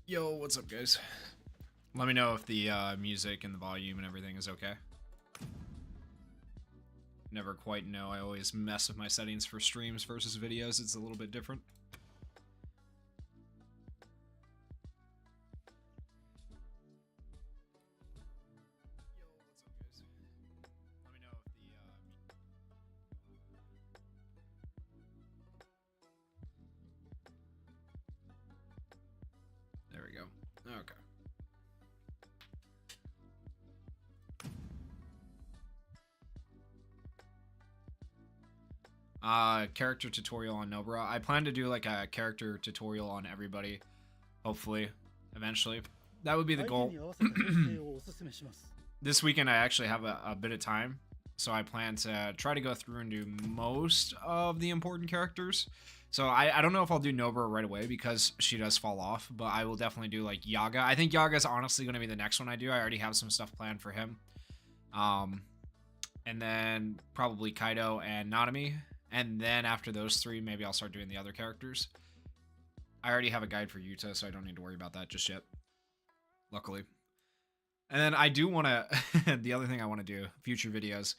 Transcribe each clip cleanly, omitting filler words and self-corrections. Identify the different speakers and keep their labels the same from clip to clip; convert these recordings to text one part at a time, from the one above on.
Speaker 1: Yo, what's up, guys? Let me know if the music and the volume and everything is okay. Never quite know. I always mess with my settings for streams versus videos. It's a little bit different. Yo, what's up, guys? Let me know if the there we go. Okay. Character tutorial on Nobara. I plan to do like a character tutorial on everybody, hopefully, eventually. That would be the goal. This weekend I actually have a bit of time, so I plan to try to go through and do most of the important characters. So I don't know if I'll do Nobara right away because she does fall off, but I will definitely do like Yaga. I think Yaga's honestly going to be the next one I do. I already have some stuff planned for him. And then probably Kaido and Nanami. And then after those three, maybe I'll start doing the other characters. I already have a guide for Yuta, so I don't need to worry about that just yet. Luckily. And then I do want to... the other thing I want to do, future videos,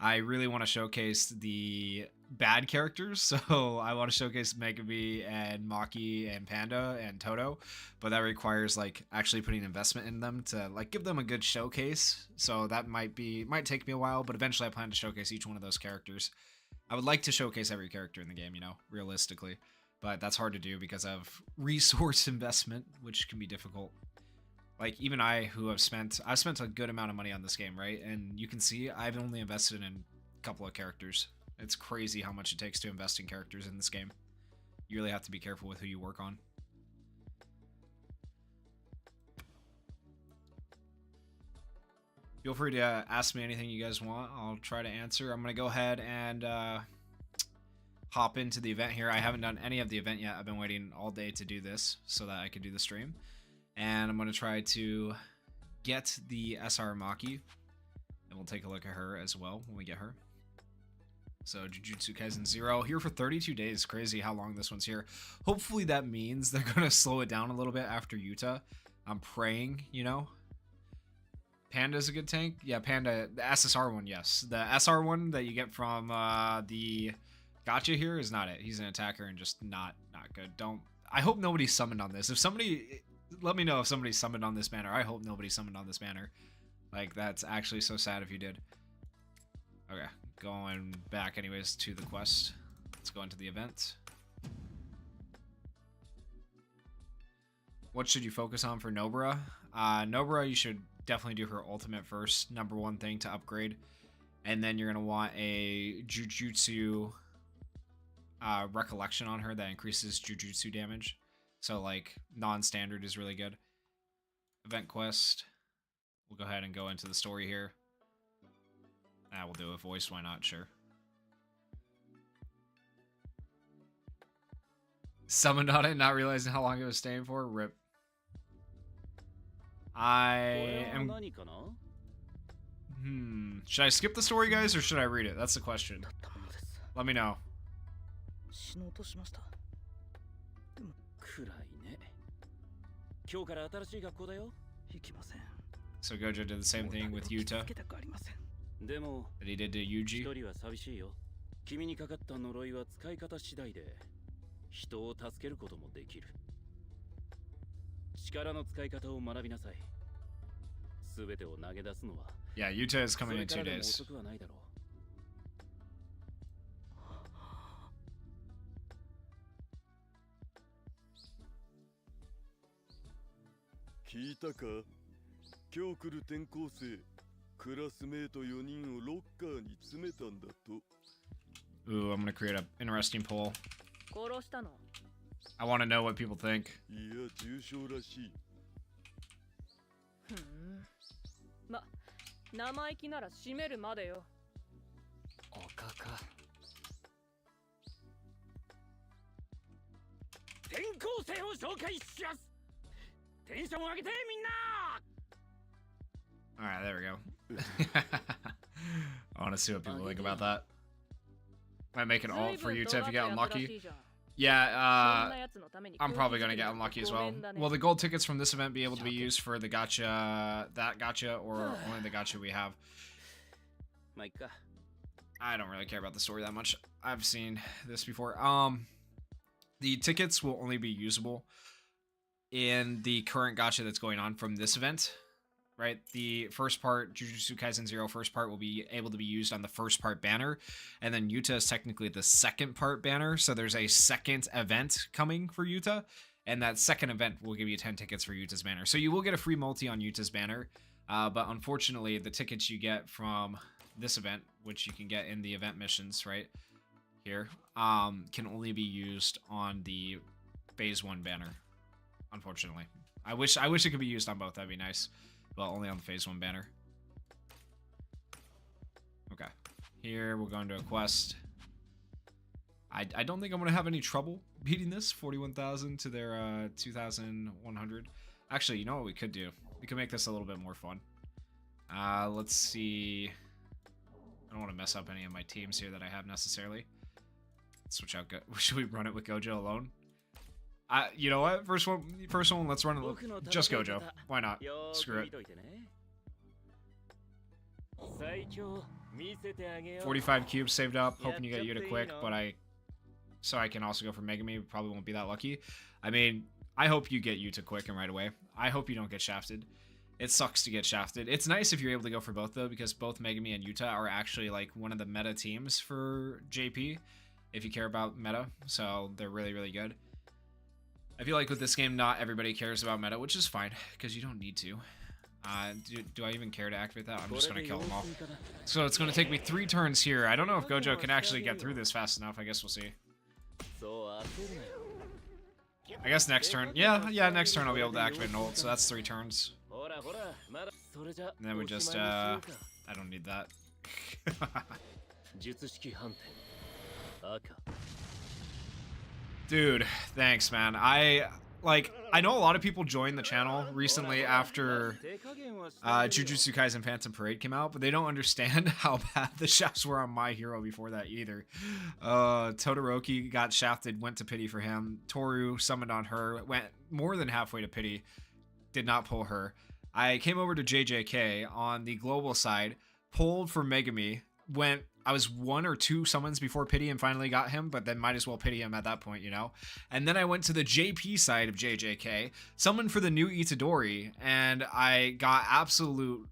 Speaker 1: I really want to showcase the bad characters. So I want to showcase Megumi and Maki and Panda and Toto. But that requires like actually putting investment in them to like give them a good showcase. So that might take me a while, but eventually I plan to showcase each one of those characters. I would like to showcase every character in the game, you know, realistically. But that's hard to do because of resource investment, which can be difficult. Like, even I've spent a good amount of money on this game, right? And you can see I've only invested in a couple of characters. It's crazy how much it takes to invest in characters in this game. You really have to be careful with who you work on. Feel free to ask me anything you guys want. I'll try to answer. I'm going to go ahead and hop into the event here. I haven't done any of the event yet. I've been waiting all day to do this so that I could do the stream. And I'm going to try to get the SR Maki. And we'll take a look at her as well when we get her. So Jujutsu Kaisen 0 here for 32 days. Crazy how long this one's here. Hopefully that means they're going to slow it down a little bit after Yuta. I'm praying, you know. Panda's a good tank. Yeah, Panda. The SSR one, yes. The SR one that you get from the Gacha here is not it. He's an attacker and just not good. I hope nobody summoned on this. If somebody... Let me know if somebody summoned on this banner. I hope nobody summoned on this banner. Like, that's actually so sad if you did. Okay, going back anyways to the quest. Let's go into the event. What should you focus on for Nobara? Nobara, you should definitely do her ultimate first. #1 thing to upgrade. And then you're going to want a Jujutsu recollection on her that increases Jujutsu damage. So, like, non-standard is really good. Event quest. We'll go ahead and go into the story here. We'll do a voice, why not? Sure. Summoned on it, not realizing how long it was staying for. Rip. I am... Should I skip the story, guys, or should I read it? That's the question. Let me know. So Gojo did the same thing with Yuta that he did to Yuji. Yeah, Yuta is coming in 2 days. Ooh, I'm gonna create an interesting poll. I want to know what people think. Alright, there we go. I want to see what people think about that. Might make an alt for Yuta if you get unlucky. Yeah, I'm probably going to get unlucky as well. Will the gold tickets from this event be able to be used for the gacha, that gacha, or only the gacha we have? I don't really care about the story that much. I've seen this before. The tickets will only be usable in the current gacha that's going on from this event, right? The first part, Jujutsu Kaisen 0 first part, will be able to be used on the first part banner, and then Yuta is technically the second part banner, so there's a second event coming for Yuta, and that second event will give you 10 tickets for Yuta's banner. So you will get a free multi on Yuta's banner, but unfortunately, the tickets you get from this event, which you can get in the event missions right here, can only be used on the phase 1 banner, unfortunately. I wish it could be used on both. That'd be nice, but only on the phase 1 banner. Okay, here we're going to a quest. I don't think I'm gonna have any trouble beating this. 41,000 to their 2,100. Actually, you know what we could do? We could make this a little bit more fun. Let's see. I don't want to mess up any of my teams here that I have necessarily. Let's switch out. Should we run it with Gojo alone? You know what? First one. Let's run it with just Gojo. Why not? Screw it. 45 cubes saved up. Hoping you get Yuta quick, but so I can also go for Megami. Probably won't be that lucky. I mean, I hope you get Yuta quick and right away. I hope you don't get shafted. It sucks to get shafted. It's nice if you're able to go for both, though, because both Megami and Yuta are actually, like, one of the meta teams for JP, if you care about meta, so they're really, really good. I feel like with this game, not everybody cares about meta, which is fine, because you don't need to. Do I even care to activate that? I'm just going to kill them all. So it's going to take me 3 turns here. I don't know if Gojo can actually get through this fast enough. I guess we'll see. I guess next turn. Yeah, next turn I'll be able to activate an ult, so that's 3 turns. And then we just, I don't need that. Dude, thanks, man. I know a lot of people joined the channel recently after Jujutsu Kaisen Phantom Parade came out, but they don't understand how bad the shafts were on my hero before that either. Todoroki got shafted, went to pity for him. Toru summoned on her, went more than halfway to pity, did not pull her. I came over to JJK on the global side, pulled for Megami, I was 1 or 2 summons before pity and finally got him, but then might as well pity him at that point, you know? And then I went to the JP side of JJK, summoned for the new Itadori, and I got absolutely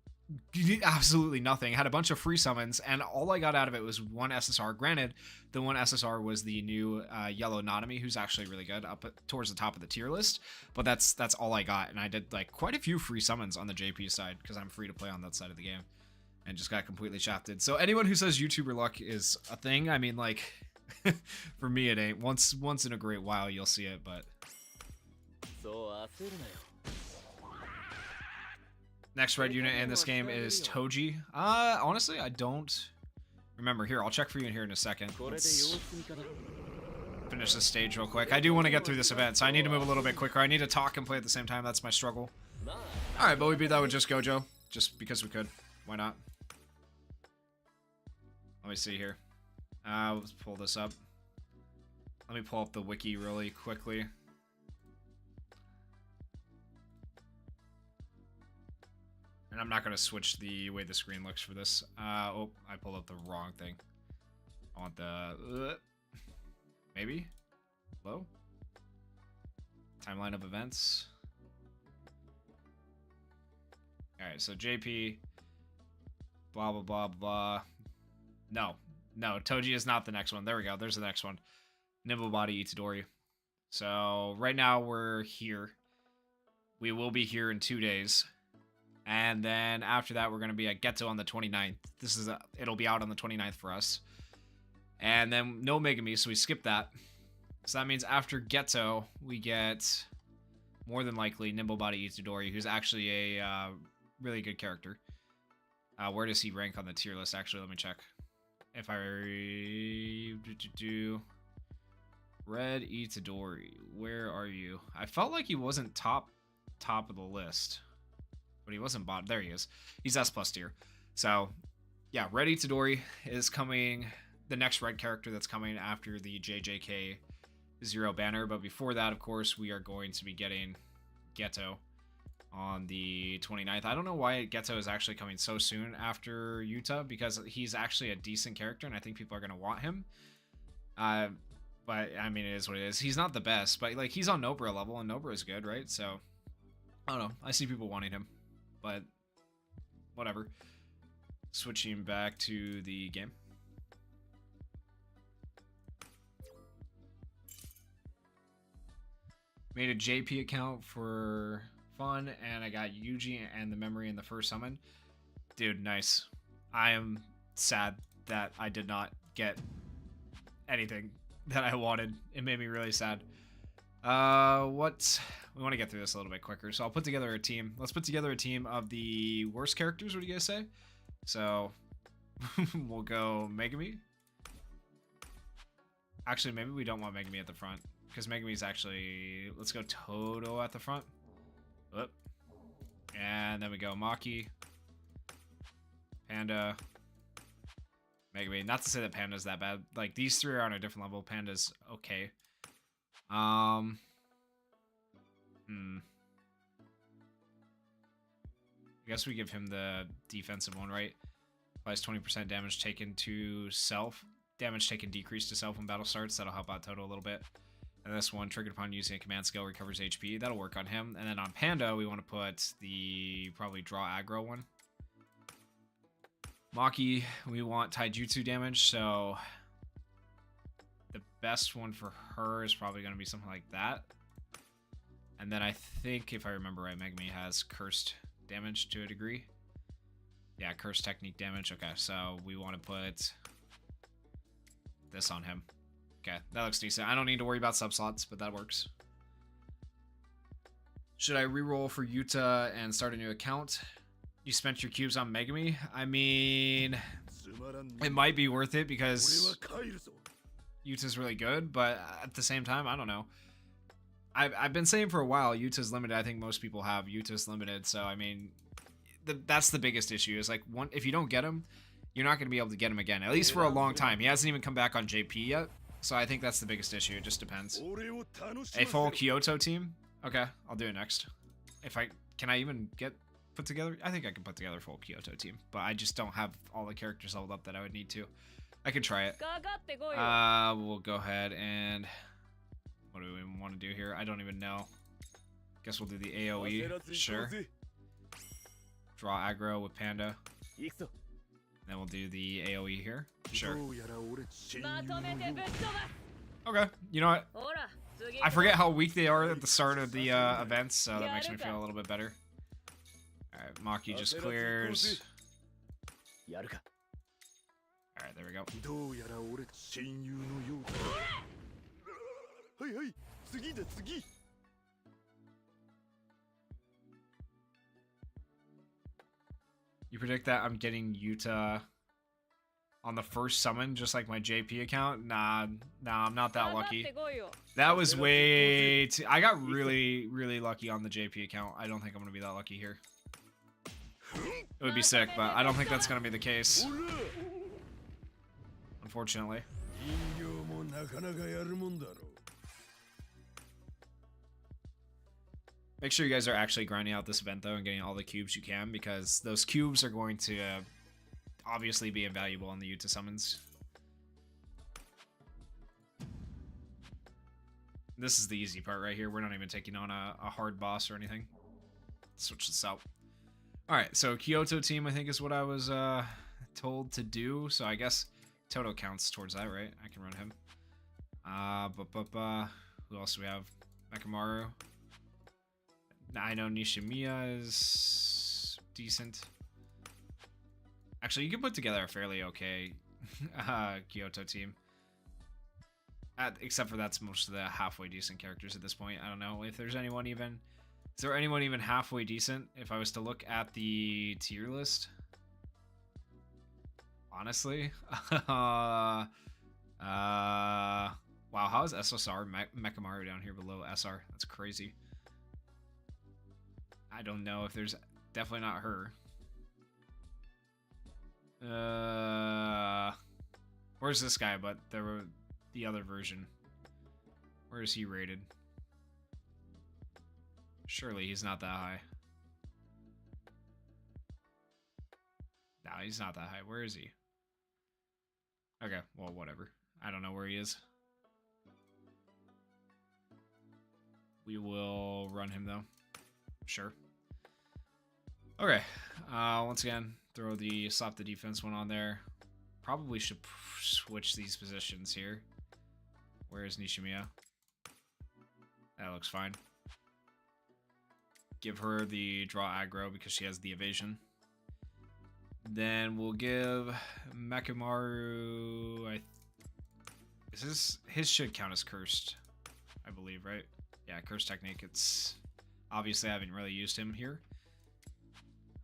Speaker 1: nothing. Had a bunch of free summons, and all I got out of it was 1 SSR. Granted, the 1 SSR was the new yellow Nanami, who's actually really good, up towards the top of the tier list, but that's all I got, and I did like quite a few free summons on the JP side, because I'm free to play on that side of the game, and just got completely shafted. So anyone who says YouTuber luck is a thing, I mean, like, for me it ain't. Once in a great while you'll see it, but... Next red unit in this game is Toji. Honestly, I don't remember. Here, I'll check for you in here in a second. Let's finish this stage real quick. I do want to get through this event, so I need to move a little bit quicker. I need to talk and play at the same time. That's my struggle. Alright, but we beat that with just Gojo. Just because we could. Why not? Let me see here. Let's pull this up. Let me pull up the wiki really quickly. And I'm not going to switch the way the screen looks for this. Oh, I pulled up the wrong thing. I want the... maybe? Hello? Timeline of events. Alright, so JP... Blah, blah, blah, blah. No, Toji is not the next one. There we go. There's the next one. Nimble Body Itadori. So, right now we're here. We will be here in 2 days. And then after that, we're going to be at Geto on the 29th. It'll be out on the 29th for us. And then no Megami, so we skip that. So that means after Geto, we get more than likely Nimble Body Itadori, who's actually a really good character. Where does he rank on the tier list? Actually, let me check. If I do Red Itadori, where are you? I felt like he wasn't top of the list, but he wasn't bottom. There he is. He's S+ tier. So yeah, Red Itadori is coming. The next red character that's coming after the JJK Zero banner. But before that, of course, we are going to be getting Geto on the 29th. I don't know why Geto is actually coming so soon after Yuta, because he's actually a decent character, and I think people are going to want him. But, I mean, it is what it is. He's not the best, but, like, he's on Nobra level, and Nobra is good, right? So, I don't know. I see people wanting him, but whatever. Switching back to the game. Made a JP account for fun, and I got Yuji and the memory in the first summon. Dude, nice. I am sad that I did not get anything that I wanted. It made me really sad. We want to get through this a little bit quicker, so I'll put together a team. Let's put together a team of the worst characters. What do you guys say? So we'll go Megami. Actually, maybe we don't want Megami at the front, because Megami's actually... Let's go Todo at the front. Whoop. And then we go Maki, Panda, Megami. Not to say that Panda's that bad. Like, these three are on a different level. Panda's okay. I guess we give him the defensive one, right? Applies 20% damage taken to self. Damage taken decreased to self when battle starts. That'll help out Toto a little bit. And this one, triggered upon using a command skill, recovers HP. That'll work on him. And then on Panda, we want to put the probably draw aggro one. Maki, we want taijutsu damage, so the best one for her is probably going to be something like that. And then I think, if I remember right, Megami has cursed damage to a degree. Yeah, cursed technique damage. Okay, so we want to put this on him. Okay, that looks decent. I don't need to worry about subslots, but that works. Should I reroll for Yuta and start a new account? You spent your cubes on Megami? I mean, it might be worth it because Yuta's really good, but at the same time, I don't know. I've been saying for a while, Yuta's limited. I think most people have Yuta's limited, so I mean, that's the biggest issue. Is like, if you don't get him, you're not going to be able to get him again, at least for a long time. He hasn't even come back on JP yet, so I think that's the biggest issue. It just depends. A full Kyoto team? Okay, I'll do it next. Can I even get put together? I think I can put together a full Kyoto team, but I just don't have all the characters leveled up that I would need to. I could try it. We'll go ahead and... What do we even want to do here? I don't even know. Guess we'll do the AoE. Sure. Draw aggro with Panda. Then we'll do the AoE here. Sure. Okay. You know what? I forget how weak they are at the start of the events, so that makes me feel a little bit better. Alright, Maki just clears. Alright, there we go. You predict that I'm getting Yuta on the first summon, just like my JP account? Nah, I'm not that lucky. That was way too... I got really, really lucky on the JP account. I don't think I'm going to be that lucky here. It would be sick, but I don't think that's going to be the case. Unfortunately. Make sure you guys are actually grinding out this event, though, and getting all the cubes you can, because those cubes are going to obviously be invaluable in the Yuta summons. This is the easy part right here. We're not even taking on a hard boss or anything. Switch this out. Alright, so Kyoto team, I think, is what I was told to do. So I guess Toto counts towards that, right? I can run him. Who else do we have? Mekamaru. I know Nishimiya is decent. Actually, you can put together a fairly okay Kyoto team. Except for that's most of the halfway decent characters at this point. I don't know if there's anyone even... Is there anyone even halfway decent if I was to look at the tier list? Honestly? Wow, how is SSR Mekamaru down here below SR? That's crazy. I don't know if there's... Definitely not her. Where's this guy? But there were the other version. Where is he rated? Surely he's not that high. No, he's not that high. Where is he? Okay, well, whatever. I don't know where he is. We will run him, though. Sure. Okay. Once again, throw the slap the defense one on there. Probably should switch these positions here. Where is Nishimiya? That looks fine. Give her the draw aggro because she has the evasion. Then we'll give Mekamaru. His should count as cursed, I believe, right? Yeah, cursed technique. It's obviously I haven't really used him here.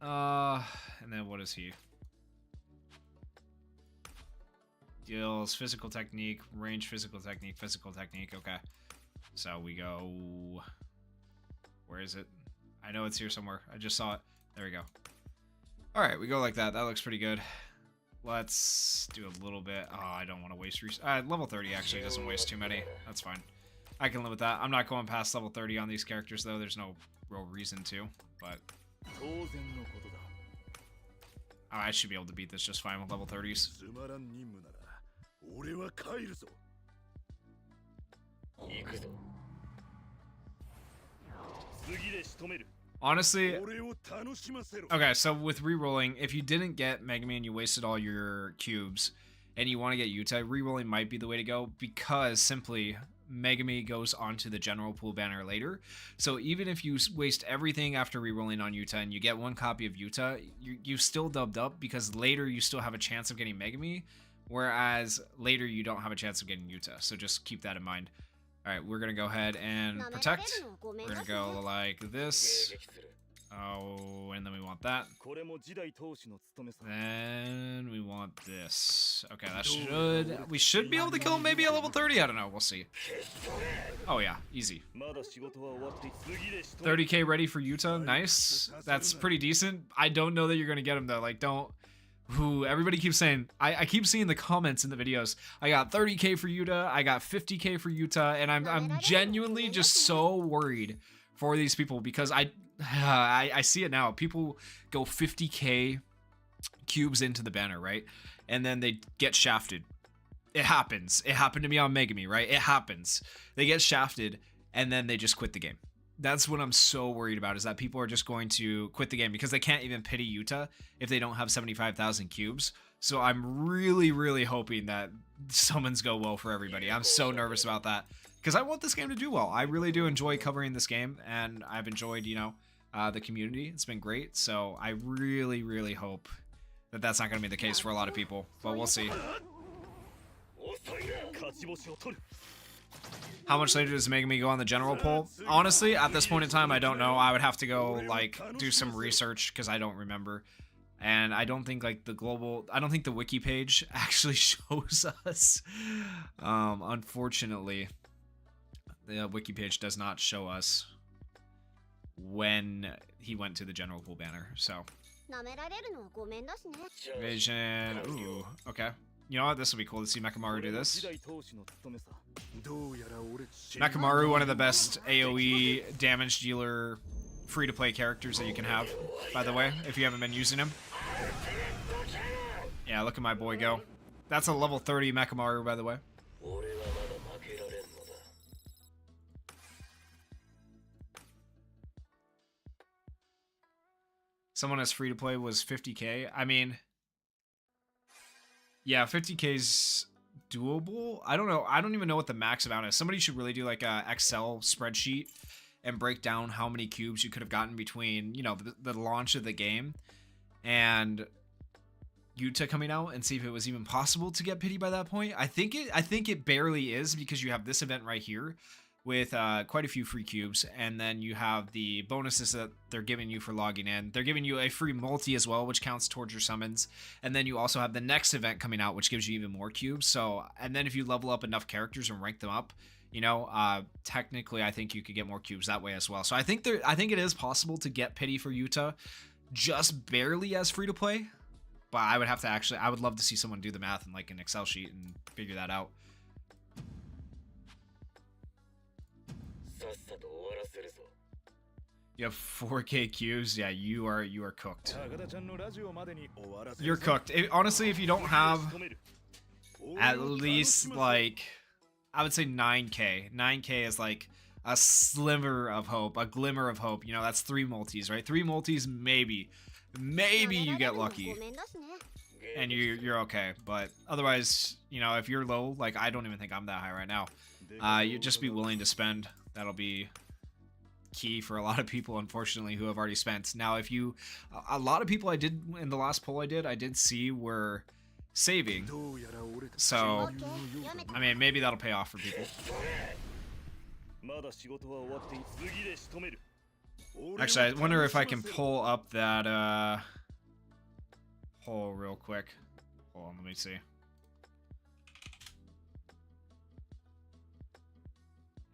Speaker 1: And then what is he? Deals physical technique, range physical technique, physical technique. Okay. So we go. Where is it? I know it's here somewhere. I just saw it. There we go. Alright, we go like that. That looks pretty good. Let's do a little bit. Oh, I don't want to waste level 30 actually doesn't waste too many. That's fine. I can live with that. I'm not going past level 30 on these characters though. There's no real reason to, but I should be able to beat this just fine with level 30s. Honestly, okay, so with rerolling, if you didn't get Megami and you wasted all your cubes and you want to get Yuta, rerolling might be the way to go because simply Megami goes onto the general pool banner later. So even if you waste everything after rerolling on Yuta and you get one copy of Yuta, you still dubbed up because later you still have a chance of getting Megami, whereas later you don't have a chance of getting Yuta. So just keep that in mind. Alright, we're going to go ahead and protect. We're going to go like this. Oh, and then we want that. Then we want this. Okay, that we should be able to kill him maybe at level 30. I don't know. We'll see. Oh, yeah. Easy. 30k ready for Yuta. Nice. That's pretty decent. I don't know that you're going to get him, though. Like, don't... Ooh, everybody keeps saying, I keep seeing the comments in the videos. I got 30k for Yuta, I got 50k for Yuta, and I'm genuinely just so worried for these people because I see it now. People go 50k cubes into the banner, right? And then they get shafted. It happens. It happened to me on Megami, right? It happens. They get shafted and then they just quit the game. That's what I'm so worried about, is that people are just going to quit the game because they can't even pity Yuta if they don't have 75,000 cubes. So I'm really, really hoping that summons go well for everybody. I'm so nervous about that because I want this game to do well. I really do enjoy covering this game, and I've enjoyed, you know, the community. It's been great. So I really, really hope that that's not going to be the case for a lot of people, but we'll see. How much later does Megami go on the general poll? Honestly, at this point in time, I don't know. I would have to go, like, do some research because I don't remember. And I don't think, like, I don't think the wiki page actually shows us. Unfortunately, the wiki page does not show us when he went to the general pool banner, so. Vision. Ooh, okay. You know what? This will be cool to see Mekamaru do this. Mekamaru, one of the best AoE damage dealer free-to-play characters that you can have, by the way, if you haven't been using him. Yeah, look at my boy go. That's a level 30 Mekamaru, by the way. Someone as free-to-play was 50k. I mean... Yeah, 50k's doable. I don't know. I don't even know what the max amount is. Somebody should really do like a Excel spreadsheet and break down how many cubes you could have gotten between, you know, the launch of the game and Yuta coming out, and see if it was even possible to get pity by that point. I think it barely is because you have this event right here with quite a few free cubes, and then you have the bonuses that they're giving you for logging in. They're giving you a free multi as well, which counts towards your summons, and then you also have the next event coming out, which gives you even more cubes. So, and then if you level up enough characters and rank them up, you know, technically I think you could get more cubes that way as well. So I think it is possible to get pity for Yuta just barely as free to play, but I would have to I would love to see someone do the math in like an Excel sheet and figure that out. You have 4K cubes. Yeah, you are cooked. You're cooked. Honestly, if you don't have at least like, I would say 9K. 9K is like a sliver of hope, a glimmer of hope. You know, that's 3 multis, right? 3 multis, maybe you get lucky, and you're okay. But otherwise, you know, if you're low, like I don't even think I'm that high right now. You just be willing to spend. That'll be key for a lot of people, unfortunately, who have already spent. Now, if you, a lot of people I did in the last poll I did see were saving. So, I mean, maybe that'll pay off for people. Actually, I wonder if I can pull up that poll real quick. Hold on, let me see.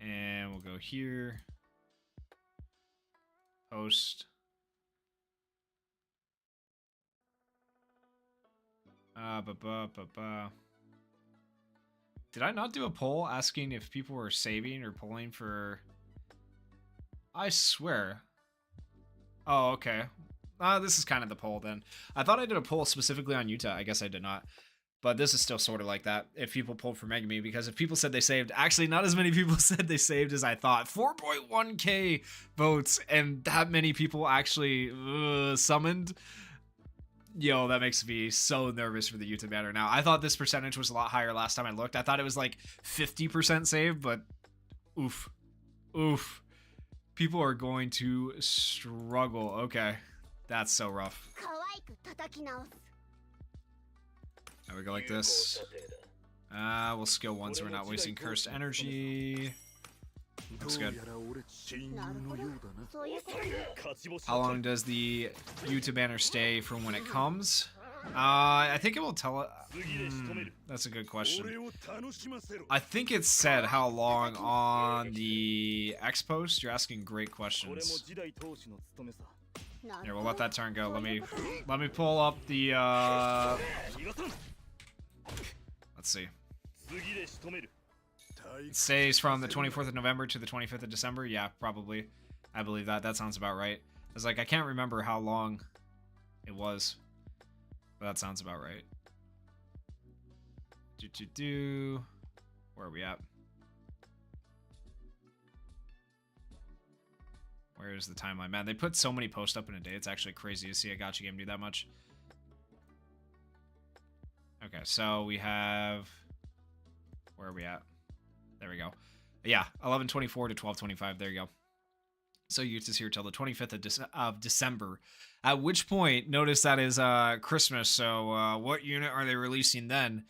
Speaker 1: And we'll go here. Post. Did I not do a poll asking if people were saving or pulling for... I swear. Oh, okay. This is kind of the poll then. I thought I did a poll specifically on Yuta. I guess I did not. But this is still sort of like that. If people pulled for Megami, because if people said they saved, actually not as many people said they saved as I thought. 4.1k votes, and that many people actually summoned. Yo, that makes me so nervous for the Yuta banner now. I thought this percentage was a lot higher last time I looked. I thought it was like 50% saved, but oof. Oof. People are going to struggle. Okay. That's so rough. There we go like this. We'll skill one so we're not wasting cursed energy. Looks good. How long does the Yuta banner stay from when it comes? I think it will tell it. That's a good question. I think it said how long on the X post. You're asking great questions. Here, we'll let that turn go. Let me pull up the let's see. It stays from the 24th of November to the 25th of December. Yeah, probably. I believe that. That sounds about right. I was like, I can't remember how long it was, but that sounds about right. Where are we at? Where is the timeline? Man, they put so many posts up in a day. It's actually crazy to see a gacha game do that much. Okay, so we have... Where are we at? There we go. Yeah, 11:24 to 12:25. There you go. So Yuta's here till the 25th of December. At which point, notice that is Christmas. So what unit are they releasing then?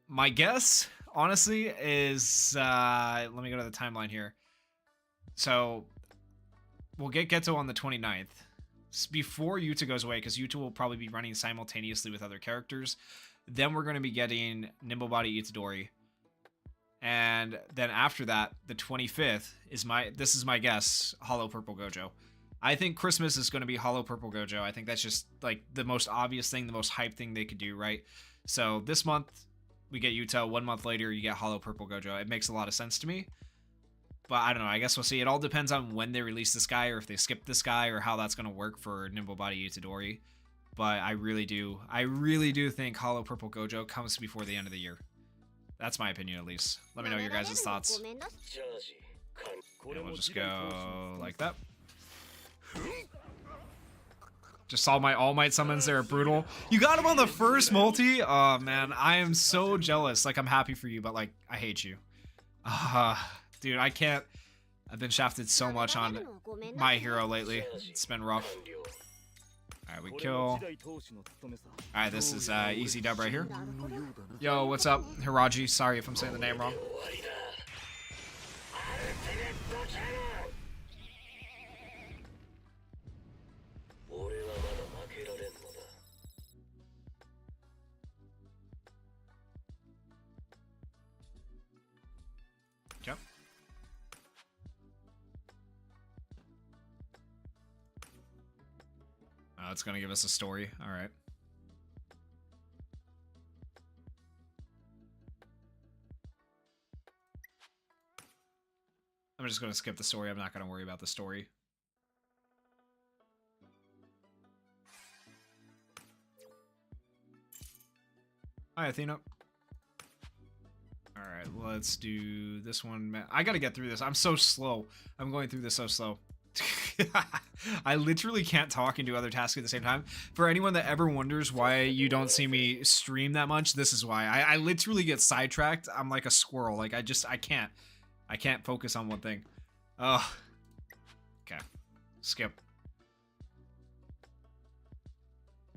Speaker 1: My guess, honestly, is... let me go to the timeline here. So we'll get Geto on the 29th. Before Yuta goes away, because Yuta will probably be running simultaneously with other characters. Then we're going to be getting Nimble Body Itadori. And then after that, the 25th is this is my guess, Hollow Purple Gojo. I think Christmas is going to be Hollow Purple Gojo. I think that's just like the most obvious thing, the most hype thing they could do, right? So this month we get Yuta. 1 month later you get Hollow Purple Gojo. It makes a lot of sense to me. But I don't know. I guess we'll see. It all depends on when they release this guy, or if they skip this guy, or how that's going to work for Nimble Body Itadori. But I really do think Hollow Purple Gojo comes before the end of the year. That's my opinion, at least. Let me know your guys' thoughts. And we'll just go like that. Just saw my All Might summons there at Brutal. You got him on the first multi? Oh, man. I am so jealous. Like, I'm happy for you, but, like, I hate you. Dude, I can't. I've been shafted so much on My Hero lately. It's been rough. Alright, we kill. Alright, this is easy dub right here. Yo, what's up? Hiraji, sorry if I'm saying the name wrong. Yep. Oh, it's gonna give us a story. All right. I I'm just gonna skip the story. I'm not gonna worry about the story. Hi, Athena. Alright, let's do this one. I gotta get through this. I'm so slow. I'm going through this so slow. I literally can't talk and do other tasks at the same time. For anyone that ever wonders why you don't see me stream that much, this is why. I literally get sidetracked. I'm like a squirrel. Like, I can't. I can't focus on one thing. Ugh. Okay. Skip.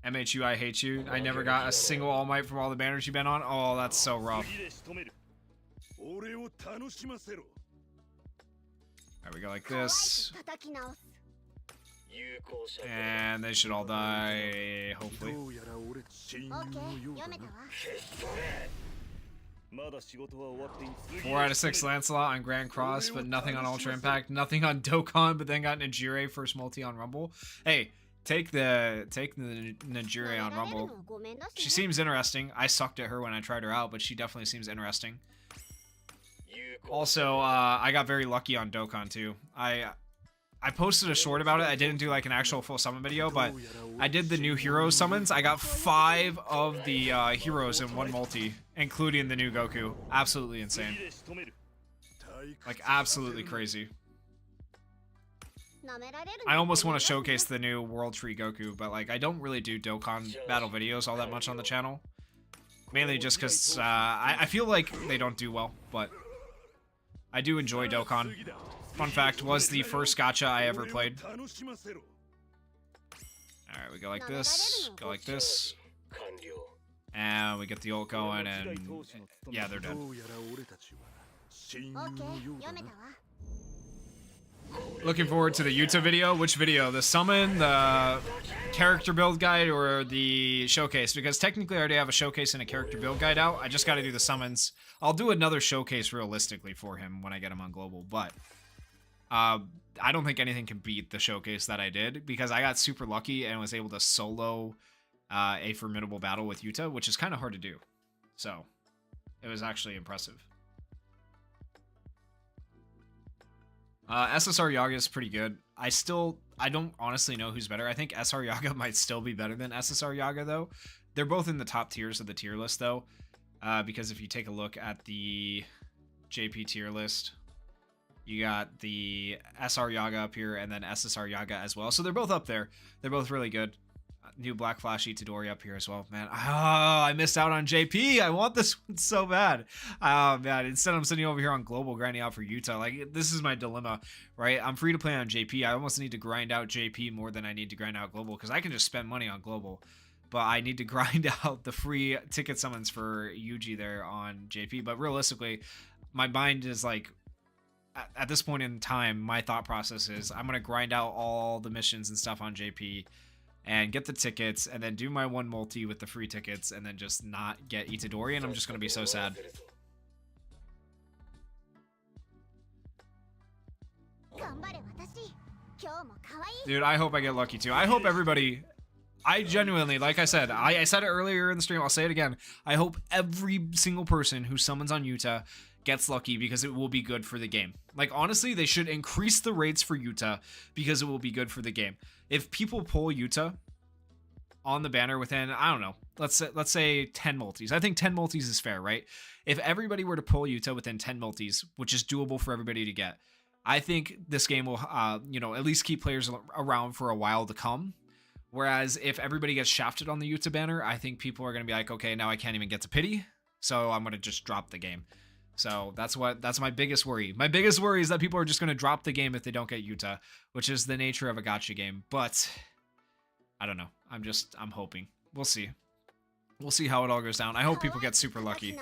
Speaker 1: MHU, I hate you. I never got a single All Might from all the banners you've been on. Oh, that's so rough. Alright, we go like this. And they should all die, hopefully. 4 out of 6 Lancelot on Grand Cross, but nothing on Ultra Impact. Nothing on Dokkan, but then got Najire first multi on Rumble. Hey, take the Najire on Rumble. She seems interesting. I sucked at her when I tried her out, but she definitely seems interesting. Also, I got very lucky on Dokkan too. I posted a short about it. I didn't do like an actual full summon video, but I did the new hero summons. I got 5 of the heroes in one multi, including the new Goku. Absolutely insane. Like, absolutely crazy. I almost want to showcase the new World Tree Goku, but like, I don't really do Dokkan battle videos all that much on the channel. Mainly just because I feel like they don't do well, but I do enjoy Dokkan. Fun fact, was the first gacha I ever played. Alright, we go like this, go like this. And we get the ult going, and yeah, they're dead. Looking forward to the Yuta video. Which video? The summon, the character build guide, or the showcase? Because technically I already have a showcase and a character build guide out. I just gotta do the summons. I'll do another showcase realistically for him when I get him on global, but I don't think anything can beat the showcase that I did, because I got super lucky and was able to solo a formidable battle with Yuta, which is kind of hard to do. So it was actually impressive. SSR Yaga is pretty good. I don't honestly know who's better. I think SR Yaga might still be better than SSR Yaga, though. They're both in the top tiers of the tier list, though. Because if you take a look at the JP tier list, you got the SR Yaga up here and then SSR Yaga as well. So they're both up there. They're both really good. New Black Flash Itadori up here as well. Man, I missed out on JP. I want this one so bad. Oh, man. Instead, I'm sitting over here on Global grinding out for Yuta. Like, this is my dilemma, right? I'm free to play on JP. I almost need to grind out JP more than I need to grind out Global, because I can just spend money on Global. But I need to grind out the free ticket summons for Yuji there on JP. But realistically, my mind is like, at this point in time, my thought process is I'm going to grind out all the missions and stuff on JP and get the tickets and then do my one multi with the free tickets and then just not get Itadori, and I'm just going to be so sad. Dude, I hope I get lucky too. I hope everybody... I genuinely, like I said it earlier in the stream, I'll say it again. I hope every single person who summons on Yuta gets lucky, because it will be good for the game. Like, honestly, they should increase the rates for Yuta because it will be good for the game. If people pull Yuta on the banner within, I don't know, let's say 10 multis. I think 10 multis is fair, right? If everybody were to pull Yuta within 10 multis, which is doable for everybody to get, I think this game will, at least keep players around for a while to come. Whereas if everybody gets shafted on the Yuta banner, I think people are going to be like, okay, now I can't even get to pity, so I'm going to just drop the game. So that's my biggest worry. My biggest worry is that people are just going to drop the game if they don't get Yuta, which is the nature of a gacha game. But I don't know. I'm hoping. We'll see. We'll see how it all goes down. I hope people get super lucky.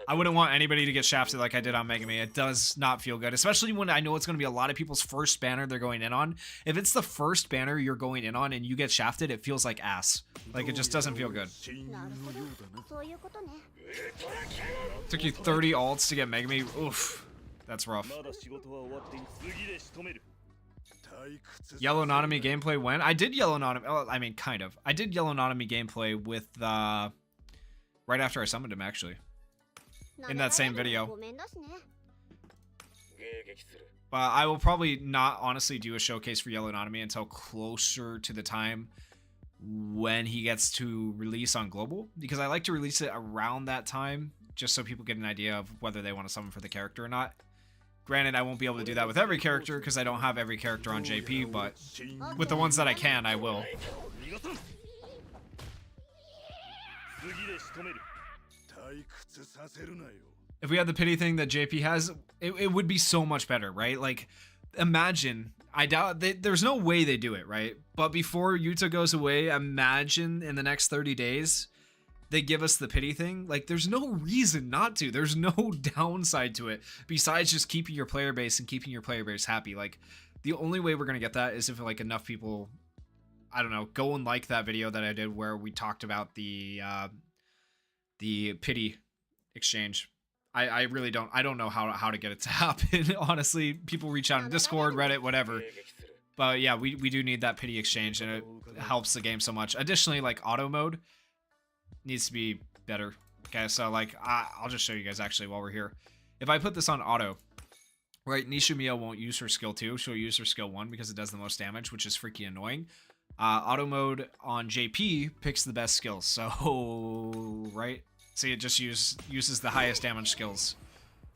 Speaker 1: I wouldn't want anybody to get shafted like I did on Megami. It does not feel good, especially when I know it's going to be a lot of people's first banner they're going in on. If it's the first banner you're going in on and you get shafted, it feels like ass. Like, it just doesn't feel good. Took you 30 ults to get Megami. Oof. That's rough. Yellow Nanami gameplay when? I did Yellow Nanami. I mean, kind of. I did Yellow Nanami gameplay with right after I summoned him, actually. In that same video. But I will probably not honestly do a showcase for Yellow Nanami until closer to the time when he gets to release on global, because I like to release it around that time just so people get an idea of whether they want to summon for the character or not. Granted, I won't be able to do that with every character because I don't have every character on JP, but with the ones that I can, I will. If we had the pity thing that JP has, it would be so much better, right? Like, imagine, I doubt, there's no way they do it, right? But before Yuta goes away, imagine in the next 30 days, they give us the pity thing. Like, there's no reason not to. There's no downside to it besides just keeping your player base and keeping your player base happy. Like, the only way we're going to get that is if, like, enough people, I don't know, go and like that video that I did where we talked about the pity exchange. I really don't know how to get it to happen. Honestly, people reach out on Discord, Reddit, whatever. But yeah, we do need that pity exchange, and it helps the game so much. Additionally, like, auto mode needs to be better. Okay, so like I'll just show you guys actually while we're here. If I put this on auto, right, Nishumiya won't use her skill 2. She'll use her skill 1 because it does the most damage, which is freaking annoying. Auto mode on JP picks the best skills. So, right? See, it just uses the highest damage skills,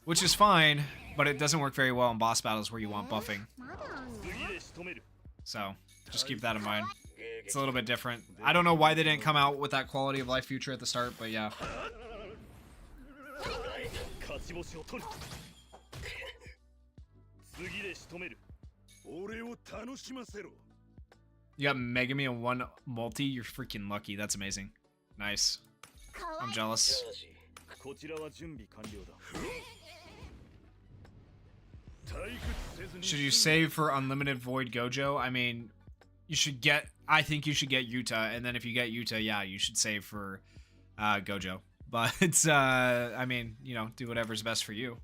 Speaker 1: which is fine, but it doesn't work very well in boss battles where you want buffing. So, just keep that in mind. It's a little bit different. I don't know why they didn't come out with that quality of life feature at the start, but yeah. You got Megami and 1 multi? You're freaking lucky. That's amazing. Nice. I'm jealous. Should you save for Unlimited Void Gojo? I mean, I think you should get Yuta, and then if you get Yuta, yeah, you should save for Gojo. But it's, I mean, you know, do whatever's best for you.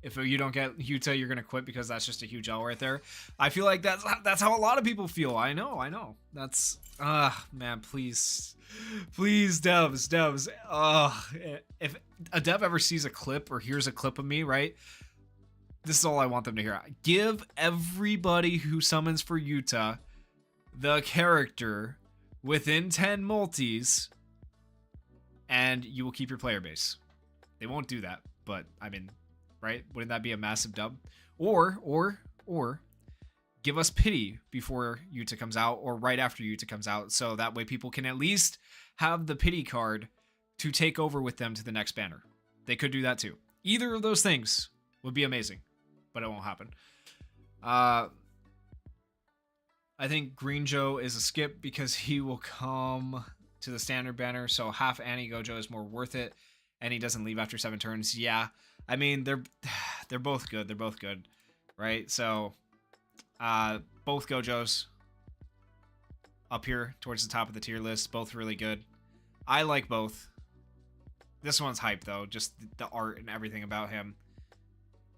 Speaker 1: If you don't get Yuta, you're gonna quit because that's just a huge L right there. I feel like that's how a lot of people feel. I know. That's man, please, devs. If a dev ever sees a clip or hears a clip of me, right? This is all I want them to hear. Give everybody who summons for Yuta the character within 10 multis, and you will keep your player base. They won't do that, but I mean, right? Wouldn't that be a massive dub? Or give us pity before Yuta comes out or right after Yuta comes out, so that way people can at least have the pity card to take over with them to the next banner. They could do that too. Either of those things would be amazing, but it won't happen. I think Green Joe is a skip because he will come to the standard banner, so half Annie Gojo is more worth it, and he doesn't leave after 7 turns. Yeah, I mean, they're both good. They're both good, right? So, both Gojos up here towards the top of the tier list, both really good. I like both. This one's hype, though. Just the art and everything about him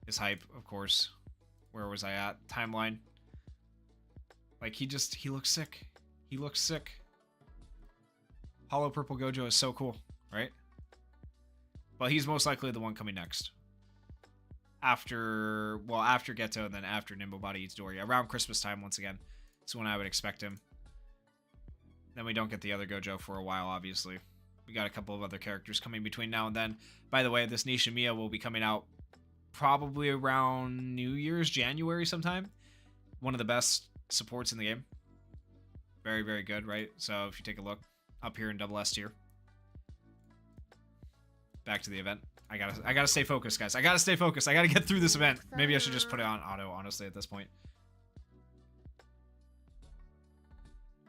Speaker 1: is hype, of course. Where was I at? Timeline. Like, he looks sick. He looks sick. Hollow Purple Gojo is so cool, right? But he's most likely the one coming next. After Geto and then after Nimble Body Eats Dory. Around Christmas time, once again. That's when I would expect him. Then we don't get the other Gojo for a while, obviously. We got a couple of other characters coming between now and then. By the way, this Nishumiya will be coming out probably around New Year's, January sometime. One of the best supports in the game. Very, very good, right? So if you take a look up here in double S tier. Back to the event. I gotta stay focused, guys. I gotta stay focused. I gotta get through this event. Maybe I should just put it on auto, honestly, at this point.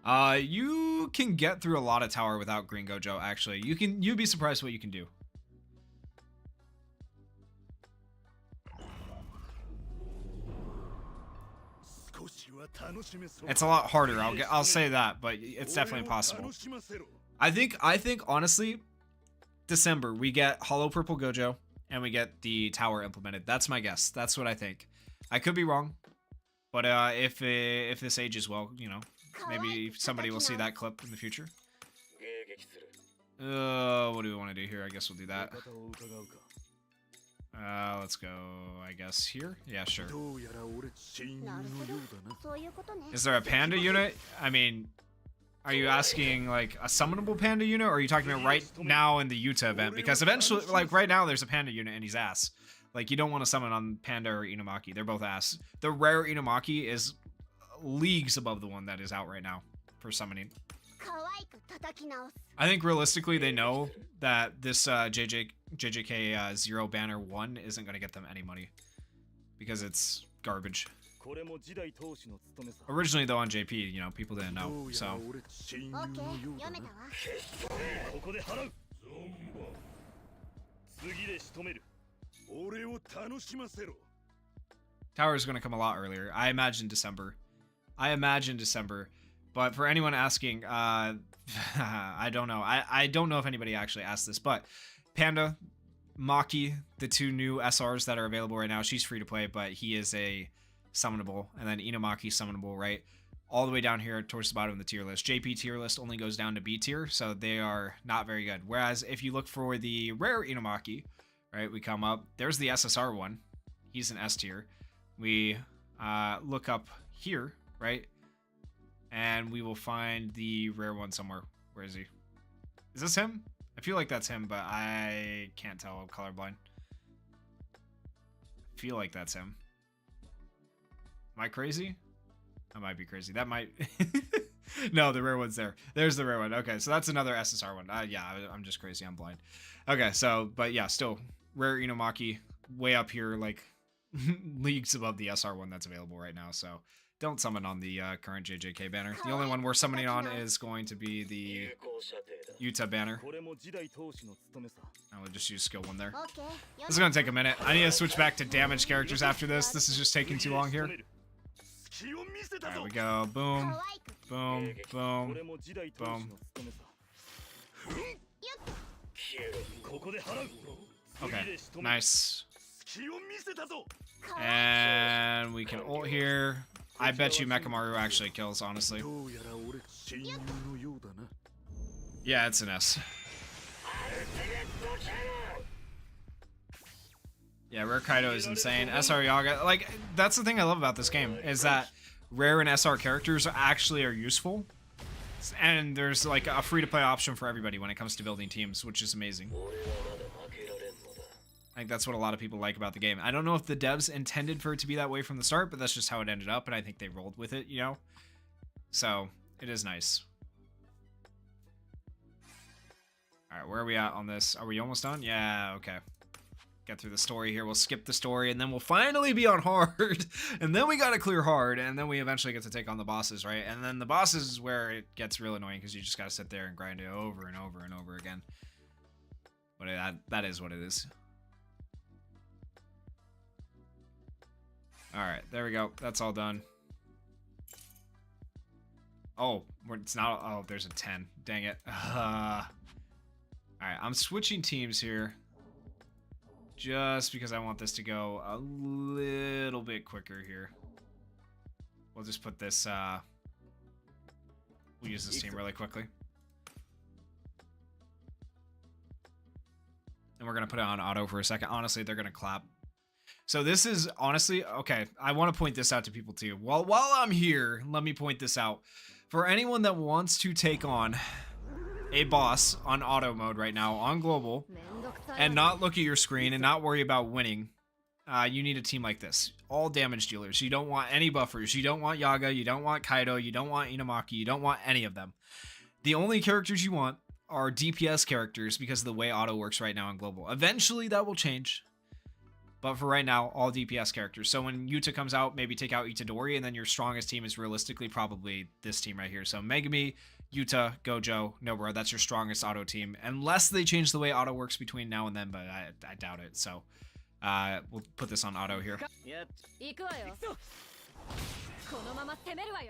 Speaker 1: You can get through a lot of tower without Green Gojo, actually. You'd be surprised what you can do. It's a lot harder, I'll say that, but it's definitely possible. I think honestly, December we get Hollow Purple Gojo and we get the tower implemented. That's my guess. That's what I think. I could be wrong, but if this ages well, you know, maybe somebody will see that clip in the future. What do we want to do here? I guess we'll do that. Let's go, I guess, here? Yeah, sure. Is there a panda unit? I mean, are you asking, like, a summonable panda unit, or are you talking about right now in the Yuta event? Because eventually, like, right now, there's a panda unit and he's ass. Like, you don't want to summon on Panda or Inumaki. They're both ass. The rare Inumaki is leagues above the one that is out right now for summoning. I think realistically they know that this JJK 0 banner 1 isn't going to get them any money because it's garbage. Originally though on JP, you know, people didn't know, so. Tower is going to come a lot earlier. I imagine December. But for anyone asking, I don't know. I don't know if anybody actually asked this, but Panda, Maki, the two new SRs that are available right now, she's free to play, but he is a summonable, and then Inumaki summonable, right? All the way down here towards the bottom of the tier list. JP tier list only goes down to B tier, so they are not very good. Whereas if you look for the rare Inumaki, right, we come up, there's the SSR one. He's an S tier. We look up here, right? And we will find the rare one somewhere. Where is he? Is this him? I feel like that's him, but I can't tell. I'm colorblind. I feel like that's him. Am I crazy? I might be crazy. That might... No, the rare one's there. There's the rare one. Okay, so that's another SSR one. Yeah, I'm just crazy. I'm blind. Okay, so, but yeah, still. Rare Inumaki, way up here, like, leagues above the SR one that's available right now, so... Don't summon on the current JJK banner. The only one we're summoning on is going to be the Yuta banner. I will just use skill 1 there. This is going to take a minute. I need to switch back to damage characters after this. This is just taking too long here. There we go. Boom. Boom. Boom. Boom. Okay. Nice. And we can ult here. I bet you Mekamaru actually kills, honestly. Yeah, it's an S. Yeah, Rare Kaido is insane. SR Yaga, like, that's the thing I love about this game, is that rare and SR characters actually are useful. And there's, like, a free-to-play option for everybody when it comes to building teams, which is amazing. I think that's what a lot of people like about the game. I don't know if the devs intended for it to be that way from the start, but that's just how it ended up, and I think they rolled with it, you know? So, it is nice. Alright, where are we at on this? Are we almost done? Yeah, okay. Get through the story here. We'll skip the story, and then we'll finally be on hard. And then we gotta clear hard, and then we eventually get to take on the bosses, right? And then the bosses is where it gets real annoying, because you just gotta sit there and grind it over and over and over again. But that is what it is. Alright, there we go. That's all done. Oh, it's not... Oh, there's a 10. Dang it. Alright, I'm switching teams here. Just because I want this to go a little bit quicker here. We'll just put this... We'll use this team really quickly. And we're going to put it on auto for a second. Honestly, they're going to clap. So this is honestly, okay, I want to point this out to people too. While I'm here, let me point this out. For anyone that wants to take on a boss on auto mode right now on global and not look at your screen and not worry about winning, you need a team like this. All damage dealers. You don't want any buffers. You don't want Yaga. You don't want Kaido. You don't want Inumaki. You don't want any of them. The only characters you want are DPS characters because of the way auto works right now on global. Eventually that will change. But for right now, all DPS characters. So when Yuta comes out, maybe take out Itadori, and then your strongest team is realistically probably this team right here. So Megumi, Yuta, Gojo, Nobara, that's your strongest auto team. Unless they change the way auto works between now and then, but I doubt it. So we'll put this on auto here.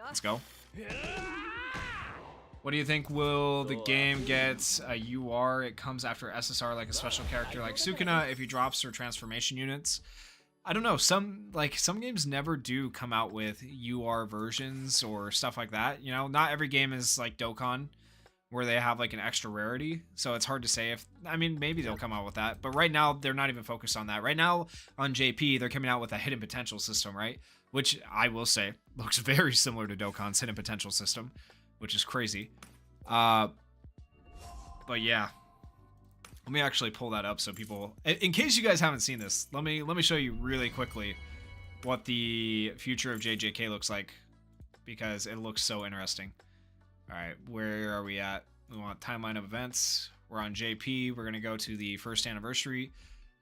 Speaker 1: Let's go. What do you think? Will the game get a UR? It comes after SSR, like a special character like Sukuna if he drops her transformation units. I don't know. Some games never do come out with UR versions or stuff like that. You know, not every game is like Dokkan, where they have like an extra rarity. So it's hard to say if, I mean, maybe they'll come out with that. But right now, they're not even focused on that. Right now on JP, they're coming out with a hidden potential system, right? Which I will say looks very similar to Dokkan's hidden potential system, which is crazy. But yeah. Let me actually pull that up so people, in case you guys haven't seen this, let me show you really quickly what the future of JJK looks like, because it looks so interesting. All right, where are we at? We want timeline of events. We're on JP. We're going to go to the first anniversary,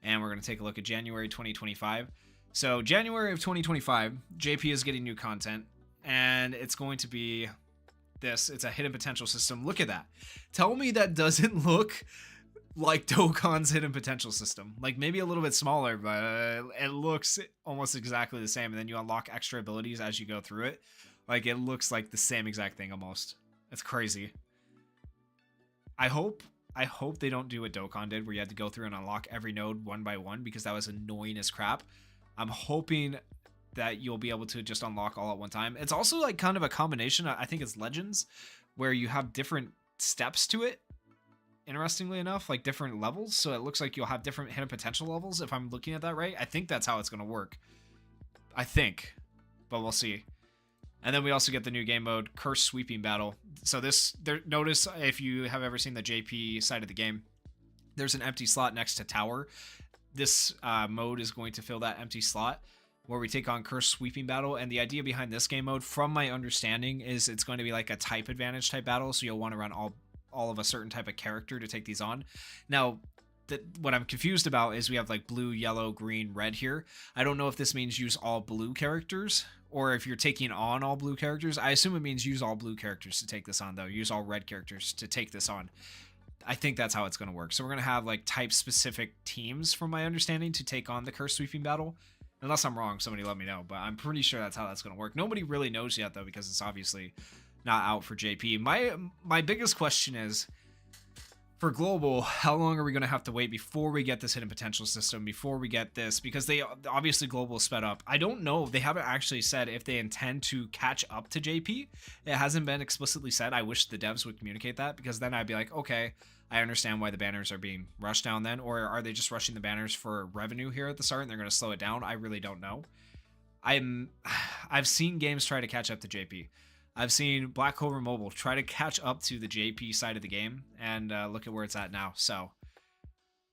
Speaker 1: and we're going to take a look at January 2025. So January of 2025, JP is getting new content, and it's going to be this. It's a hidden potential system. Look at that. Tell me that doesn't look like Dokkan's hidden potential system. Like maybe a little bit smaller, but it looks almost exactly the same. And then you unlock extra abilities as you go through it. Like it looks like the same exact thing almost. It's crazy. I hope they don't do what Dokkan did, where you had to go through and unlock every node one by one, because that was annoying as crap. I'm hoping that you'll be able to just unlock all at one time. It's also like kind of a combination. I think it's Legends, where you have different steps to it. Interestingly enough, like different levels, so it looks like you'll have different hidden potential levels, if I'm looking at that right. I think that's how it's going to work. I think, but we'll see. And then we also get the new game mode, Curse Sweeping Battle. So this, notice if you have ever seen the JP side of the game, there's an empty slot next to Tower. This mode is going to fill that empty slot, where we take on Curse Sweeping Battle. And the idea behind this game mode, from my understanding, is it's going to be like a type advantage type battle, so you'll want to run all of a certain type of character to take these on. Now, what I'm confused about is we have like blue, yellow, green, red here. I don't know if this means use all blue characters, or if you're taking on all blue characters. I assume it means use all blue characters to take this on, though. Use all red characters to take this on. I think that's how it's going to work. So we're going to have like type-specific teams, from my understanding, to take on the Curse Sweeping Battle. Unless I'm wrong, somebody let me know. But I'm pretty sure that's how that's going to work. Nobody really knows yet, though, because it's obviously not out for JP. My biggest question is, for Global, how long are we going to have to wait before we get this hidden potential system, before we get this? Because they obviously Global sped up. I don't know. They haven't actually said if they intend to catch up to JP. It hasn't been explicitly said. I wish the devs would communicate that, because then I'd be like, okay, I understand why the banners are being rushed down then. Or are they just rushing the banners for revenue here at the start and they're going to slow it down? I really don't know. I've seen games try to catch up to JP. I've seen Black Clover Mobile try to catch up to the JP side of the game, and look at where it's at now. So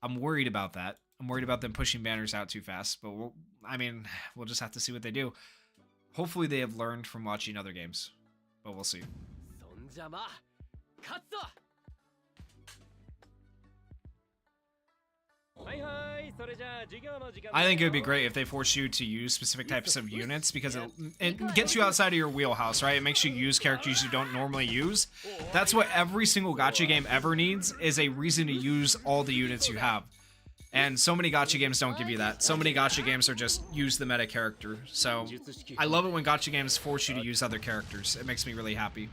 Speaker 1: I'm worried about that. I'm worried about them pushing banners out too fast, but we'll just have to see what they do. Hopefully they have learned from watching other games, but we'll see. I think it would be great if they force you to use specific types of units, because it gets you outside of your wheelhouse, right? It makes you use characters you don't normally use. That's what every single gacha game ever needs, is a reason to use all the units you have. And so many gacha games don't give you that. So many gacha games are just use the meta character. So I love it when gacha games force you to use other characters. It makes me really happy.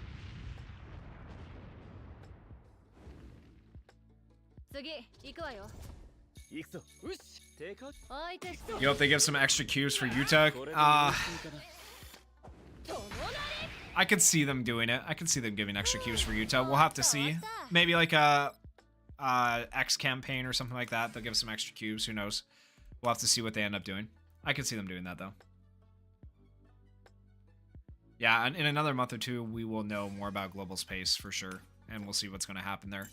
Speaker 1: Yo, if they give some extra cues for Yuta, I could see them doing it. I could see them giving extra cues for Yuta. We'll have to see. Maybe like a X campaign or something like that. They'll give some extra cubes. Who knows? We'll have to see what they end up doing. I could see them doing that, though. Yeah, and in another month or two, we will know more about Global Space for sure. And we'll see what's going to happen there.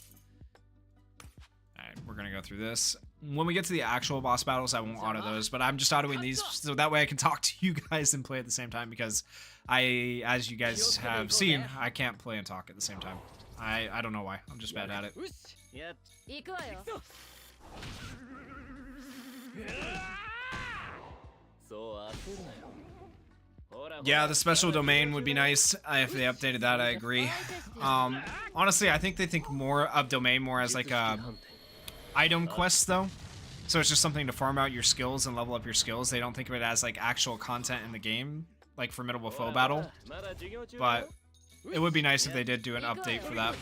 Speaker 1: Alright, we're going to go through this. When we get to the actual boss battles, I won't auto those, but I'm just autoing these so that way I can talk to you guys and play at the same time, because as you guys have seen, I can't play and talk at the same time. I don't know why. I'm just bad at it. Yeah, the special domain would be nice if they updated that. I agree. Honestly, I think they think more of domain more as like a item quest, though. So it's just something to farm out your skills and level up your skills. They don't think of it as like actual content in the game, like Formidable Foe Battle. But it would be nice if they did do an update for that.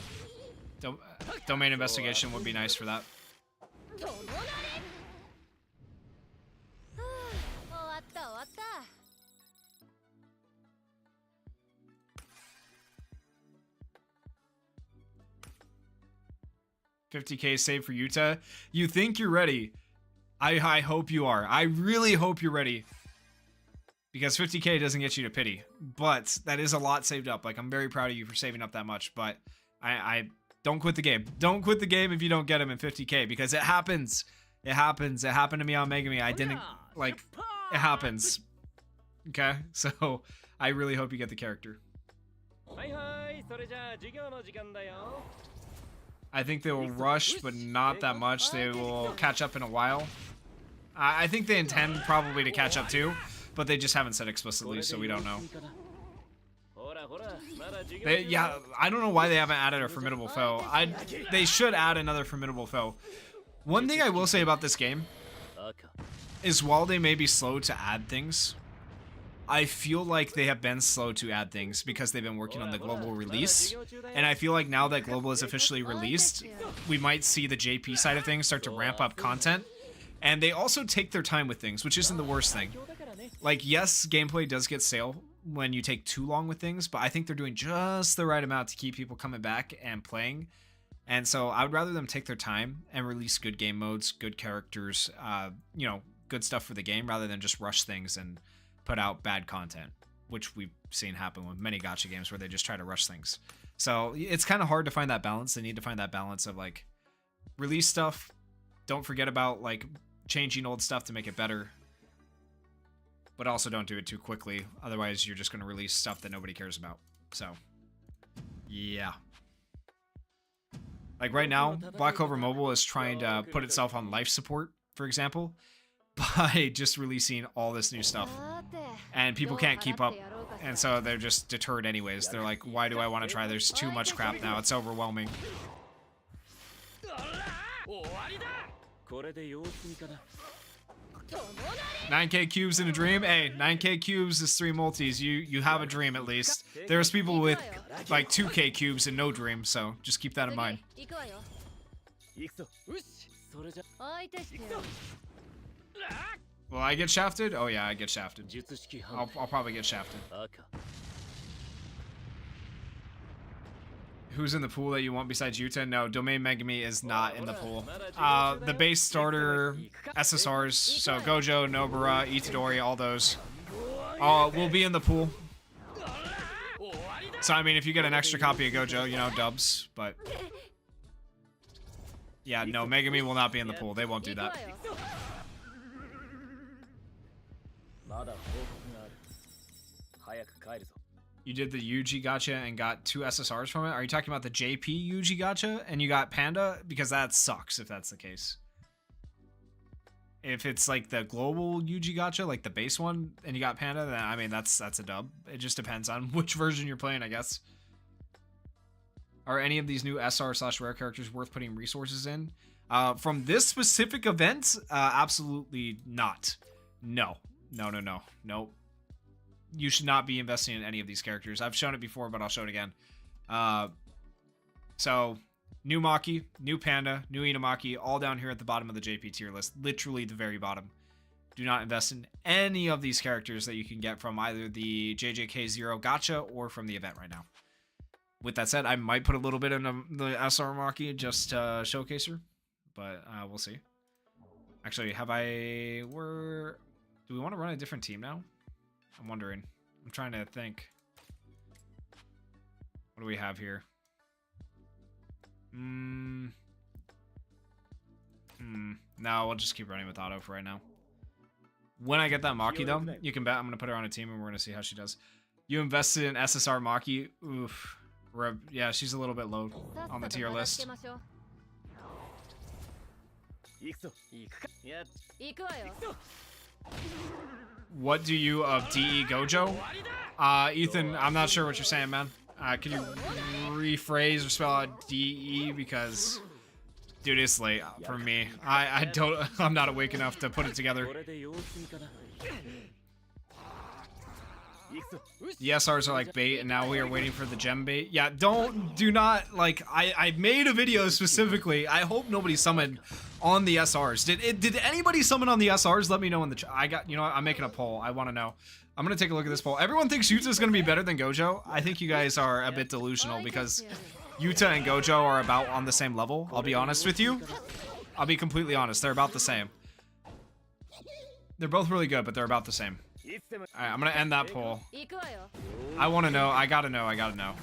Speaker 1: Domain investigation would be nice for that. 50k save for Yuta. You think you're ready. I hope you are. I really hope you're ready. Because 50k doesn't get you to pity. But that is a lot saved up. Like, I'm very proud of you for saving up that much. But I don't quit the game. Don't quit the game if you don't get him in 50k. Because it happens. It happens. It happened to me on Megami. I didn't, like, it happens. Okay? So, I really hope you get the character. I think they will rush, but not that much. They will catch up in a while. I think they intend probably to catch up too, but they just haven't said explicitly, so we don't know. Yeah, I don't know why they haven't added a formidable foe. They should add another formidable foe. One thing I will say about this game is while they may be slow to add things, I feel like they have been slow to add things because they've been working on the global release. And I feel like now that global is officially released, we might see the JP side of things start to ramp up content. And they also take their time with things, which isn't the worst thing. Like, yes, gameplay does get stale when you take too long with things, but I think they're doing just the right amount to keep people coming back and playing. And so I would rather them take their time and release good game modes, good characters, you know, good stuff for the game, rather than just rush things and put out bad content, which we've seen happen with many gacha games where they just try to rush things. So it's kind of hard to find that balance. They need to find that balance of, like, release stuff, don't forget about, like, changing old stuff to make it better, but also don't do it too quickly. Otherwise, you're just going to release stuff that nobody cares about. So, yeah. Like right now, Black Clover Mobile is trying to put itself on life support, for example, by just releasing all this new stuff. And people can't keep up. And so they're just deterred anyways. They're like, why do I want to try? There's too much crap now. It's overwhelming. 9k cubes in a dream? Hey, 9k cubes is 3 multis. You have a dream at least. There's people with like 2k cubes and no dream, so just keep that in mind. Will I get shafted? Oh yeah, I get shafted. I'll probably get shafted. Who's in the pool that you want besides Yuta? No, Domain Megami is not in the pool. The base starter SSRs, so Gojo, Nobara, Itadori, all those, will be in the pool. So, I mean, if you get an extra copy of Gojo, you know, dubs, but... Yeah, no, Megami will not be in the pool. They won't do that. You did the Yuji Gacha and got 2 SSRs from it? Are you talking about the JP Yuji Gacha and you got Panda? Because that sucks if that's the case. If it's like the global Yuji Gacha, like the base one, and you got Panda, then I mean that's a dub. It just depends on which version you're playing, I guess. Are any of these new SR/rare characters worth putting resources in? From this specific event, absolutely not. No. Nope. You should not be investing in any of these characters. I've shown it before, but I'll show it again. So, new Maki, new Panda, new Inamaki, all down here at the bottom of the JP tier list. Literally the very bottom. Do not invest in any of these characters that you can get from either the JJK 0 Gacha or from the event right now. With that said, I might put a little bit in the SR Maki just to showcase her, but we'll see. Actually, do we want to run a different team now? I'm wondering. I'm trying to think. What do we have here? No, we'll just keep running with Auto for right now. When I get that Maki, though, you can bet I'm going to put her on a team and we're going to see how she does. You invested in SSR Maki. Oof. Yeah, she's a little bit low on the tier list. What do you of DE Gojo? Ethan, I'm not sure what you're saying, man. Can you rephrase or spell out DE? Because, dude, it's late for me. I'm not awake enough to put it together. The SRs are like bait, and now we are waiting for the gem bait. Yeah, do not, like, I made a video specifically. I hope nobody summoned on the SRs. Did anybody summon on the SRs? Let me know in the chat. You know what? I'm making a poll. I want to know. I'm going to take a look at this poll. Everyone thinks Yuta is going to be better than Gojo. I think you guys are a bit delusional because Yuta and Gojo are about on the same level. I'll be honest with you. I'll be completely honest. They're about the same. They're both really good, but they're about the same. Alright, I'm gonna end that poll. I wanna know. I gotta know. I gotta know.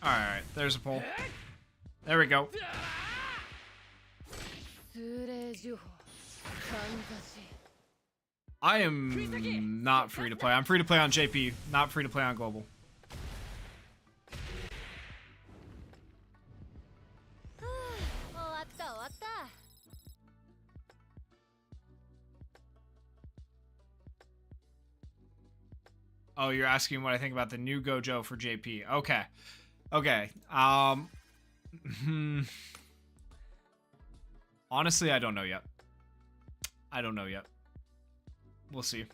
Speaker 1: Alright, there's a poll. There we go. I am not free to play. I'm free to play on JP, not free to play on Global. Oh, you're asking what I think about the new Gojo for JP. Okay. Okay. Honestly, I don't know yet. I don't know yet. We'll see.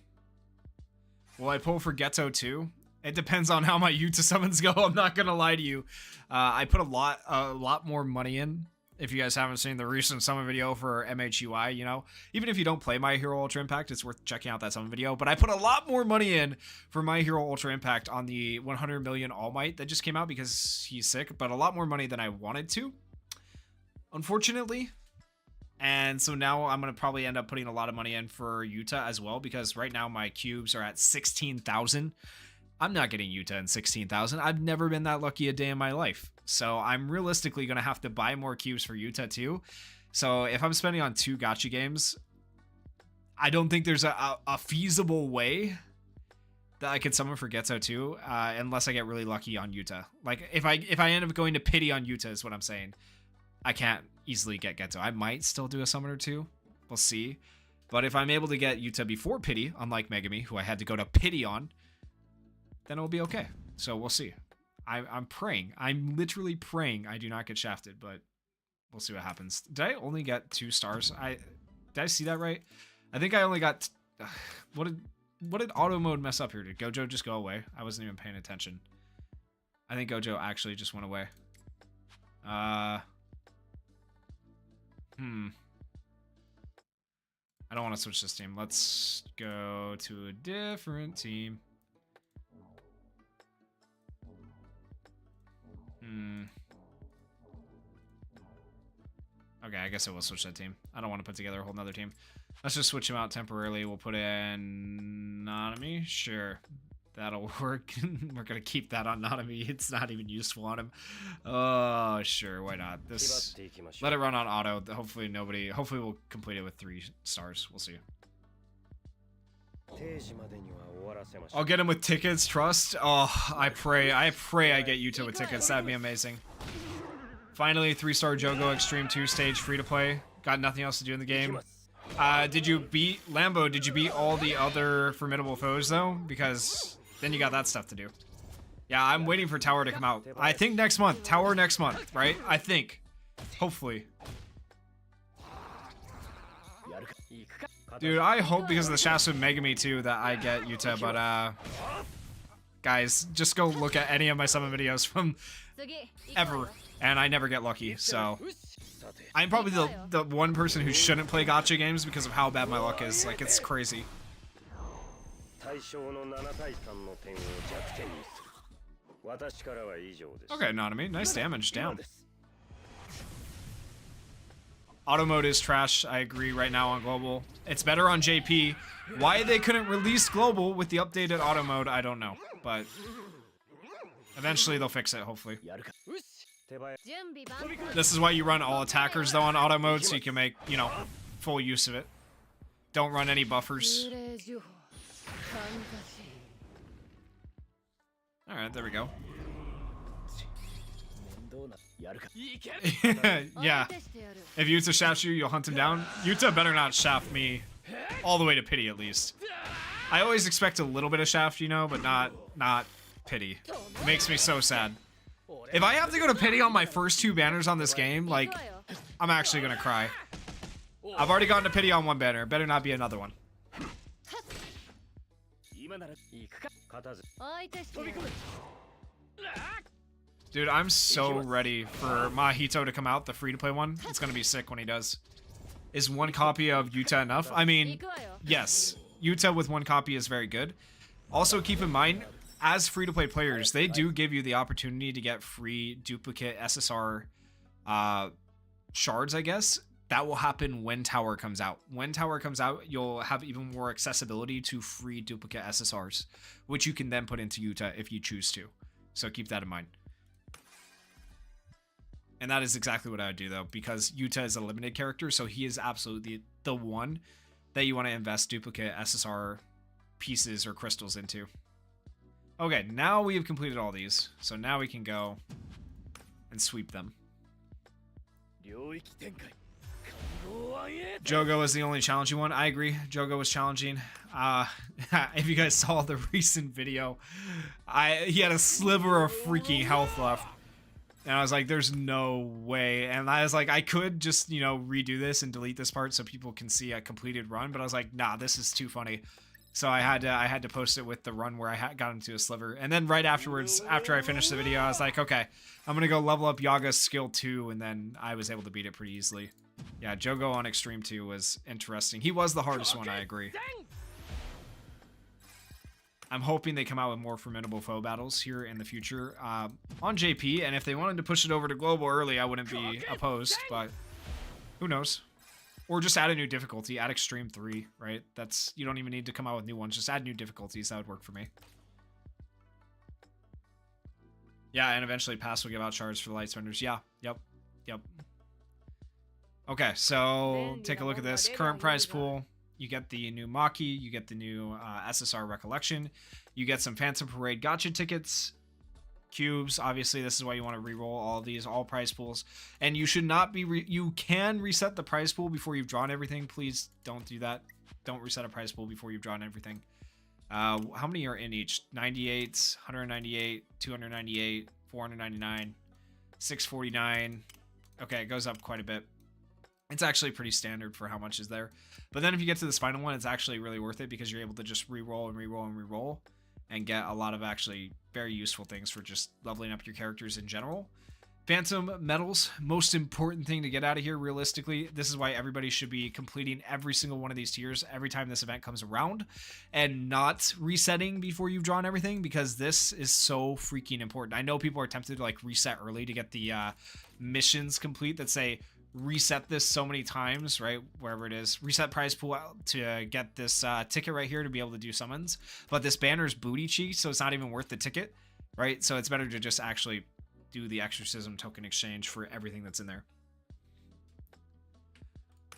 Speaker 1: Will I pull for Geto too? It depends on how my Yuta summons go. I'm not gonna lie to you. I put a lot more money in. If you guys haven't seen the recent summon video for MHUI, you know, even if you don't play My Hero Ultra Impact, it's worth checking out that summon video. But I put a lot more money in for My Hero Ultra Impact on the 100 million All Might that just came out because he's sick, but a lot more money than I wanted to, unfortunately. And so now I'm going to probably end up putting a lot of money in for Yuta as well, because right now my cubes are at 16,000. I'm not getting Yuta in 16,000. I've never been that lucky a day in my life. So I'm realistically going to have to buy more cubes for Yuta too. So if I'm spending on 2 gacha games, I don't think there's a feasible way that I could summon for Geto too, unless I get really lucky on Yuta. Like if I end up going to pity on Yuta is what I'm saying. I can't easily get Geto. I might still do a summon or 2. We'll see. But if I'm able to get Yuta before pity, unlike Megami, who I had to go to pity on, then it'll be okay. So we'll see. I'm praying. I'm literally praying I do not get shafted, but we'll see what happens. Did I only get 2 stars? Did I see that right? I think I only got... What did auto mode mess up here? Did Gojo just go away? I wasn't even paying attention. I think Gojo actually just went away. I don't want to switch this team. Let's go to a different team. Okay, I guess I will switch that team. I don't want to put together a whole nother team. Let's just switch him out temporarily. We'll put in Nanami. Sure, that'll work. We're gonna keep that on Nanami. It's not even useful on him. Oh, sure, why not? This. Let it run on auto. Hopefully nobody. Hopefully we'll complete it with 3 stars. We'll see. I'll get him with tickets. Trust. Oh, I pray I get Yuta with tickets. That'd be amazing. Finally, 3-star Jogo Extreme 2 stage free to play. Got nothing else to do in the game. Did you beat Lambo? Did you beat all the other formidable foes though? Because then you got that stuff to do. Yeah, I'm waiting for Tower to come out. I think next month. Tower next month, right? I think. Hopefully. Dude, I hope because of the shafts with Megami too that I get Yuta, but guys, just go look at any of my summon videos from ever, and I never get lucky, so I'm probably the one person who shouldn't play gacha games because of how bad my luck is. Like, it's crazy. Okay, Nanami, nice damage, damn. Auto mode is trash, I agree, right now on Global. It's better on JP. Why they couldn't release Global with the updated auto mode, I don't know. But eventually they'll fix it, hopefully. This is why you run all attackers, though, on auto mode, so you can make, you know, full use of it. Don't run any buffers. Alright, there we go. Yeah. If Yuta shafts you, you'll hunt him down. Yuta better not shaft me all the way to pity at least. I always expect a little bit of shaft, you know, but not pity. It makes me so sad. If I have to go to pity on my first 2 banners on this game, like, I'm actually gonna cry. I've already gotten to pity on 1 banner. Better not be another one. Dude, I'm so ready for Mahito to come out, the free-to-play one. It's gonna be sick when he does. Is 1 copy of Yuta enough? I mean, yes. Yuta with 1 copy is very good. Also, keep in mind, as free-to-play players, they do give you the opportunity to get free duplicate SSR shards, I guess. That will happen when Tower comes out. When Tower comes out, you'll have even more accessibility to free duplicate SSRs, which you can then put into Yuta if you choose to. So keep that in mind. And that is exactly what I would do, though, because Yuta is a limited character, so he is absolutely the one that you want to invest duplicate SSR pieces or crystals into. Okay, now we have completed all these, so now we can go and sweep them. Jogo is the only challenging one. I agree. Jogo was challenging. If you guys saw the recent video, he had a sliver of freaking health left. And I was like, there's no way. And I was like, I could just, you know, redo this and delete this part so people can see a completed run. But I was like, nah, this is too funny. So I had to post it with the run where I got into a sliver. And then right afterwards, after I finished the video, I was like, okay, I'm going to go level up Yaga's skill 2. And then I was able to beat it pretty easily. Yeah, Jogo on Extreme 2 was interesting. He was the hardest one, I agree. I'm hoping they come out with more formidable foe battles here in the future on JP. And if they wanted to push it over to global early, I wouldn't be opposed. But who knows? Or just add a new difficulty. Add Extreme 3, right? You don't even need to come out with new ones. Just add new difficulties. That would work for me. Yeah, and eventually Pass will give out shards for the light spenders. Yeah, yep. Okay, so take a look at this. Current prize pool. You get the new Maki, you get the new SSR Recollection, you get some Phantom Parade Gacha tickets, cubes. Obviously, this is why you want to re-roll all of these, all prize pools. And you should not be, you can reset the prize pool before you've drawn everything. Please don't do that. Don't reset a prize pool before you've drawn everything. How many are in each? 98, 198, 298, 499, 649. Okay, it goes up quite a bit. It's actually pretty standard for how much is there. But then if you get to this final one, it's actually really worth it because you're able to just re-roll and re-roll and re-roll and get a lot of actually very useful things for just leveling up your characters in general. Phantom medals, most important thing to get out of here realistically. This is why everybody should be completing every single one of these tiers every time this event comes around and not resetting before you've drawn everything, because this is so freaking important. I know people are tempted to like reset early to get the missions complete that say reset this so many times, right? Wherever it is, reset prize pool to get this ticket right here to be able to do summons. But this banner's booty cheek, so it's not even worth the ticket, right? So it's better to just actually do the exorcism token exchange for everything that's in there.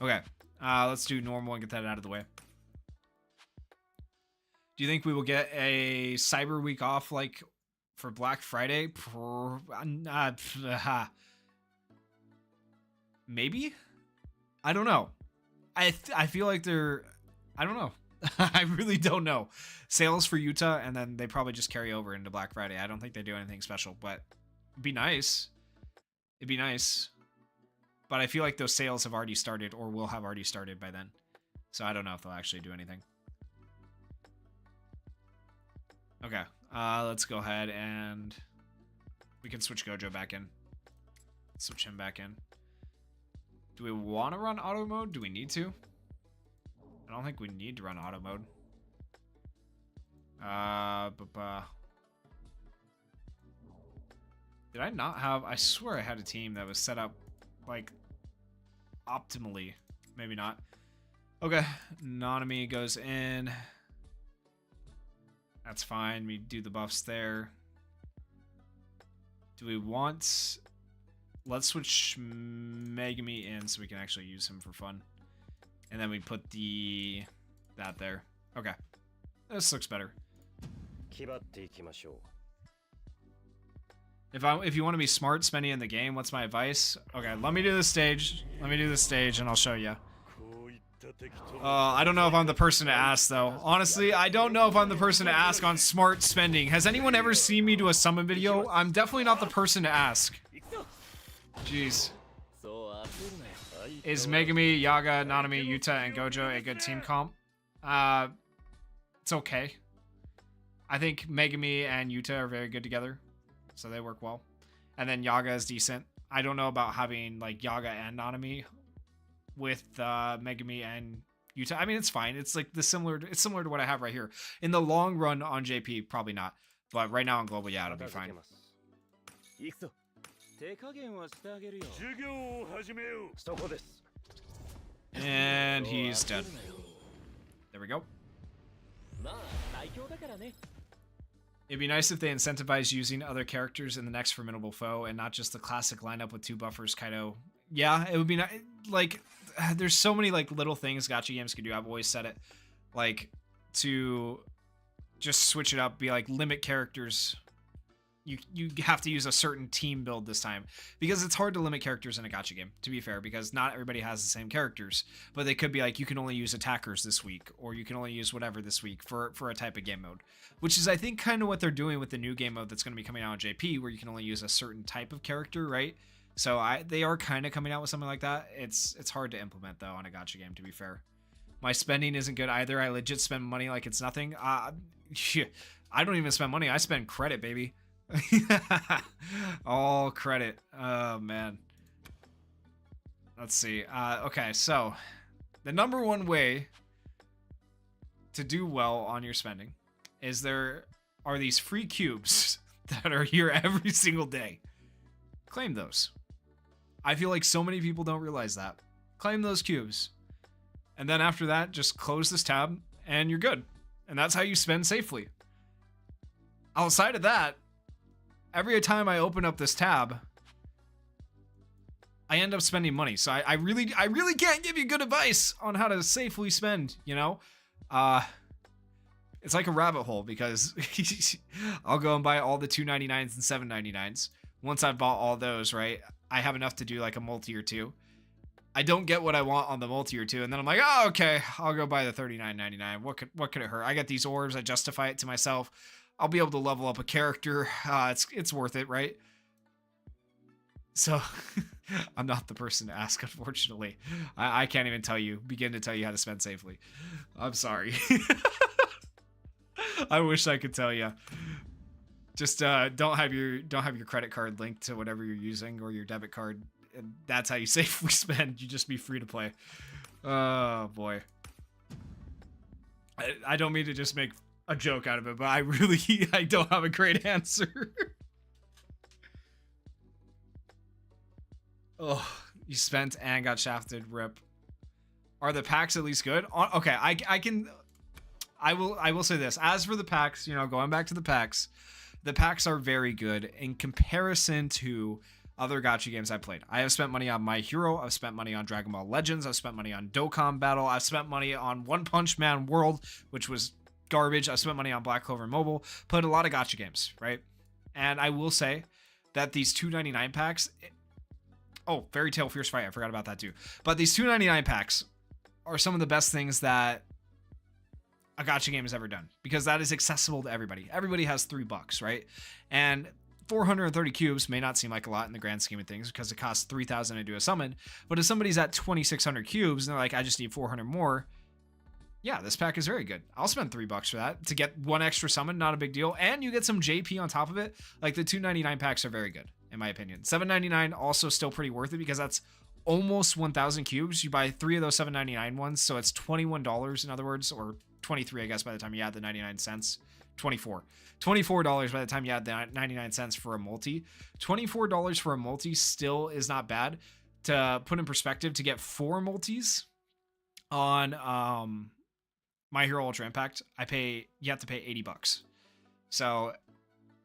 Speaker 1: Okay, let's do normal and get that out of the way. Do you think we will get a Cyber Week off like for Black Friday? Maybe? I don't know. I feel like they're... I don't know. I really don't know. Sales for Yuta, and then they probably just carry over into Black Friday. I don't think they do anything special, but it'd be nice. It'd be nice. But I feel like those sales have already started or will have already started by then. So I don't know if they'll actually do anything. Okay. Let's go ahead and... we can switch Gojo back in. Switch him back in. Do we want to run auto mode? Do we need to? I don't think we need to run auto mode. Did I not have... I swear I had a team that was set up, like, optimally. Maybe not. Okay. Nanami goes in. That's fine. We do the buffs there. Do we want... let's switch Megami in so we can actually use him for fun. And then we put that there. Okay. This looks better. If you want to be smart spending in the game, what's my advice? Okay, let me do this stage. Let me do this stage and I'll show you. I don't know if I'm the person to ask though. Honestly, I don't know if I'm the person to ask on smart spending. Has anyone ever seen me do a summon video? I'm definitely not the person to ask. Jeez. Is Megami, Yaga, Nanami, Yuta, and Gojo a good team comp? It's okay. I think Megami and Yuta are very good together, so they work well. And then Yaga is decent. I don't know about having like Yaga and Nanami with Megami and Yuta. I mean, it's fine. It's like it's similar to what I have right here. In the long run on JP, probably not. But right now on global, yeah, it'll be fine. And he's dead. There we go. It'd be nice if they incentivized using other characters in the next formidable foe and not just the classic lineup with 2 buffers, Kaido. Yeah, it would be nice. Like, there's so many like little things gacha games could do. I've always said it, like, to just switch it up, be like limit characters. You have to use a certain team build this time, because it's hard to limit characters in a gacha game, to be fair, because not everybody has the same characters, but they could be like, you can only use attackers this week, or you can only use whatever this week for a type of game mode, which is I think kind of what they're doing with the new game mode that's going to be coming out on JP, where you can only use a certain type of character, right? So they are kind of coming out with something like that. It's hard to implement though on a gacha game, to be fair. My spending isn't good either. I legit spend money like it's nothing. I don't even spend money. I spend credit, baby. All credit. Oh man. Let's see. Okay, so the number one way to do well on your spending is there are these free cubes that are here every single day. Claim those. I feel like so many people don't realize that. Claim those cubes. And then after that, just close this tab and you're good. And that's how you spend safely. Outside of that, every time I open up this tab, I end up spending money. So I really can't give you good advice on how to safely spend, you know? It's like a rabbit hole, because I'll go and buy all the $2.99s and $7.99s. Once I've bought all those, right, I have enough to do like a multi or two. I don't get what I want on the multi or two, and then I'm like, oh, okay, I'll go buy the $39.99. What could it hurt? I get these orbs, I justify it to myself. I'll be able to level up a character. It's worth it, right? So I'm not the person to ask, unfortunately. I can't even begin to tell you how to spend safely. I'm sorry. I wish I could tell you. Just don't have your credit card linked to whatever you're using, or your debit card. And that's how you safely spend. You just be free to play. Oh boy. I don't mean to just make a joke out of it, but I don't have a great answer. Oh, you spent and got shafted. Rip. Are the packs at least good? Okay, I will say this. As for the packs, you know, going back to the packs are very good in comparison to other gacha games I played. I have spent money on My Hero. I've spent money on Dragon Ball Legends. I've spent money on Dokkan Battle. I've spent money on One Punch Man World, which was garbage. I spent money on Black Clover Mobile. Played a lot of gacha games, right? And I will say that these $2.99 packs... Oh, Fairy Tail Fierce Fight. I forgot about that too. But these $2.99 packs are some of the best things that a gacha game has ever done, because that is accessible to everybody. Everybody has $3, right? And 430 cubes may not seem like a lot in the grand scheme of things, because it costs 3,000 to do a summon. But if somebody's at 2,600 cubes and they're like, I just need 400 more, yeah, this pack is very good. I'll spend $3 for that to get one extra summon. Not a big deal. And you get some JP on top of it. Like, the $2.99 packs are very good, in my opinion. $7.99 also still pretty worth it, because that's almost 1,000 cubes. You buy 3 of those $7.99 ones, so it's $21 in other words, or 23, I guess, by the time you add the 99 cents. $24 by the time you add the 99 cents for a multi. $24 for a multi still is not bad. To put in perspective, to get 4 multis on My Hero Ultra Impact, you have to pay $80. So,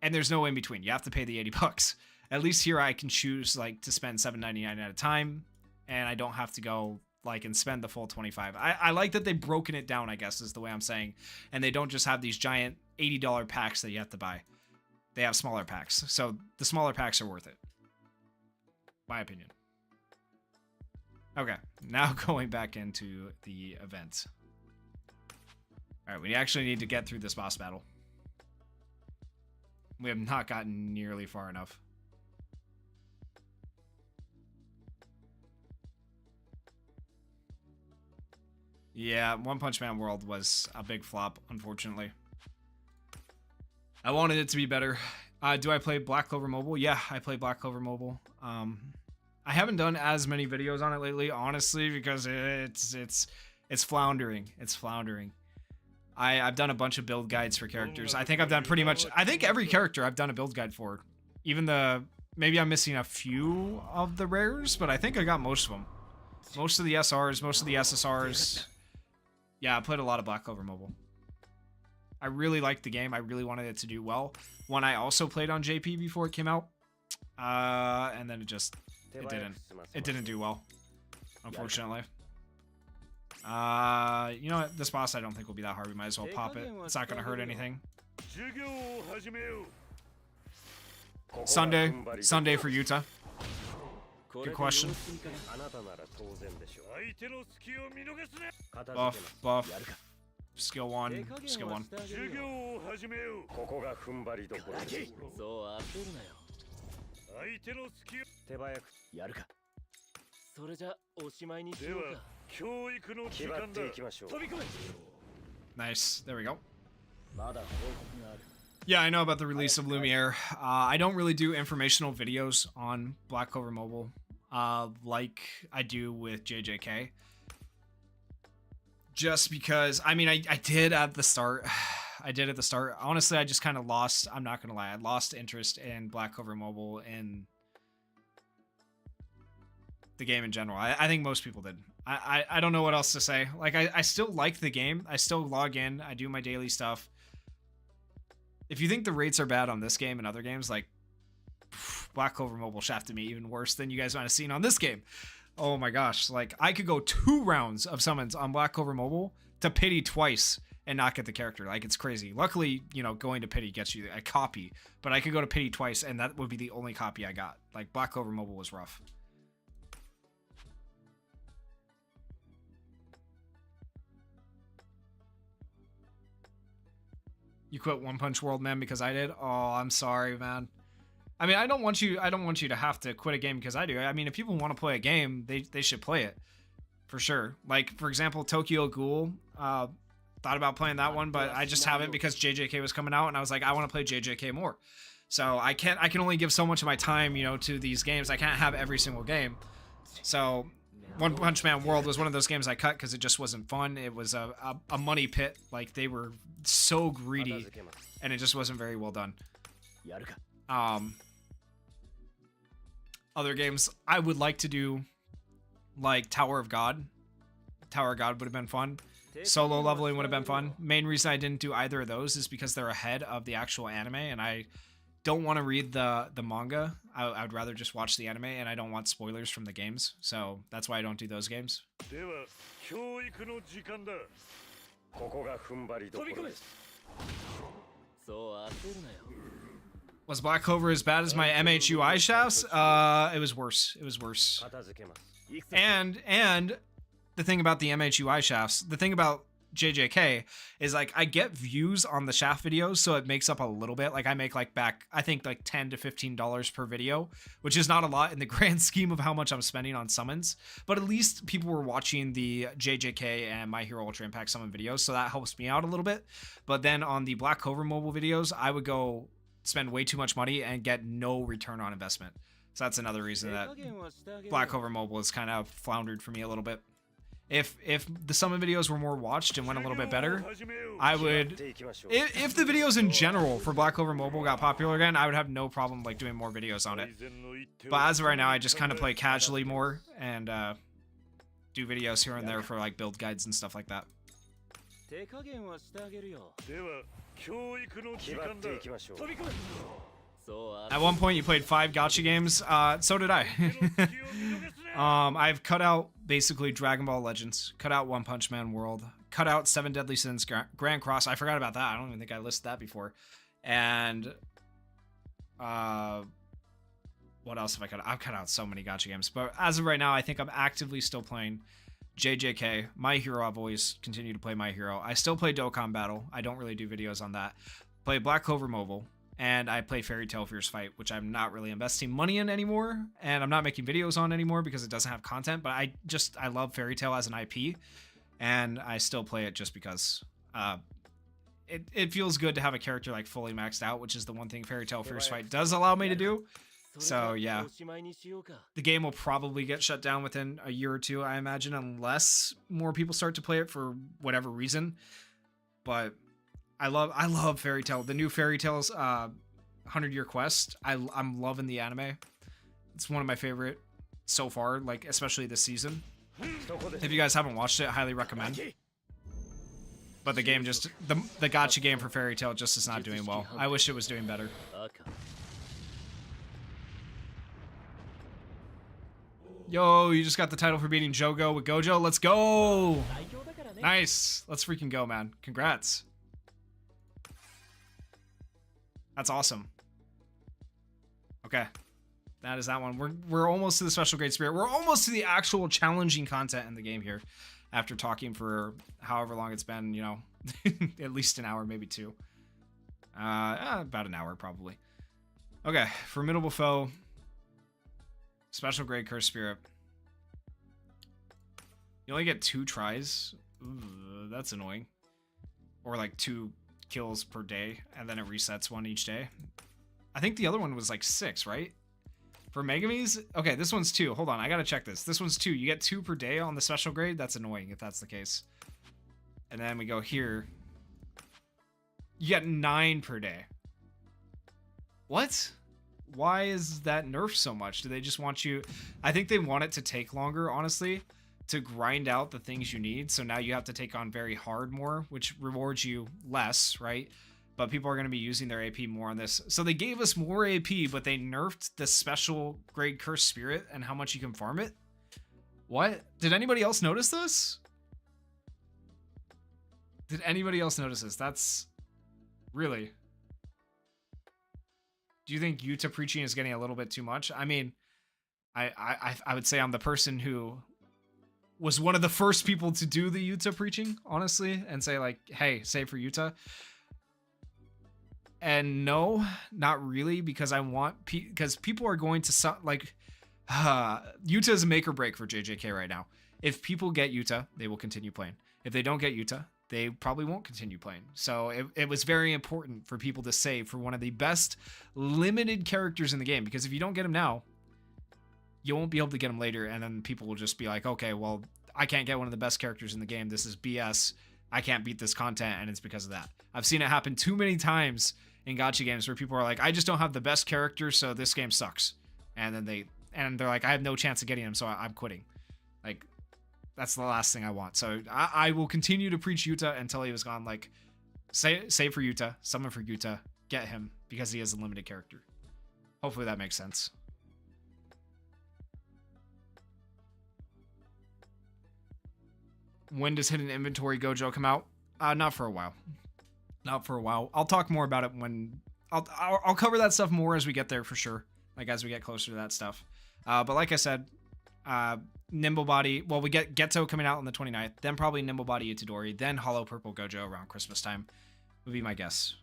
Speaker 1: and there's no in between. You have to pay the $80. At least here I can choose like to spend $7.99 at a time, and I don't have to go like and spend the full 25. I like that they've broken it down, I guess is the way I'm saying, and they don't just have these giant $80 packs that you have to buy. they have smaller packs. So the smaller packs are worth it. My opinion. Okay, now going back into the event. Alright, we actually need to get through this boss battle. We have not gotten nearly far enough. Yeah, One Punch Man World was a big flop, unfortunately. I wanted it to be better. Do I play Black Clover Mobile? Yeah, I play Black Clover Mobile. I haven't done as many videos on it lately, honestly, because it's floundering. It's floundering. I've done a bunch of build guides for characters. I think I've done pretty much, I think every character I've done a build guide for. Even maybe I'm missing a few of the rares, but I think I got most of them. Most of the SRs, most of the SSRs. Yeah, I played a lot of Black Clover Mobile. I really liked the game. I really wanted it to do well. One I also played on JP before it came out. And then it didn't do well, unfortunately. You know what? This boss I don't think will be that hard. We might as well pop it. It's not going to hurt anything. Sunday for Yuta. Good question. Buff. Skill 1. Skill 1. Nice. There we go. Yeah, I know about the release of Lumiere. I don't really do informational videos on Black Clover Mobile like I do with JJK. Just because, I mean, I did at the start. I did at the start. Honestly, I just kind of lost, I'm not going to lie, I lost interest in Black Clover Mobile and the game in general. I think most people did. I don't know what else to say. Like, I still like the game. I still log in. I do my daily stuff. If you think the rates are bad on this game and other games, like, Black Clover Mobile shafted me even worse than you guys might have seen on this game. Oh my gosh, like, I could go 2 rounds of summons on Black Clover Mobile to pity twice and not get the character. Like, it's crazy. Luckily, you know, going to pity gets you a copy, but I could go to pity twice and that would be the only copy I got. Like, Black Clover Mobile was rough. You quit One Punch World, man, because I did? Oh, I'm sorry, man. I mean, I don't want you to have to quit a game because I do. I mean, if people want to play a game, they should play it. For sure. Like, for example, Tokyo Ghoul, thought about playing that one, but I just haven't because JJK was coming out and I was like, I want to play JJK more. So I can only give so much of my time, you know, to these games. I can't have every single game. So One Punch Man World was one of those games I cut because it just wasn't fun. It was a money pit. Like, they were so greedy and it just wasn't very well done. Other games I would like to do, like Tower of God. Tower of God would have been fun. Solo leveling would have been fun. Main reason I didn't do either of those is because they're ahead of the actual anime, and I don't want to read the manga. I would rather just watch the anime, and I don't want spoilers from the games. So that's why I don't do those games. Was Black Clover as bad as my MHUI shafts? It was worse. It was worse. And the thing about the MHUI shafts, the thing about JJK is, like, I get views on the shaft videos, so it makes up a little bit. Like, I make I think like $10 to $15 per video, which is not a lot in the grand scheme of how much I'm spending on summons. But at least people were watching the JJK and My Hero Ultra Impact summon videos, so that helps me out a little bit. But then on the Black Clover Mobile videos, I would go spend way too much money and get no return on investment. So that's another reason that Black Clover Mobile has kind of floundered for me a little bit. If the summon videos were more watched and went a little bit better, I would, if the videos in general for Black Clover Mobile got popular again, I would have no problem like doing more videos on it. But as of right now, I just kind of play casually more and do videos here and there for like build guides and stuff like that. At one point you played 5 gacha games, so did I. I've cut out basically Dragon Ball Legends, cut out One Punch Man World, cut out 7 Deadly Sins Grand Cross. I forgot about that. I don't even think I listed that before. And What else have I cut? I've cut out so many gacha games, but as of right now, I think I'm actively still playing JJK. My Hero, I've always continued to play My Hero. I still play Dokkan Battle. I don't really do videos on that. Play Black Clover Mobile, and I play Fairy Tail Fierce Fight, which I'm not really investing money in anymore, and I'm not making videos on anymore because it doesn't have content, but I love Fairy Tail as an IP, and I still play it just because it feels good to have a character like fully maxed out, which is the one thing Fairy Tail Fierce Fight does allow me to do. So yeah, the game will probably get shut down within a year or two, I imagine, unless more people start to play it for whatever reason. But I love Fairy Tail. The new Fairy Tail's 100-Year Quest. I'm loving the anime. It's one of my favorite so far, like especially this season. If you guys haven't watched it, highly recommend. But the game just the gacha game for Fairy Tail just is not doing well. I wish it was doing better. Yo, you just got the title for beating Jogo with Gojo. Let's go! Nice. Let's freaking go, man. Congrats. That's awesome. Okay. That is that one. We're almost to the Special Grade Spirit. We're almost to the actual challenging content in the game here. After talking for however long it's been, you know, at least an hour, maybe two. About an hour, probably. Okay, Formidable Foe. Special Grade Curse Spirit. You only get 2 tries. Ooh, that's annoying. Or like 2 kills per day, and then it resets 1 each day. I think the other one was like 6, right? For Megumi's? Okay, this one's 2. Hold on, I gotta check this. This one's 2. You get 2 per day on the special grade? That's annoying if that's the case. And then we go here. You get 9 per day. What? Why is that nerfed so much? Do they just want you... I think they want it to take longer, honestly, to grind out the things you need. So now you have to take on very hard more, which rewards you less, right? But people are going to be using their AP more on this. So they gave us more AP, but they nerfed the special grade Curse Spirit and how much you can farm it? What? Did anybody else notice this? Did anybody else notice this? That's... Really... Do you think Yuta preaching is getting a little bit too much? I mean, I would say I'm the person who was one of the first people to do the Yuta preaching, honestly, and say like, hey, save for Yuta. And no, not really, because I want because people are going to like Yuta is a make or break for JJK right now. If people get Yuta, they will continue playing. If they don't get Yuta, they probably won't continue playing. So it was very important for people to save for one of the best limited characters in the game, because if you don't get him now, you won't be able to get him later, and then people will just be like, okay, well, I can't get one of the best characters in the game. This is BS. I can't beat this content, and it's because of that. I've seen it happen too many times in gacha games where people are like, I just don't have the best character, so this game sucks. And then they're like, I have no chance of getting him, so I'm quitting. Like, that's the last thing I want. So I will continue to preach Yuta until he was gone. Like, save for Yuta, summon for Yuta, get him, because he is a limited character. Hopefully that makes sense. When does Hidden Inventory Gojo come out? Not for a while. Not for a while. I'll talk more about it when... I'll cover that stuff more as we get there for sure. Like, as we get closer to that stuff. But like I said... Nimble Body, well, we get Geto coming out on the 29th, then probably Nimble Body Itadori, then Hollow Purple Gojo around Christmas time, would be my guess.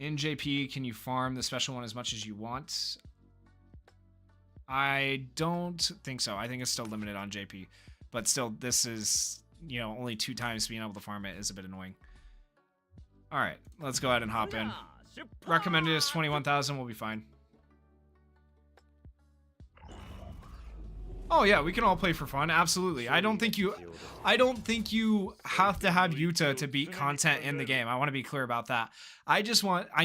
Speaker 1: In JP, can you farm the special one as much as you want? I don't think so. I think it's still limited on JP, but still, this is, you know, only 2 times being able to farm it is a bit annoying. All right, let's go ahead and hop in. Recommended is 21,000, we'll be fine. Oh yeah, we can all play for fun. Absolutely. I don't think you have to have Yuta to beat content in the game. I want to be clear about that. I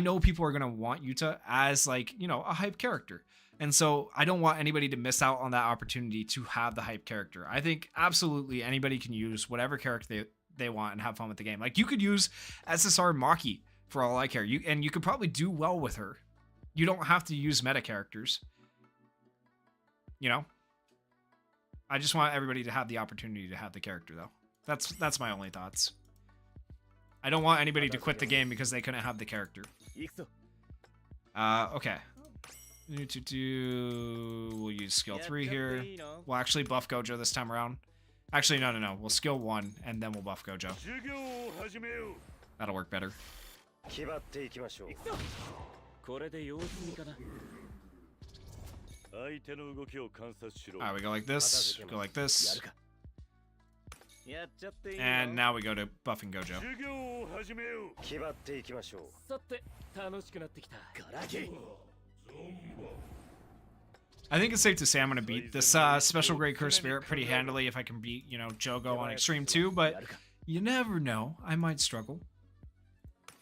Speaker 1: know people are going to want Yuta as, like, you know, a hype character. And so I don't want anybody to miss out on that opportunity to have the hype character. I think absolutely anybody can use whatever character they want and have fun with the game. Like, you could use SSR Maki for all I care. And you could probably do well with her. You don't have to use meta characters. You know? I just want everybody to have the opportunity to have the character, though. That's my only thoughts. I don't want anybody to quit the game because they couldn't have the character. Okay. We'll use skill 3 here. We'll actually buff Gojo this time around. Actually, no. We'll skill 1, and then we'll buff Gojo. That'll work better. Alright, we go like this, go like this. And now we go to buffing Gojo. I think it's safe to say I'm going to beat this special grade Curse Spirit pretty handily if I can beat, you know, Jogo on Extreme 2, but you never know. I might struggle.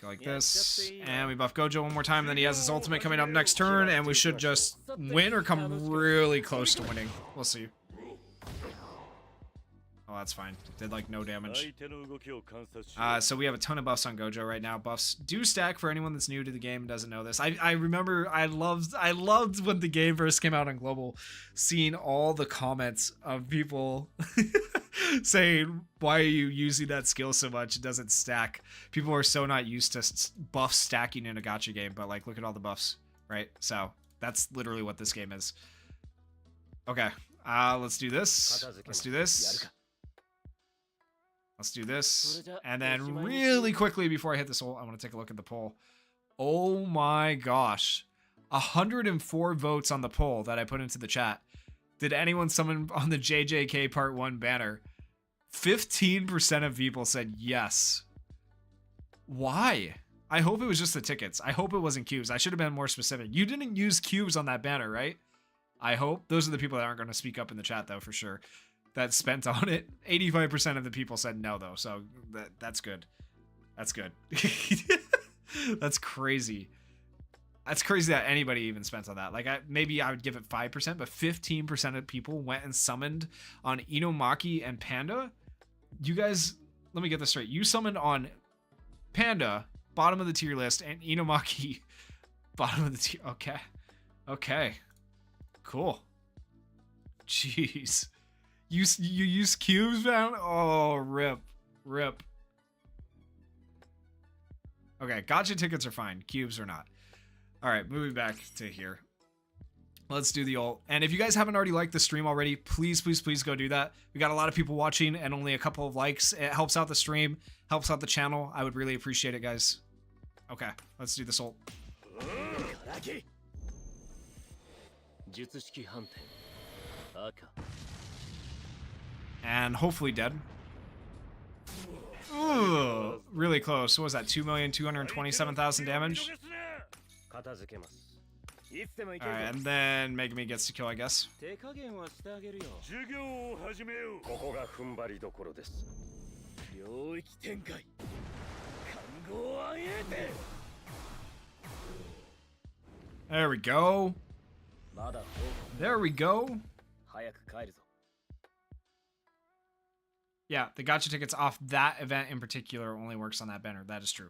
Speaker 1: Go like this, and we buff Gojo one more time, then he has his ultimate coming up next turn, and we should just win or come really close to winning. We'll see. Oh, that's fine. Did like no damage. So we have a ton of buffs on Gojo right now. Buffs do stack for anyone that's new to the game and doesn't know this. I remember I loved when the game first came out on Global, seeing all the comments of people saying, why are you using that skill so much? It doesn't stack. People are so not used to buff stacking in a gacha game, but like, look at all the buffs, right? So that's literally what this game is. Okay, let's do this. Let's do this. Let's do this. And then really quickly before I hit this hole, I want to take a look at the poll. Oh my gosh. 104 votes on the poll that I put into the chat. Did anyone summon on the JJK Part 1 banner? 15% of people said yes. Why? I hope it was just the tickets. I hope it wasn't cubes. I should have been more specific. You didn't use cubes on that banner, right? I hope. Those are the people that aren't going to speak up in the chat, though, for sure. That spent on it. 85% of the people said no, though, so that's good. That's good. That's crazy. That's crazy that anybody even spent on that. Like, maybe I would give it 5%, but 15% of people went and summoned on Maki and Panda. You guys, let me get this straight. You summoned on Panda, bottom of the tier list, and Maki, bottom of the tier. Okay. Okay. Cool. Jeez. You use cubes, man? Oh, rip. Rip. Okay, gacha tickets are fine. Cubes are not. Alright, moving back to here. Let's do the ult. And if you guys haven't already liked the stream already, please, please, please go do that. We got a lot of people watching and only a couple of likes. It helps out the stream, helps out the channel. I would really appreciate it, guys. Okay, let's do this ult. And hopefully dead. Ooh, really close. What was that? 2,227,000 damage? Alright, and then Megami gets to kill, I guess. There we go. There we go. Yeah, the gacha tickets off that event in particular only works on that banner. That is true.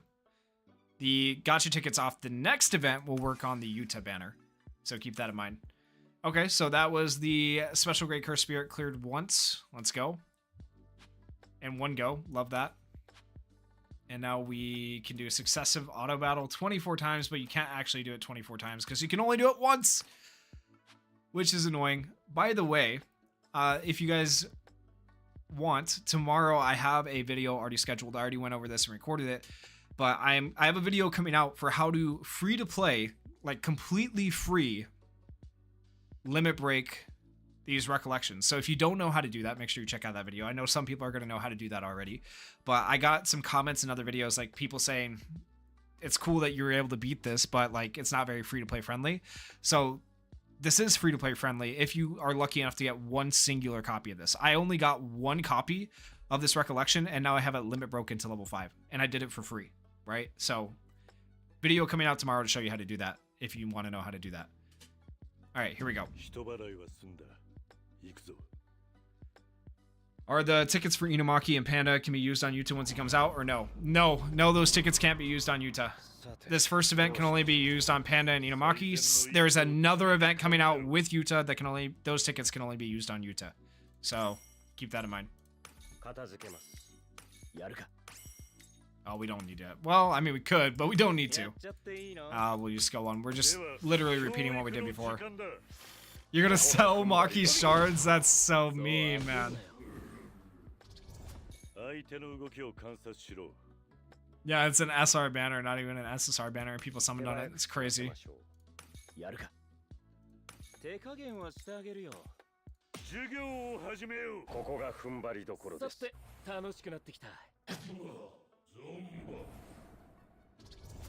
Speaker 1: The gacha tickets off the next event will work on the Yuta banner. So keep that in mind. Okay, so that was the Special Great Curse Spirit cleared once. Let's go. And one go. Love that. And now we can do a successive auto battle 24 times, but you can't actually do it 24 times because you can only do it once, which is annoying. By the way, if you guys want, tomorrow I have a video already scheduled. I already went over this and recorded it, but I have a video coming out for how to free to play, like completely free, limit break these recollections. So if you don't know how to do that, make sure you check out that video. I know some people are going to know how to do that already, but I got some comments in other videos, like people saying it's cool that you were able to beat this, but like it's not very free to play friendly. So this is free to play friendly if you are lucky enough to get one singular copy of this. I only got one copy of this recollection, and now I have it limit broken to level 5, and I did it for free, right? So video coming out tomorrow to show you how to do that if you want to know how to do that. All right, here we go. Are the tickets for Inumaki and Panda can be used on Yuta once he comes out, or no? No, those tickets can't be used on Yuta. This first event can only be used on Panda and Inumaki. There's another event coming out with Yuta that those tickets can only be used on Yuta. So keep that in mind. Oh, we don't need it. Well, I mean, we could, but we don't need to. We'll just go on. We're just literally repeating what we did before. You're gonna sell Maki shards? That's so mean, man. Yeah, it's an SR banner, not even an SSR banner, and people summoned on it. It's crazy.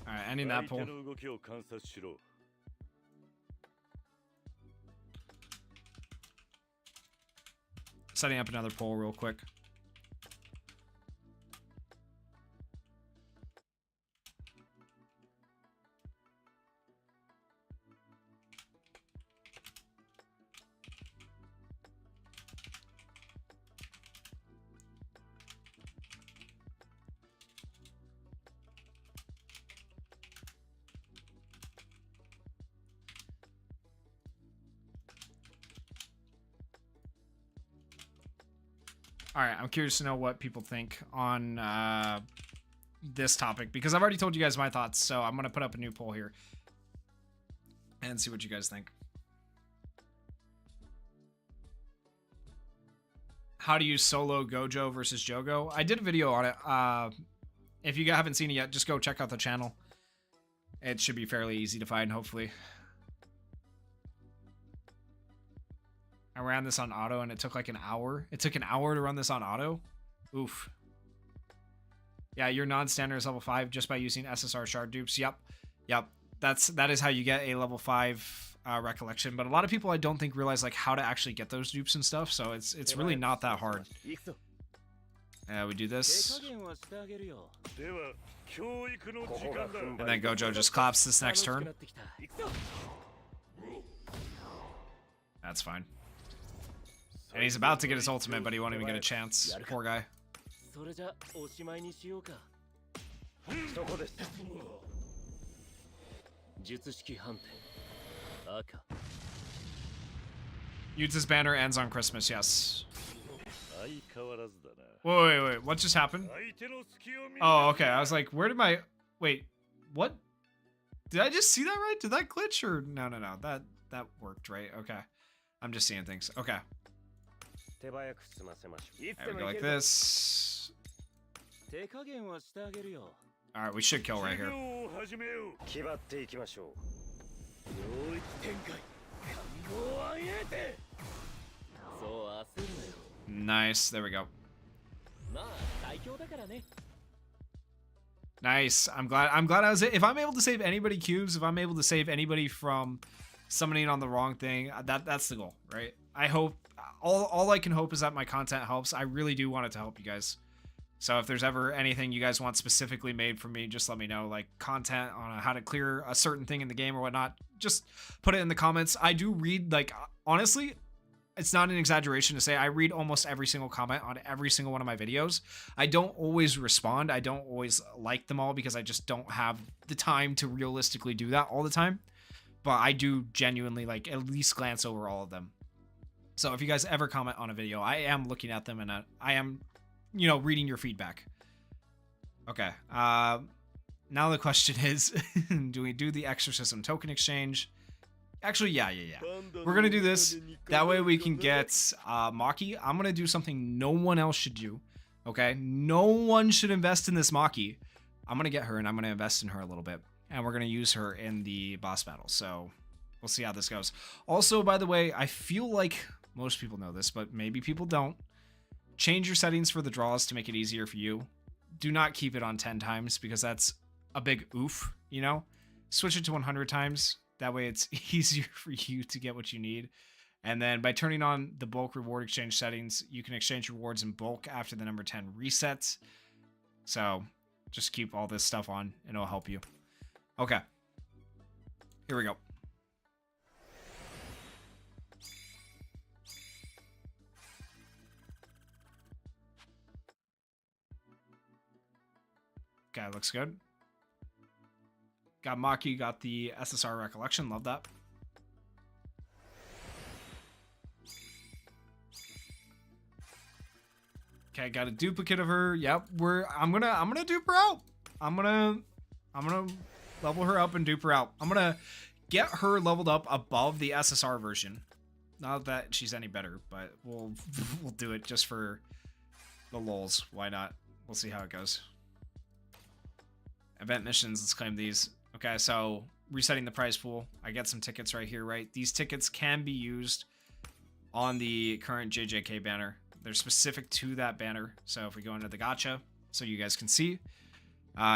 Speaker 1: Alright, ending that poll. Setting up another poll real quick. All right, I'm curious to know what people think on this topic, because I've already told you guys my thoughts, so I'm going to put up a new poll here and see what you guys think. How do you solo Gojo versus Jogo? I did a video on it. If you haven't seen it yet, just go check out the channel. It should be fairly easy to find, hopefully. I ran this on auto and it took like an hour. It took an hour to run this on auto. Oof. Yeah, your non-standard is level 5 just by using SSR shard dupes. Yep. That is how you get a level 5 recollection. But a lot of people I don't think realize like how to actually get those dupes and stuff. So it's really not that hard. We do this. And then Gojo just claps this next turn. That's fine. And he's about to get his ultimate, but he won't even get a chance. Poor guy. Yuta's banner ends on Christmas, yes. Wait. What just happened? Oh, okay. I was like, where did my... Wait, what? Did I just see that right? Did that glitch or... No. That worked, right? Okay. I'm just seeing things. Okay. There we go like this. Alright, we should kill right here. Nice, there we go. Nice. I'm glad I was... If I'm able to save anybody cubes, if I'm able to save anybody from summoning on the wrong thing, that's the goal, right? I hope... All I can hope is that my content helps. I really do want it to help you guys. So if there's ever anything you guys want specifically made for me, just let me know. Like content on how to clear a certain thing in the game or whatnot. Just put it in the comments. I do read, like, honestly, it's not an exaggeration to say I read almost every single comment on every single one of my videos. I don't always respond. I don't always like them all because I just don't have the time to realistically do that all the time. But I do genuinely, like, at least glance over all of them. So if you guys ever comment on a video, I am looking at them and I am, you know, reading your feedback. Okay. Now the question is, do we do the exorcism token exchange? Actually, yeah. We're going to do this. That way we can get Maki. I'm going to do something no one else should do. Okay? No one should invest in this Maki. I'm going to get her and I'm going to invest in her a little bit. And we're going to use her in the boss battle. So we'll see how this goes. Also, by the way, I feel like most people know this, but maybe people don't. Change your settings for the draws to make it easier for you. Do not keep it on 10 times because that's a big oof, you know? Switch it to 100 times. That way it's easier for you to get what you need. And then by turning on the bulk reward exchange settings, you can exchange rewards in bulk after the number 10 resets. So just keep all this stuff on and it'll help you. Okay. Here we go. Okay, looks good. Got Maki, got the SSR recollection. Love that. Okay, got a duplicate of her. Yep, I'm gonna dupe her out. I'm gonna level her up and dupe her out. I'm gonna get her leveled up above the SSR version. Not that she's any better, but we'll do it just for the lulz. Why not? We'll see how it goes. Event missions, let's claim these. Okay, so resetting the prize pool. I get some tickets right here, right? These tickets can be used on the current JJK banner. They're specific to that banner. So if we go into the gacha, so you guys can see,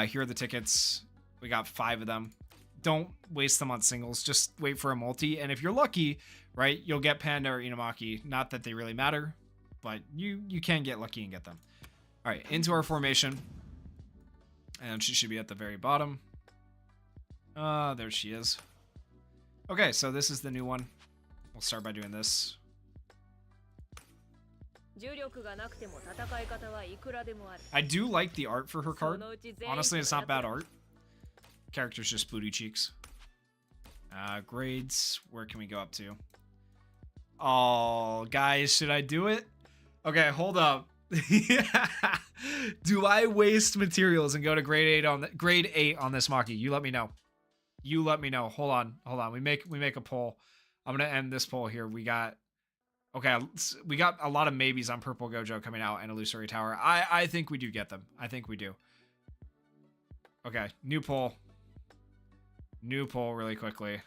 Speaker 1: here are the tickets. We got 5 of them. Don't waste them on singles. Just wait for a multi. And if you're lucky, right, you'll get Panda or Inumaki. Not that they really matter, but you can get lucky and get them. All right, into our formation. And she should be at the very bottom. There she is. Okay, so this is the new one. We'll start by doing this. I do like the art for her card. Honestly, it's not bad art. Character's just booty cheeks. Grades, where can we go up to? Oh, guys, should I do it? Okay, hold up. Do I waste materials and go to grade 8 on this Maki? You let me know. You let me know. Hold on. We make a poll. I'm gonna end this poll here. We got a lot of maybes on Purple Gojo coming out and Illusory Tower. I think we do get them. I think we do. Okay, new poll. New poll really quickly.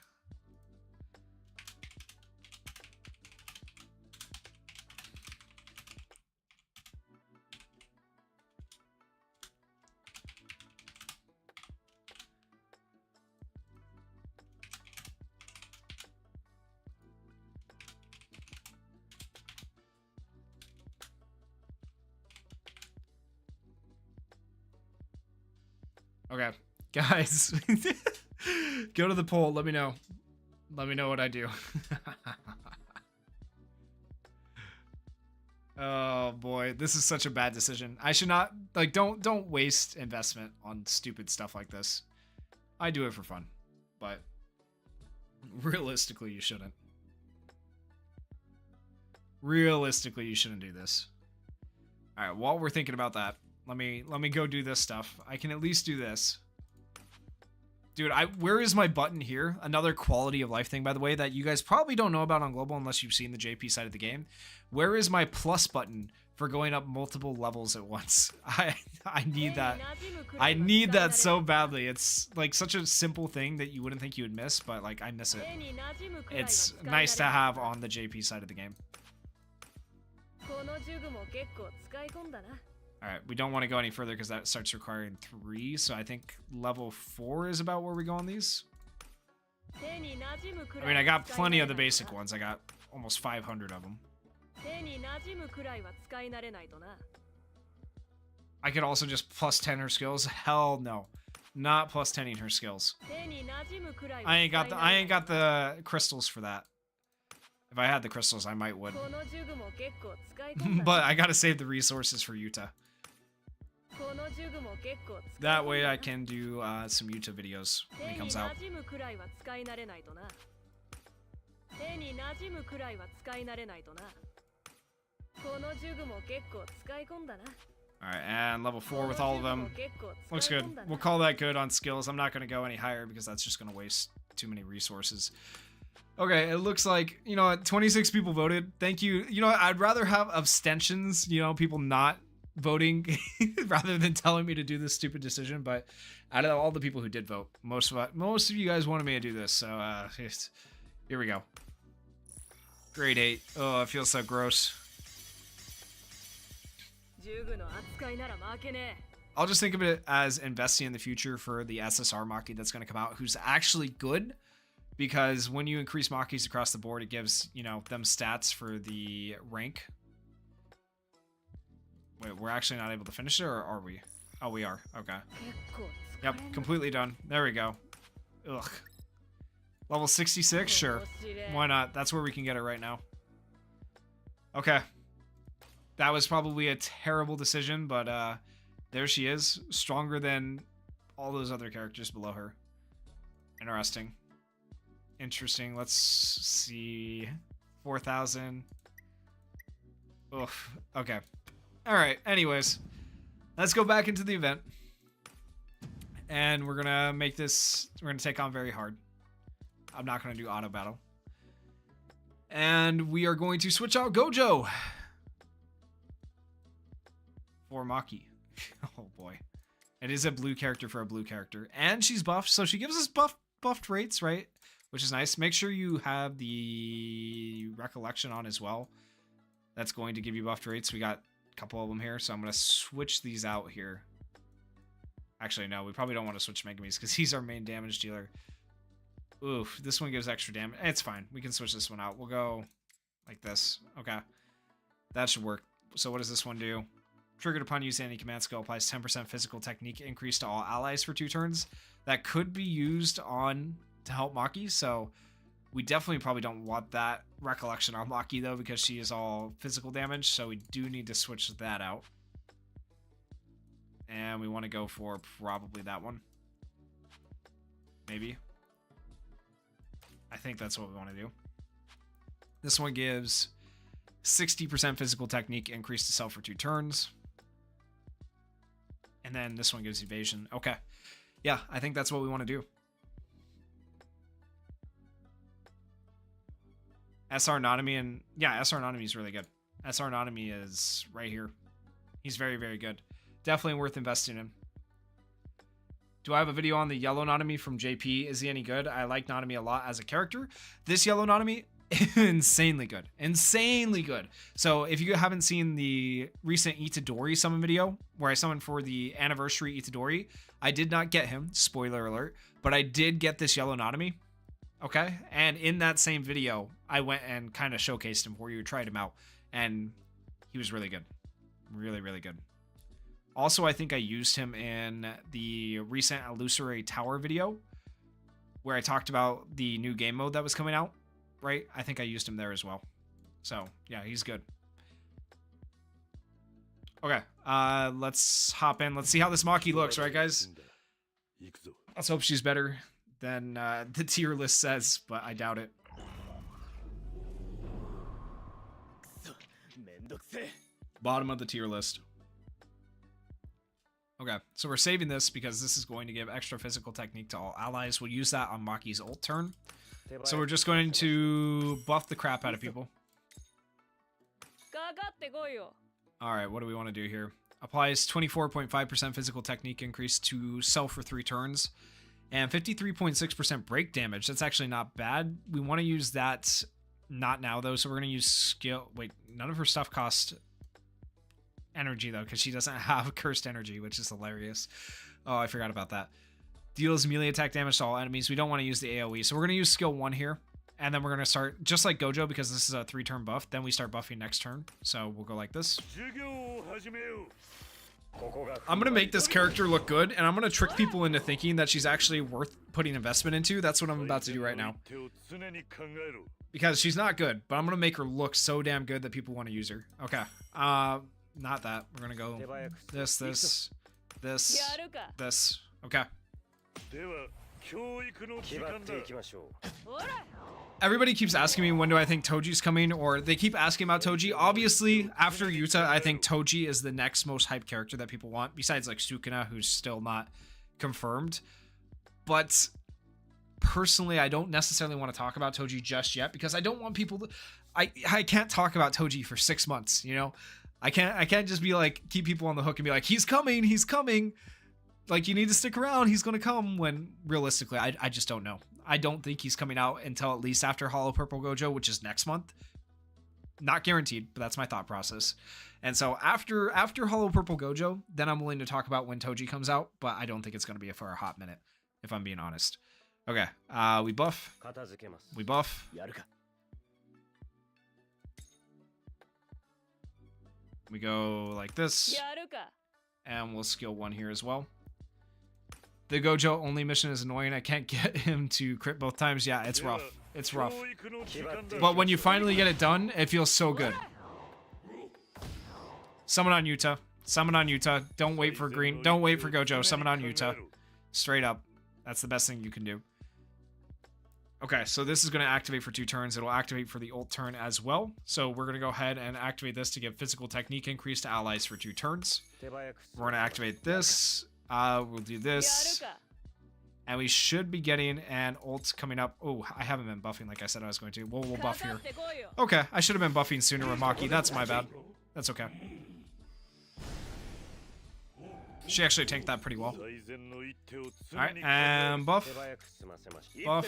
Speaker 1: Okay, guys, go to the poll. Let me know. Let me know what I do. Oh boy, this is such a bad decision. I should not, like, don't waste investment on stupid stuff like this. I do it for fun, but realistically, you shouldn't. Realistically, you shouldn't do this. All right, while we're thinking about that, let me go do this stuff. I can at least do this. Dude, where is my button here? Another quality of life thing, by the way, that you guys probably don't know about on Global unless you've seen the JP side of the game. Where is my plus button for going up multiple levels at once? I need that. I need that so badly. It's like such a simple thing that you wouldn't think you would miss, but like I miss it. It's nice to have on the JP side of the game. Alright, we don't want to go any further because that starts requiring 3, so I think level 4 is about where we go on these. I mean, I got plenty of the basic ones. I got almost 500 of them. I could also just plus 10 her skills. Hell no. Not plus 10ing her skills. I ain't got the crystals for that. If I had the crystals, I might would. But I gotta save the resources for Yuta. That way I can do some Yuta videos when he comes out. Alright, and level 4 with all of them. Looks good. We'll call that good on skills. I'm not going to go any higher because that's just going to waste too many resources. Okay, it looks like, 26 people voted. Thank you. I'd rather have abstentions, people not voting rather than telling me to do this stupid decision. But out of all the people who did vote, most of you guys wanted me to do this. So here we go. Grade 8. Oh, it feels so gross. I'll just think of it as investing in the future for the SSR Maki that's going to come out, who's actually good. Because when you increase Makis across the board, it gives, them stats for the rank. Wait, we're actually not able to finish it, or are we? Oh, we are. Okay. Yep, completely done. There we go. Ugh. Level 66? Sure. Why not? That's where we can get it right now. Okay. That was probably a terrible decision, but there she is. Stronger than all those other characters below her. Interesting. Interesting. Let's see. 4,000. Oof. Okay. Alright, anyways. Let's go back into the event. And we're gonna make this... We're gonna take on very hard. I'm not gonna do auto battle. And we are going to switch out Gojo. For Maki. Oh boy. It is a blue character for a blue character. And she's buffed, so she gives us buffed rates, right? Which is nice. Make sure you have the recollection on as well. That's going to give you buffed rates. We got a couple of them here, so I'm going to switch these out here. Actually, no, we probably don't want to switch Megumi's because he's our main damage dealer. Oof, this one gives extra damage. It's fine. We can switch this one out. We'll go like this. Okay. That should work. So what does this one do? Triggered upon using any command skill, applies 10% physical technique increase to all allies for 2 turns. That could be used on to help Maki, so we definitely probably don't want that recollection on Maki though, because she is all physical damage, so we do need to switch that out. And we want to go for probably that one. Maybe. I think that's what we want to do. This one gives 60% physical technique increase to self for 2 turns. And then this one gives evasion. Okay. Yeah, I think that's what we want to do. SR Nanami and... Yeah, SR Nanami is really good. SR Nanami is right here. He's very, very good. Definitely worth investing in. Do I have a video on the yellow Nanami from JP? Is he any good? I like Nanami a lot as a character. This yellow Nanami... insanely good. Insanely good. So if you haven't seen the recent Itadori summon video where I summoned for the anniversary Itadori, I did not get him, spoiler alert, but I did get this yellow Nanami. Okay, and in that same video I went and kind of showcased him for you, tried him out, and he was really good. Really, really good. Also, I think I used him in the recent Illusory Tower video where I talked about the new game mode that was coming out. Right? I think I used him there as well. So, yeah, he's good. Okay, let's hop in. Let's see how this Maki looks, right, guys? Let's hope she's better than the tier list says, but I doubt it. Bottom of the tier list. Okay, so we're saving this because this is going to give extra physical technique to all allies. We'll use that on Maki's ult turn. So we're just going to buff the crap out of people. Alright, what do we want to do here? Applies 24.5% physical technique increase to self for 3 turns. And 53.6% break damage. That's actually not bad. We want to use that not now though, so we're going to use skill... Wait, none of her stuff cost energy though, because she doesn't have cursed energy, which is hilarious. Oh, I forgot about that. Deals melee attack damage to all enemies. We don't want to use the AoE. So we're going to use skill 1 here. And then we're going to start, just like Gojo, because this is a 3-turn buff. Then we start buffing next turn. So we'll go like this. I'm going to make this character look good. And I'm going to trick people into thinking that she's actually worth putting investment into. That's what I'm about to do right now. Because she's not good. But I'm going to make her look so damn good that people want to use her. Okay. Not that. We're going to go this, this, this, this. Okay. Everybody keeps asking me when do I think Toji's coming, or they keep asking about Toji. Obviously, after Yuta, I think Toji is the next most hyped character that people want, besides like Sukuna, who's still not confirmed. But personally, I don't necessarily want to talk about Toji just yet because I don't want people to... I can't talk about Toji for 6 months, you know? I can't just be like, keep people on the hook and be like, he's coming, he's coming. Like, you need to stick around, he's gonna come, when realistically I just don't know. I don't think he's coming out until at least after Hollow Purple Gojo, which is next month. Not guaranteed, but that's my thought process. And so after Hollow Purple Gojo, then I'm willing to talk about when Toji comes out, but I don't think it's gonna be for a hot minute, if I'm being honest. Okay, we buff. We buff. We go like this. And we'll skill 1 here as well. The Gojo only mission is annoying. I can't get him to crit both times. Yeah, it's rough. It's rough. But when you finally get it done, it feels so good. Summon on Yuta. Summon on Yuta. Don't wait for green. Don't wait for Gojo. Summon on Yuta. Straight up. That's the best thing you can do. Okay, so this is going to activate for 2 turns. It'll activate for the ult turn as well. So we're going to go ahead and activate this to give physical technique increase to allies for 2 turns. We're going to activate this. We'll do this. And we should be getting an ult coming up. Oh, I haven't been buffing like I said I was going to. We'll buff here. Okay, I should have been buffing sooner with Maki. That's my bad. That's okay. She actually tanked that pretty well. Alright, and buff. Buff.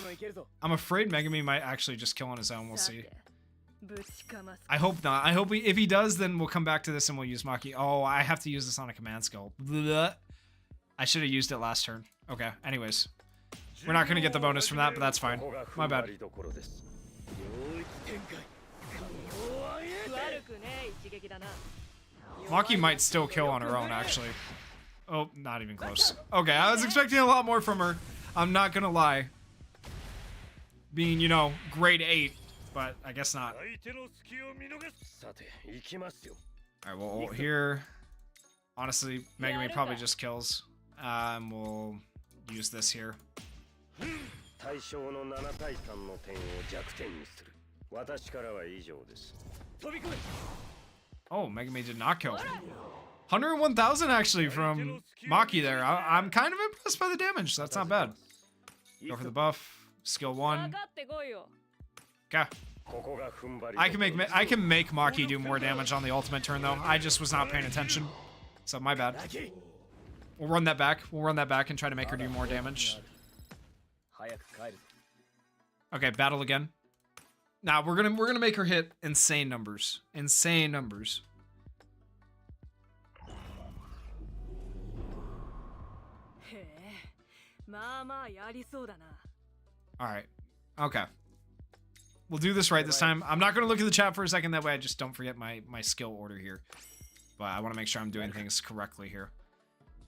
Speaker 1: I'm afraid Megami might actually just kill on his own. We'll see. I hope not. I hope if he does, then we'll come back to this and we'll use Maki. Oh, I have to use this on a command skill. Blech. I should have used it last turn. Okay, anyways. We're not going to get the bonus from that, but that's fine. My bad. Maki might still kill on her own, actually. Oh, not even close. Okay, I was expecting a lot more from her. I'm not gonna lie. Being, you know, grade 8, but I guess not. Alright, well, ult here. Honestly, Megami probably just kills. We'll use this here. Oh, Megami did not kill. 101,000 actually from Maki there. I'm kind of impressed by the damage. That's not bad. Go for the buff. Skill 1. Okay. I can make Maki do more damage on the ultimate turn though. I just was not paying attention. So my bad. We'll run that back. We'll run that back and try to make her do more damage. Okay, battle again. Nah, we're gonna make her hit insane numbers. Insane numbers. Alright. Okay. We'll do this right this time. I'm not going to look at the chat for a second. That way I just don't forget my skill order here. But I want to make sure I'm doing things correctly here.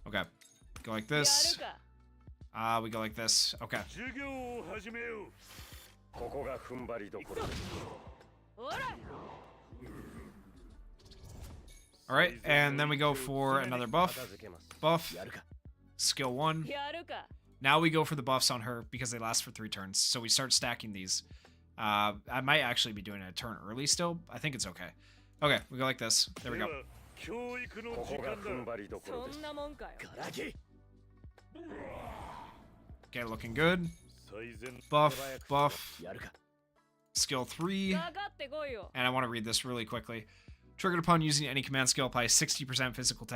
Speaker 1: Okay. Go like this. We go like this. Okay. Alright, and then we go for another buff. Buff. Skill 1. Now we go for the buffs on her because they last for 3 turns. So we start stacking these. I might actually be doing it a turn early still. I think it's okay. Okay, we go like this. There we go. Okay, looking good. Buff, buff. Skill 3. And I want to read this really quickly. Triggered upon using any command skill, apply 60% physical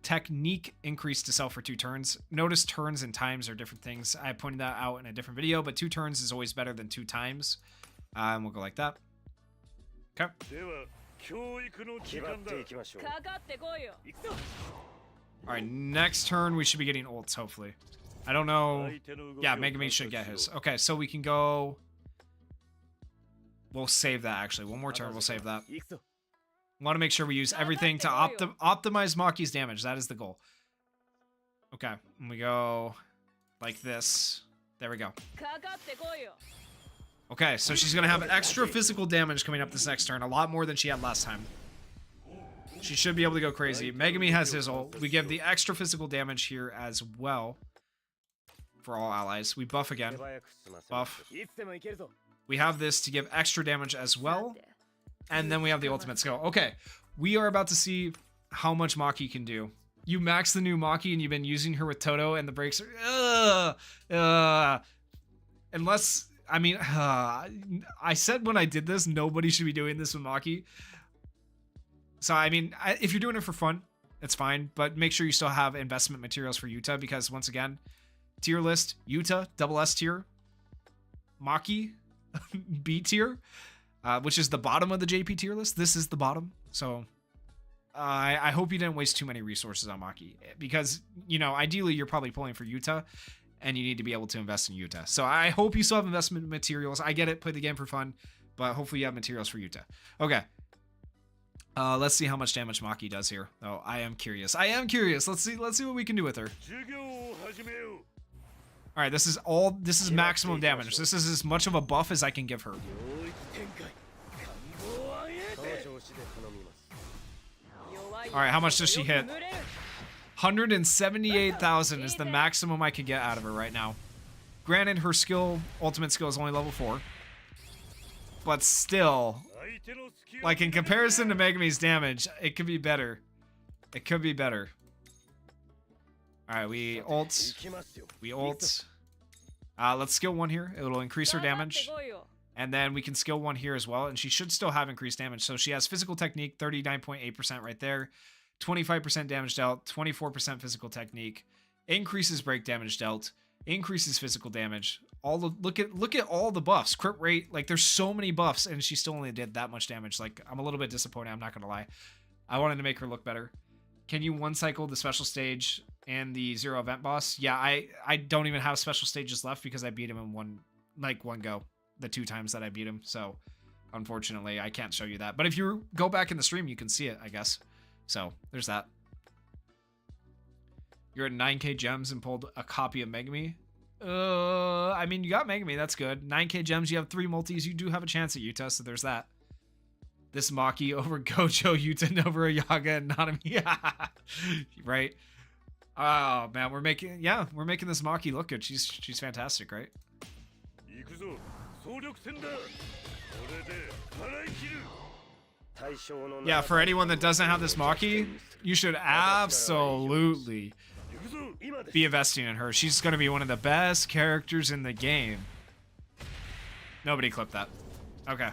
Speaker 1: technique increase to self for 2 turns. Notice turns and times are different things. I pointed that out in a different video, but 2 turns is always better than 2 times. And we'll go like that. Okay. Alright, next turn we should be getting ults, hopefully. I don't know. Yeah, Megami should get his. Okay, so we can go... We'll save that, actually. One more turn, we'll save that. Want to make sure we use everything to optimize Maki's damage. That is the goal. Okay, and we go like this. There we go. Okay, so she's going to have extra physical damage coming up this next turn. A lot more than she had last time. She should be able to go crazy. Megami has his ult. We give the extra physical damage here as well. For all allies. We buff again. Buff. We have this to give extra damage as well. And then we have the ultimate skill. Okay, we are about to see how much Maki can do. You max the new Maki and you've been using her with Toto and the breaks are... unless... I mean, I said when I did this, nobody should be doing this with Maki. So, I mean, if you're doing it for fun, it's fine. But make sure you still have investment materials for Yuta. Because, once again, tier list, Yuta, double S tier. Maki, B tier. Which is the bottom of the JP tier list. This is the bottom. So, I hope you didn't waste too many resources on Maki. Because, you know, ideally you're probably pulling for Yuta. And you need to be able to invest in Yuta. So I hope you still have investment materials. I get it, play the game for fun. But hopefully you have materials for Yuta. Okay. Let's see how much damage Maki does here. Oh, I am curious. I am curious. Let's see what we can do with her. Alright, this is maximum damage. This is as much of a buff as I can give her. Alright, how much does she hit? 178,000 is the maximum I could get out of her right now. Granted, her ultimate skill is only level 4. But still, like in comparison to Megami's damage, it could be better. It could be better. Alright, we ult. We ult. Let's skill 1 here. It'll increase her damage. And then we can skill 1 here as well. And she should still have increased damage. So she has physical technique, 39.8% right there. 25% damage dealt, 24% physical technique. Increases break damage dealt. Increases physical damage. Look at all the buffs. Crit rate, like there's so many buffs and she still only did that much damage. Like I'm a little bit disappointed, I'm not gonna lie. I wanted to make her look better. Can you one cycle the special stage and the 0 event boss? Yeah, I don't even have special stages left because I beat him in one go. The 2 times that I beat him. So unfortunately I can't show you that. But if you go back in the stream, you can see it, I guess. So there's that. You're at 9k gems and pulled a copy of Megami. I mean, you got Megami, that's good. 9k gems, you have 3 multis, you do have a chance at Yuta, so there's that. This Maki over Gojo, Yuta over Yaga and Nanami. Right? Oh man, we're making this Maki look good. She's fantastic, right? Yeah, for anyone that doesn't have this Maki, you should absolutely be investing in her. She's going to be one of the best characters in the game. Nobody clipped that. Okay.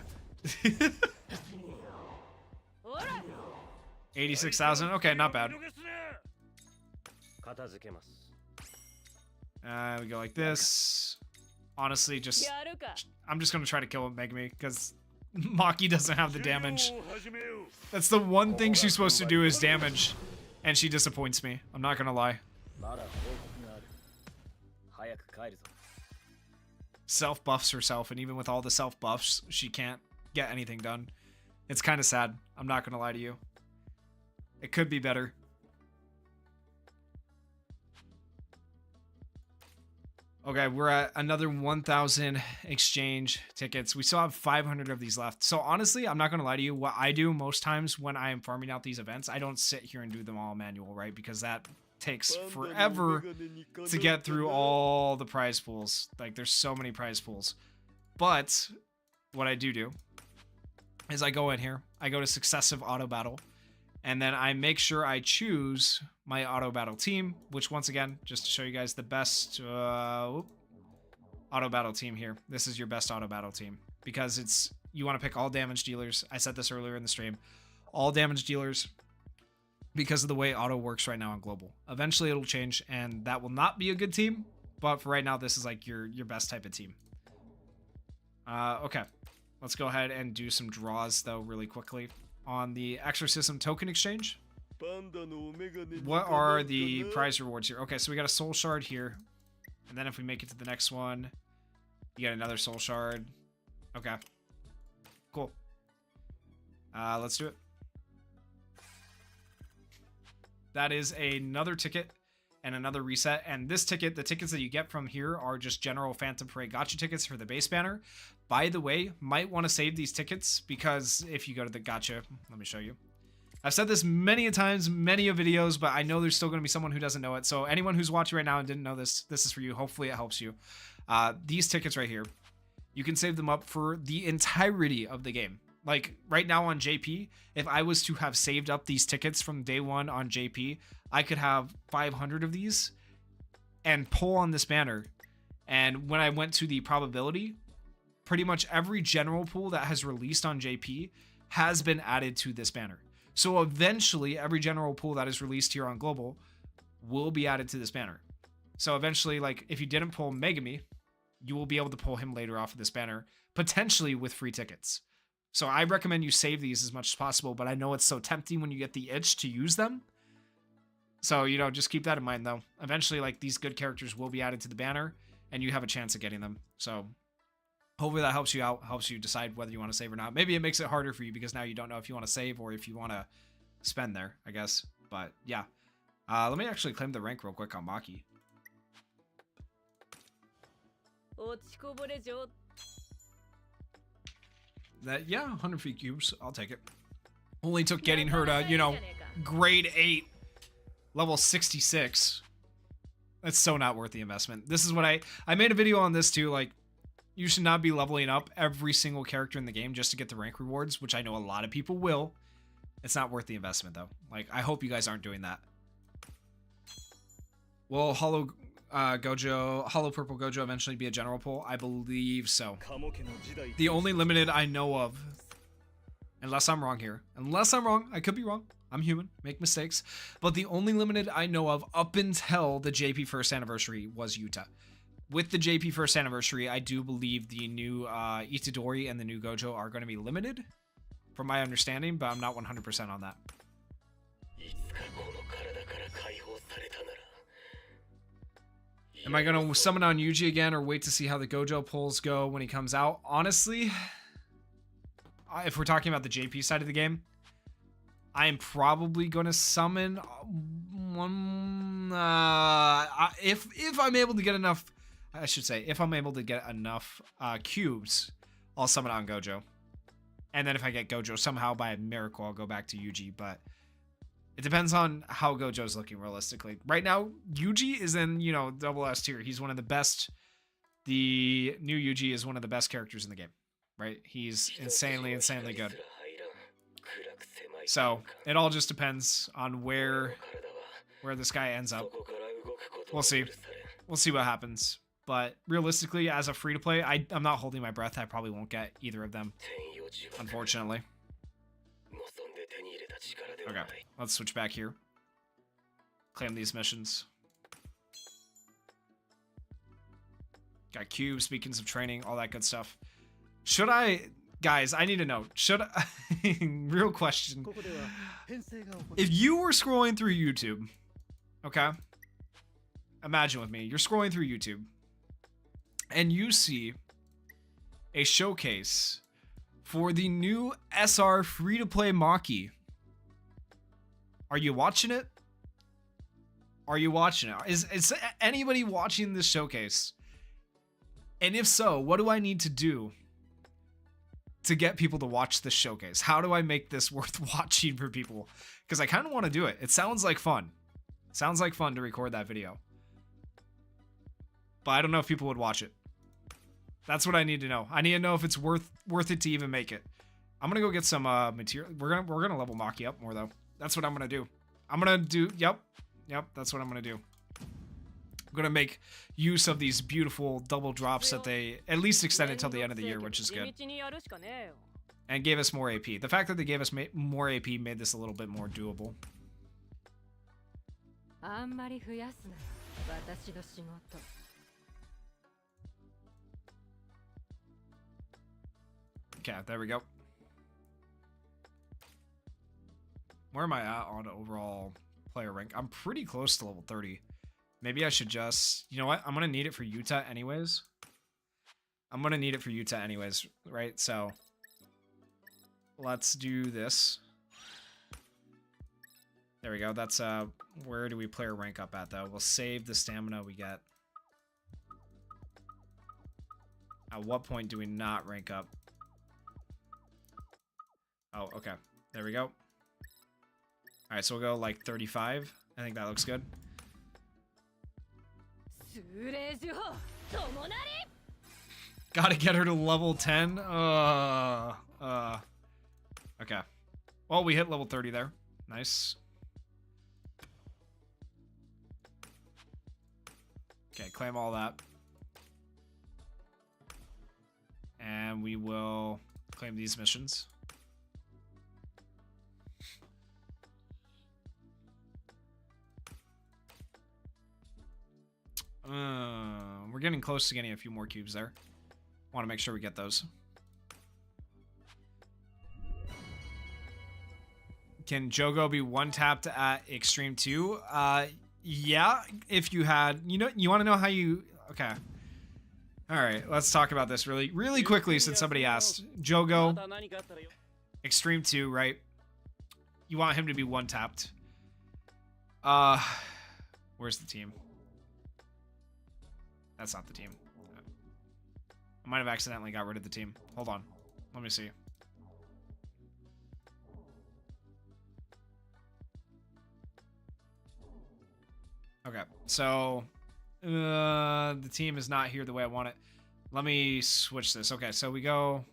Speaker 1: 86,000. Okay, not bad. We go like this. Honestly, I'm just going to try to kill Megami because Maki doesn't have the damage. That's the one thing she's supposed to do is damage. And she disappoints me. I'm not going to lie. Self buffs herself, and even with all the self buffs, she can't get anything done. It's kind of sad. I'm not going to lie to you. It could be better. Okay, we're at another 1,000 exchange tickets. We still have 500 of these left. So honestly, I'm not going to lie to you. What I do most times when I am farming out these events, I don't sit here and do them all manual, right? Because that takes forever to get through all the prize pools. Like, there's so many prize pools. But what I do is I go in here. I go to successive auto battle. And then I make sure I choose my auto battle team, which once again, just to show you guys the best auto battle team here. This is your best auto battle team because you want to pick all damage dealers. I said this earlier in the stream. All damage dealers because of the way auto works right now on global. Eventually it'll change and that will not be a good team, but for right now this is like your best type of team. Okay. Let's go ahead and do some draws though really quickly. On the Exorcism token exchange, what are the prize rewards here? Okay, so we got a soul shard here. And then if we make it to the next one, you get another soul shard. Okay. Cool. Let's do it. That is another ticket and another reset. And this ticket, the tickets that you get from here are just general Phantom Parade Gacha tickets for the base banner. By the way, might want to save these tickets because if you go to the Gacha, let me show you. I've said this many times, many videos, but I know there's still going to be someone who doesn't know it. So anyone who's watching right now and didn't know this, this is for you. Hopefully it helps you. These tickets right here, you can save them up for the entirety of the game. Like right now on JP, if I was to have saved up these tickets from day one on JP, I could have 500 of these and pull on this banner. And when I went to the probability, pretty much every general pool that has released on JP has been added to this banner. So eventually every general pool that is released here on global will be added to this banner. So eventually, like if you didn't pull Megami, you will be able to pull him later off of this banner, potentially with free tickets. So I recommend you save these as much as possible, but I know it's so tempting when you get the itch to use them. So, you know, just keep that in mind though. Eventually, like these good characters will be added to the banner and you have a chance of getting them. So hopefully that helps you out, helps you decide whether you want to save or not. Maybe it makes it harder for you because now you don't know if you want to save or if you want to spend there, I guess. But yeah, let me actually claim the rank real quick on Maki. That, yeah, 100 feet cubes. I'll take it. Only took getting her to, you know, grade 8, level 66. It's so not worth the investment. This is what I made a video on this too. Like, you should not be leveling up every single character in the game just to get the rank rewards, which I know a lot of people will. It's not worth the investment though. Like, I hope you guys aren't doing that. Will Hollow Purple Gojo eventually be a general pull? I believe so. The only limited I know of, unless I'm wrong here. Unless I'm wrong, I could be wrong. I'm human, make mistakes. But the only limited I know of up until the JP first anniversary was Yuta. With the JP first anniversary, I do believe the new Itadori and the new Gojo are going to be limited, from my understanding, but I'm not 100% on that. Am I going to summon on Yuji again or wait to see how the Gojo pulls go when he comes out? Honestly, if we're talking about the JP side of the game, I am probably going to summon one. If I'm able to get enough, I should say, if I'm able to get enough cubes, I'll summon on Gojo. And then if I get Gojo somehow by a miracle, I'll go back to Yuji. But it depends on how Gojo's looking realistically. Right now, Yuji is in, you know, double S tier. He's one of the best. The new Yuji is one of the best characters in the game, right? He's insanely, insanely good. So it all just depends on where this guy ends up. We'll see. We'll see what happens. But realistically, as a free-to-play, I'm not holding my breath. I probably won't get either of them, unfortunately. Okay, let's switch back here. Claim these missions. Got cubes, beacons of training, all that good stuff. Should I... Guys, I need to know. Should I... Real question. If you were scrolling through YouTube, okay? Imagine with me. You're scrolling through YouTube, and you see a showcase for the new SR free-to-play Maki. Are you watching it? Are you watching it? Is anybody watching this showcase? And if so, what do I need to do to get people to watch this showcase? How do I make this worth watching for people? Because I kind of want to do it. It sounds like fun. It sounds like fun to record that video. But I don't know if people would watch it. That's what I need to know. I need to know if it's worth it to even make it. I'm gonna go get some material. We're gonna level Maki up more though. That's what I'm gonna do. I'm gonna do. Yep. That's what I'm gonna do. I'm gonna make use of these beautiful double drops that they at least extended till the end of the year, which is good. And gave us more AP. The fact that they gave us more AP made this a little bit more doable. Okay, there we go. Where am I at on overall player rank? I'm pretty close to level 30. Maybe I should just... You know what? I'm going to need it for Yuta anyways. Right? So, let's do this. There we go. That's, where do we player rank up at, though? We'll save the stamina we get. At what point do we not rank up? Oh, okay. There we go. Alright, so we'll go like 35. I think that looks good. Gotta get her to level 10. Okay. Well, we hit level 30 there. Nice. Okay, claim all that. And we will claim these missions. We're getting close to getting a few more cubes there. Want to make sure we get those. Can Jogo be one-tapped at Extreme 2? Yeah, if you had... You know, you want to know how you... Okay. Alright, let's talk about this really quickly since somebody asked. Jogo, Extreme 2, right? You want him to be one-tapped. Where's the team? That's not the team. I might have accidentally got rid of the team. Hold on. Let me see. Okay, so The team is not here the way I want it. Let me switch this. Okay, so we go...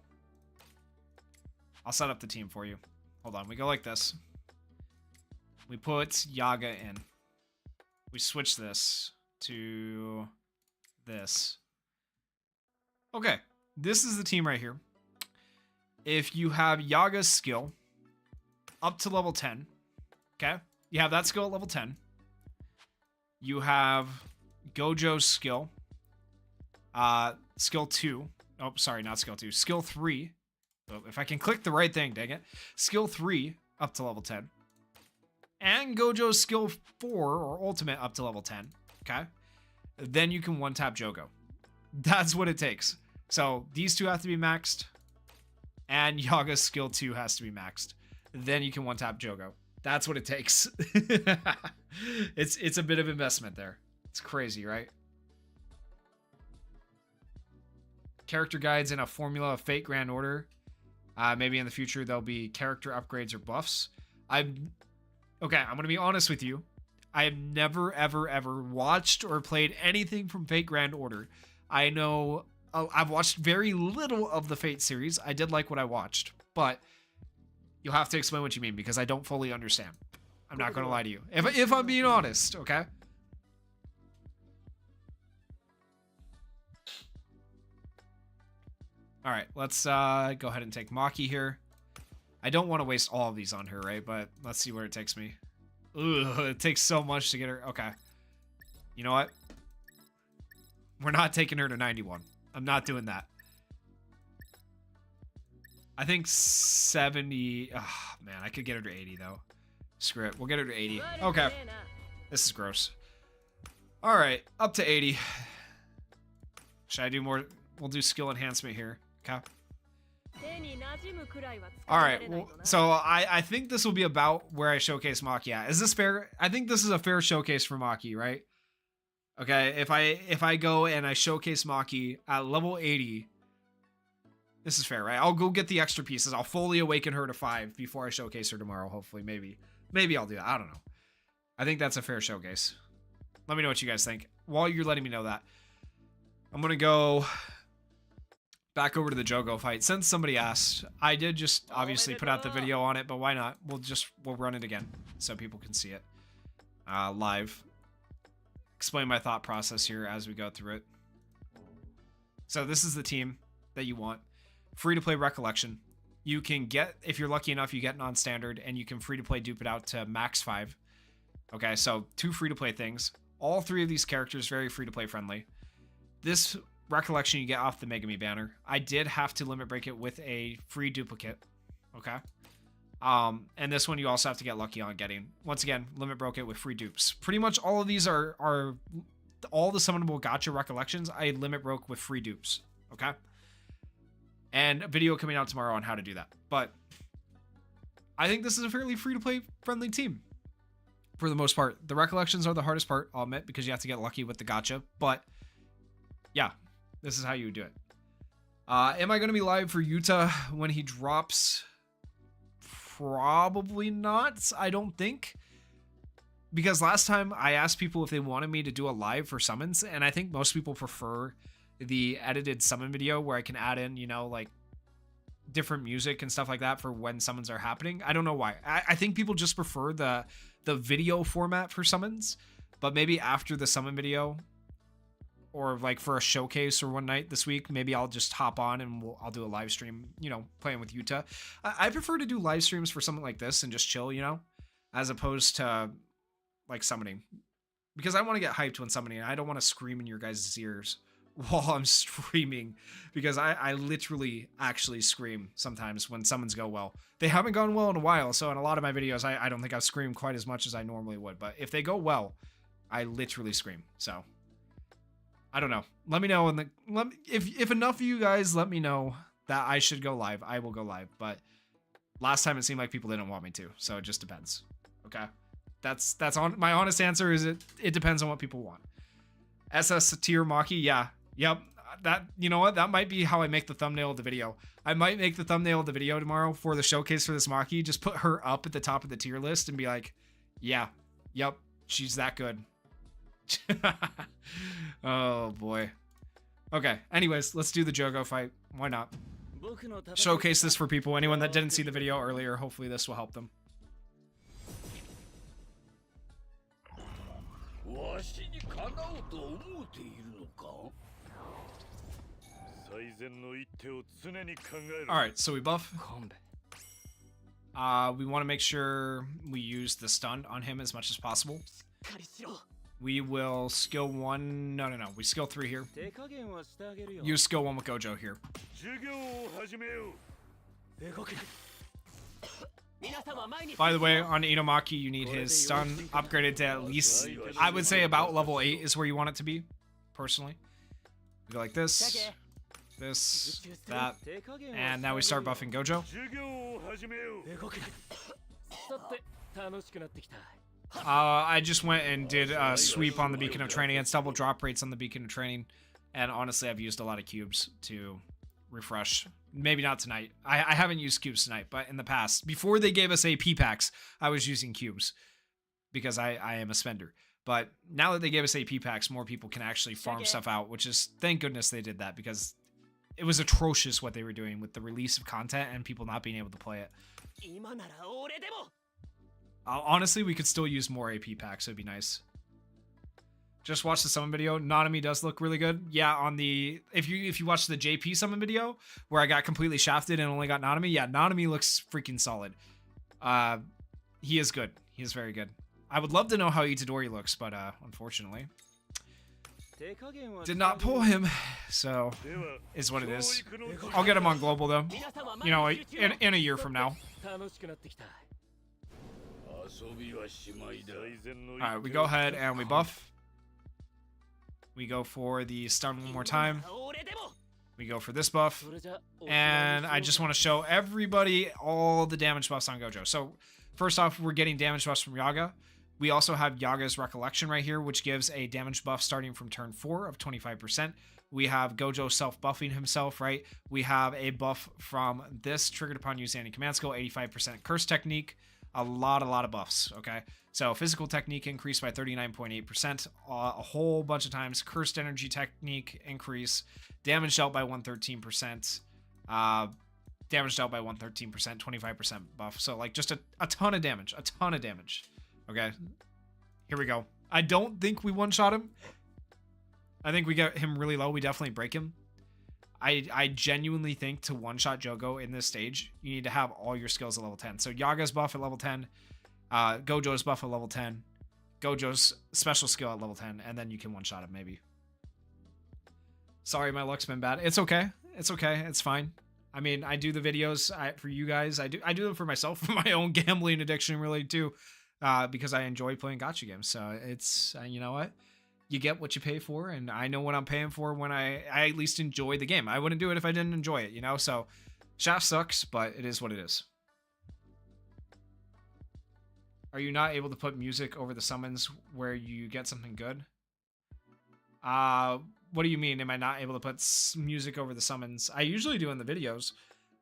Speaker 1: I'll set up the team for you. Hold on, we go like this. We put Yaga in. We switch this to this. Okay, this is the team right here. If you have Yaga's skill up to level 10, okay? You have that skill at level 10. You have Gojo's skill. Skill 2. Oh, sorry, not skill 2. Skill 3. Oh, if I can click the right thing, dang it. Skill 3 up to level 10. And Gojo's skill 4 or ultimate up to level 10. Okay? Then you can one-tap Jogo. That's what it takes. So these two have to be maxed. And Yaga's skill 2 has to be maxed. Then you can one-tap Jogo. That's what it takes. It's a bit of investment there. It's crazy, right? Character guides in a formula of Fate Grand Order. Maybe in the future there'll be character upgrades or buffs. Okay, I'm gonna be honest with you. I have never, ever watched or played anything from Fate Grand Order. I know I've watched very little of the Fate series. I did like what I watched, but you'll have to explain what you mean because I don't fully understand. I'm not gonna lie to you. If I'm being honest, okay? All right, let's go ahead and take Maki here. I don't want to waste all of these on her, right? But let's see where it takes me. Ugh, it takes so much to get her. Okay. You know what? We're not taking her to 91. I'm not doing that. I think 70. Oh, man, I could get her to 80, though. Screw it. We'll get her to 80. Okay. This is gross. All right, up to 80. Should I do more? We'll do skill enhancement here. Okay. All right, well, so I think this will be about where I showcase Maki at. Is this fair? I think this is a fair showcase for Maki, right? Okay, if I go and I showcase Maki at level 80, this is fair, right? I'll go get the extra pieces. I'll fully awaken her to 5 before I showcase her tomorrow, hopefully. Maybe I'll do that. I don't know. I think that's a fair showcase. Let me know what you guys think. While you're letting me know that, I'm going to go back over to the Jogo fight. Since somebody asked, I did just obviously put out the video on it, but why not? We'll run it again so people can see it live. Explain my thought process here as we go through it. So this is the team that you want. Free to play Recollection. You can get, if you're lucky enough, you get non-standard, and you can free to play dupe it out to max 5. Okay, so 2 free to play things. All 3 of these characters very free to play friendly. This Recollection you get off the Megami banner. I did have to limit break it with a free duplicate. Okay. And this one you also have to get lucky on getting. Once again, limit broke it with free dupes. Pretty much all of these are all the summonable gacha recollections. I limit broke with free dupes. Okay. And a video coming out tomorrow on how to do that. But I think this is a fairly free to play friendly team. For the most part. The recollections are the hardest part, I'll admit, because you have to get lucky with the gacha. But yeah, this is how you would do it. Am I going to be live for Yuta when he drops? Probably not, I don't think. Because last time I asked people if they wanted me to do a live for summons, and I think most people prefer the edited summon video where I can add in, you know, like different music and stuff like that for when summons are happening. I don't know why. I think people just prefer the video format for summons, but maybe after the summon video, or like for a showcase or one night this week, maybe I'll just hop on and I'll do a live stream, you know, playing with Yuta. I prefer to do live streams for something like this and just chill, you know, as opposed to like summoning, because I want to get hyped when summoning. I don't want to scream in your guys' ears while I'm streaming, because I literally actually scream sometimes when summons go well. They haven't gone well in a while, so in a lot of my videos, I don't think I've screamed quite as much as I normally would, but if they go well, I literally scream. So I don't know. Let me know if enough of you guys let me know that I should go live, I will go live. But last time it seemed like people didn't want me to, so it just depends. Okay, that's on my honest answer. Is it depends on what people want. SS tier Maki, yeah, yep. That, you know what? That might be how I make the thumbnail of the video. I might make the thumbnail of the video tomorrow for the showcase for this Maki. Just put her up at the top of the tier list and be like, yeah, yep, she's that good. Oh boy. Okay, anyways, let's do the Jogo fight. Why not? Showcase this for people. Anyone that didn't see the video earlier, hopefully this will help them. Alright, so we buff. We want to make sure we use the stun on him as much as possible. We will skill 1. No. We skill 3 here. Use skill 1 with Gojo here. By the way, on Inomaki, you need his stun upgraded to at least, I would say about level 8 is where you want it to be, personally. We go like this, that, and now we start buffing Gojo. I just went and did a sweep on the Beacon of Training. It's double drop rates on the Beacon of Training, and honestly, I've used a lot of cubes to refresh. Maybe not tonight. I haven't used cubes tonight, but in the past, before they gave us AP packs, I was using cubes because I am a spender. But now that they gave us AP packs, more people can actually farm stuff out, which is, thank goodness they did that, because it was atrocious what they were doing with the release of content and people not being able to play it. Honestly, we could still use more AP packs. It'd be nice. Just watch the summon video. Nanami does look really good. Yeah, on the if you watch the JP summon video where I got completely shafted and only got Nanami, yeah, Nanami looks freaking solid. He is good. He is very good. I would love to know how Itadori looks, but unfortunately, did not pull him. So is what it is. I'll get him on global though. You know, in a year from now. Alright, we go ahead and we buff. We go for the stun one more time. We go for this buff. And I just want to show everybody all the damage buffs on Gojo. So first off, we're getting damage buffs from Yaga. We also have Yaga's Recollection right here, which gives a damage buff starting from turn 4 of 25%. We have Gojo self-buffing himself, right? We have a buff from this, triggered upon using any command skill, 85% curse technique. A lot of buffs, okay? So physical technique increased by 39.8%, a whole bunch of times. Cursed energy technique increase, damage dealt by 113%, damage dealt by 113%, 25% buff. So like just a ton of damage, okay? Here we go. I don't think we one-shot him. I think we get him really low. We definitely break him. I genuinely think to one-shot Jogo in this stage, you need to have all your skills at level 10. So Yaga's buff at level 10, Gojo's buff at level 10, Gojo's special skill at level 10, and then you can one-shot him maybe. Sorry, my luck's been bad. It's okay. It's okay. It's fine. I mean, I do the videos for you guys. I do them for myself, for my own gambling addiction really too, because I enjoy playing gacha games. So it's, you know what? You get what you pay for, and I know what I'm paying for when I at least enjoy the game. I wouldn't do it if I didn't enjoy it, you know? So, Shaft sucks, but it is what it is. Are you not able to put music over the summons where you get something good? What do you mean, am I not able to put music over the summons? I usually do in the videos.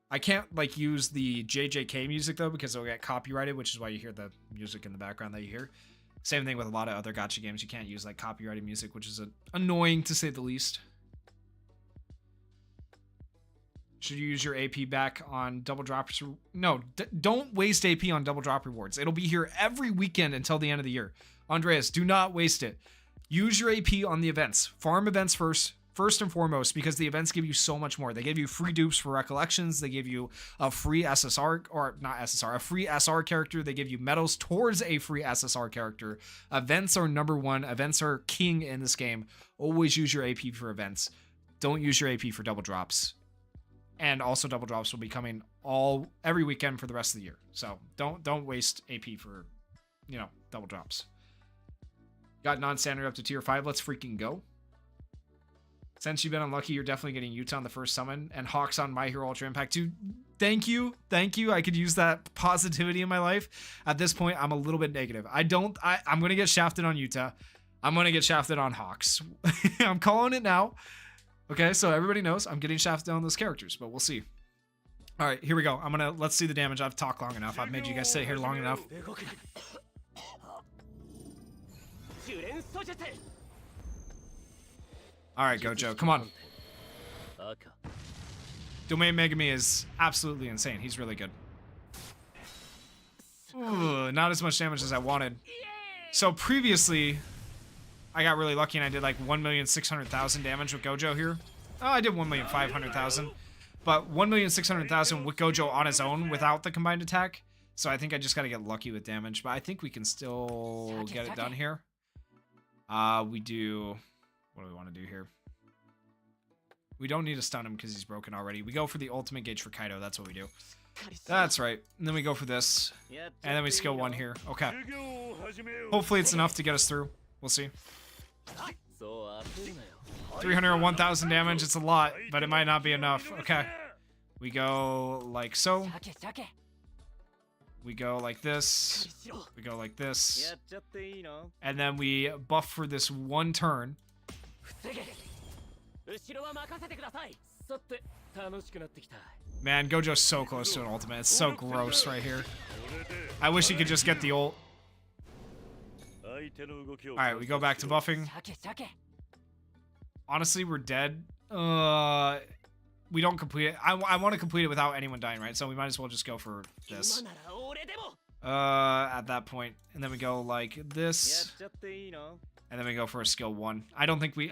Speaker 1: I can't, like, use the JJK music, though, because it'll get copyrighted, which is why you hear the music in the background that you hear. Same thing with a lot of other gacha games. You can't use like copyrighted music, which is annoying to say the least. Should you use your AP back on double drops? No, don't waste AP on double drop rewards. It'll be here every weekend until the end of the year. Andreas, do not waste it. Use your AP on the events. Farm events first and foremost, because the events give you so much more. They give you free dupes for recollections. They give you a free SSR, or not SSR, a free SR character. They give you medals towards a free SSR character. Events are number one. Events are king in this game. Always use your AP for events. Don't use your AP for double drops. And also double drops will be coming every weekend for the rest of the year. So don't waste AP for, you know, double drops. Got non-standard up to tier 5. Let's freaking go. Since you've been unlucky, you're definitely getting Yuta on the first summon and Hawks on My Hero Ultra Impact 2. Thank you. Thank you. I could use that positivity in my life. At this point, I'm a little bit negative. I'm going to get shafted on Yuta. I'm going to get shafted on Hawks. I'm calling it now. Okay, so everybody knows I'm getting shafted on those characters, but we'll see. All right, here we go. Let's see the damage. I've talked long enough. I've made you guys sit here long enough. Alright, Gojo, come on. Domain Megami is absolutely insane. He's really good. Ooh, not as much damage as I wanted. So previously, I got really lucky and I did like 1,600,000 damage with Gojo here. Oh, I did 1,500,000. But 1,600,000 with Gojo on his own without the combined attack. So I think I just got to get lucky with damage. But I think we can still get it done here. We do... What do we want to do here? We don't need to stun him because he's broken already. We go for the ultimate gauge for Kaido. That's what we do. That's right. And then we go for this. And then we skill 1 here. Okay. Hopefully it's enough to get us through. We'll see. 301,000 damage. It's a lot, but it might not be enough. Okay. We go like so. We go like this. We go like this. And then we buff for this 1 turn. Man, Gojo's so close to an ultimate. It's so gross right here. I wish he could just get the ult. Alright, we go back to buffing. Honestly, we're dead. We don't complete it. I want to complete it without anyone dying, right? So we might as well just go for this. At that point. And then we go like this. And then we go for a skill 1. I don't think we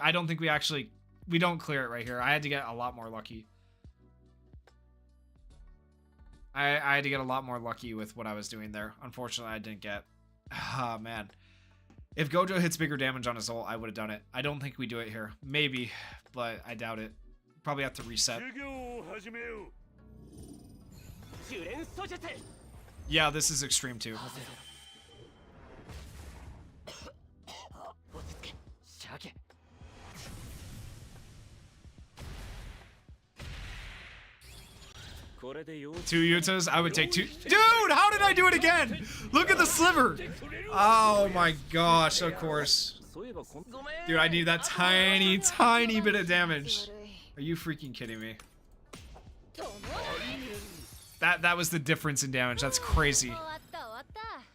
Speaker 1: actually... We don't clear it right here. I had to get a lot more lucky. I had to get a lot more lucky with what I was doing there. Unfortunately, I didn't get... Ah, man. If Gojo hits bigger damage on his ult, I would have done it. I don't think we do it here. Maybe, but I doubt it. Probably have to reset. Yeah, this is extreme too. Two Yutas? I would take 2. Dude, how did I do it again? Look at the sliver. Oh my gosh, of course. Dude, I need that tiny, tiny bit of damage. Are you freaking kidding me? That was the difference in damage. That's crazy.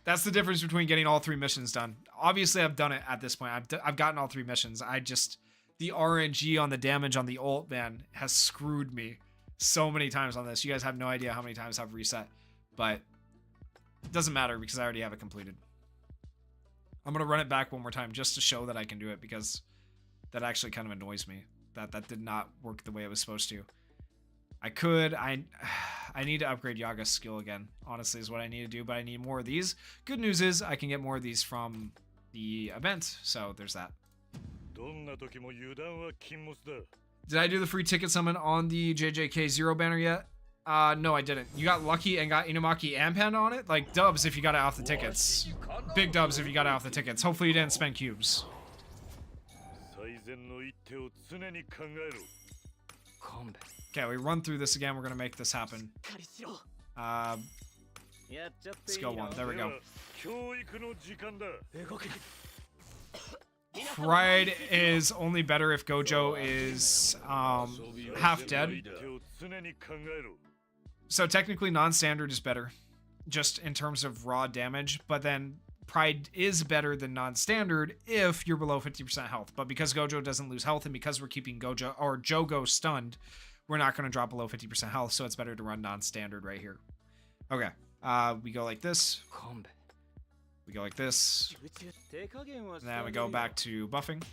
Speaker 1: That's the difference between getting all 3 missions done. Obviously, I've done it at this point. I've gotten all 3 missions. The RNG on the damage on the ult, man, has screwed me so many times on this. You guys have no idea how many times I've reset, but it doesn't matter because I already have it completed. I'm going to run it back one more time just to show that I can do it, because that actually kind of annoys me that did not work the way it was supposed to. I need to upgrade Yaga's skill again, honestly, is what I need to do, but I need more of these. Good news is I can get more of these from the event, so there's that. Did I do the free ticket summon on the JJK 0 banner yet? No, I didn't. You got lucky and got Inumaki and Panda on it? Like, dubs if you got it off the tickets. Big dubs if you got it off the tickets. Hopefully you didn't spend cubes. Okay, we run through this again. We're gonna make this happen. Skill 1. There we go. Pride is only better if Gojo is half dead. So technically non-standard is better, just in terms of raw damage, but then Pride is better than non-standard if you're below 50% health. But because Gojo doesn't lose health and because we're keeping Gojo or Jogo stunned, we're not going to drop below 50% health, so it's better to run non-standard right here. Okay, we go like this. We go like this. And then we go back to buffing.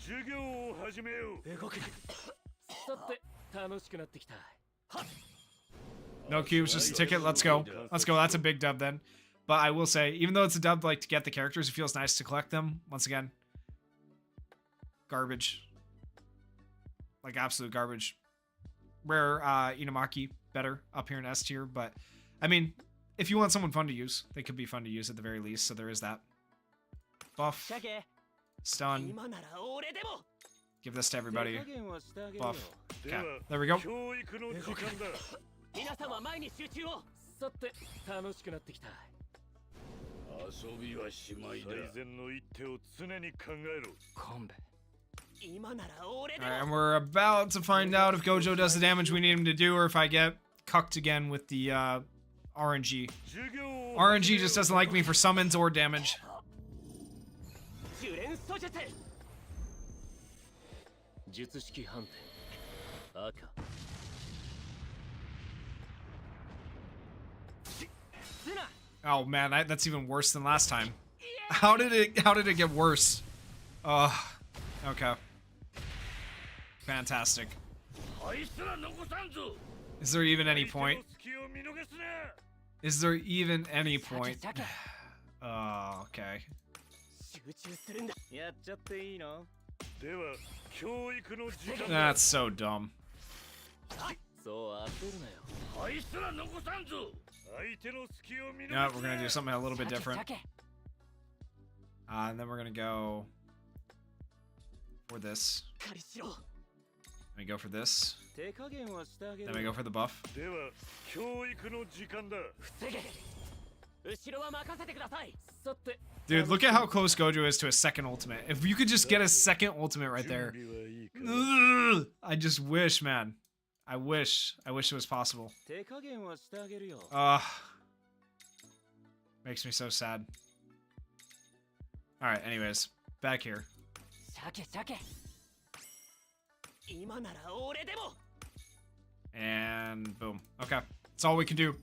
Speaker 1: No cubes, just a ticket. Let's go. Let's go. That's a big dub then. But I will say, even though it's a dub like to get the characters, it feels nice to collect them. Once again, garbage. Like absolute garbage. Rare Inumaki, better up here in S tier. But I mean, if you want someone fun to use, they could be fun to use at the very least, so there is that. Buff. Stun. Give this to everybody. Buff. Okay, there we go. Alright, and we're about to find out if Gojo does the damage we need him to do, or if I get cucked again with the RNG. RNG just doesn't like me for summons or damage. Oh man, that's even worse than last time. How did it get worse? Okay. Fantastic. Is there even any point? Is there even any point? Oh, okay. That's so dumb. Yeah, we're gonna do something a little bit different. And then we're gonna go for this. We go for this. Then we go for the buff. Dude, look at how close Gojo is to a second ultimate. If you could just get a second ultimate right there. Ugh, I just wish, man. I wish it was possible. Makes me so sad. Alright, anyways. Back here. And boom. Okay. That's all we can do.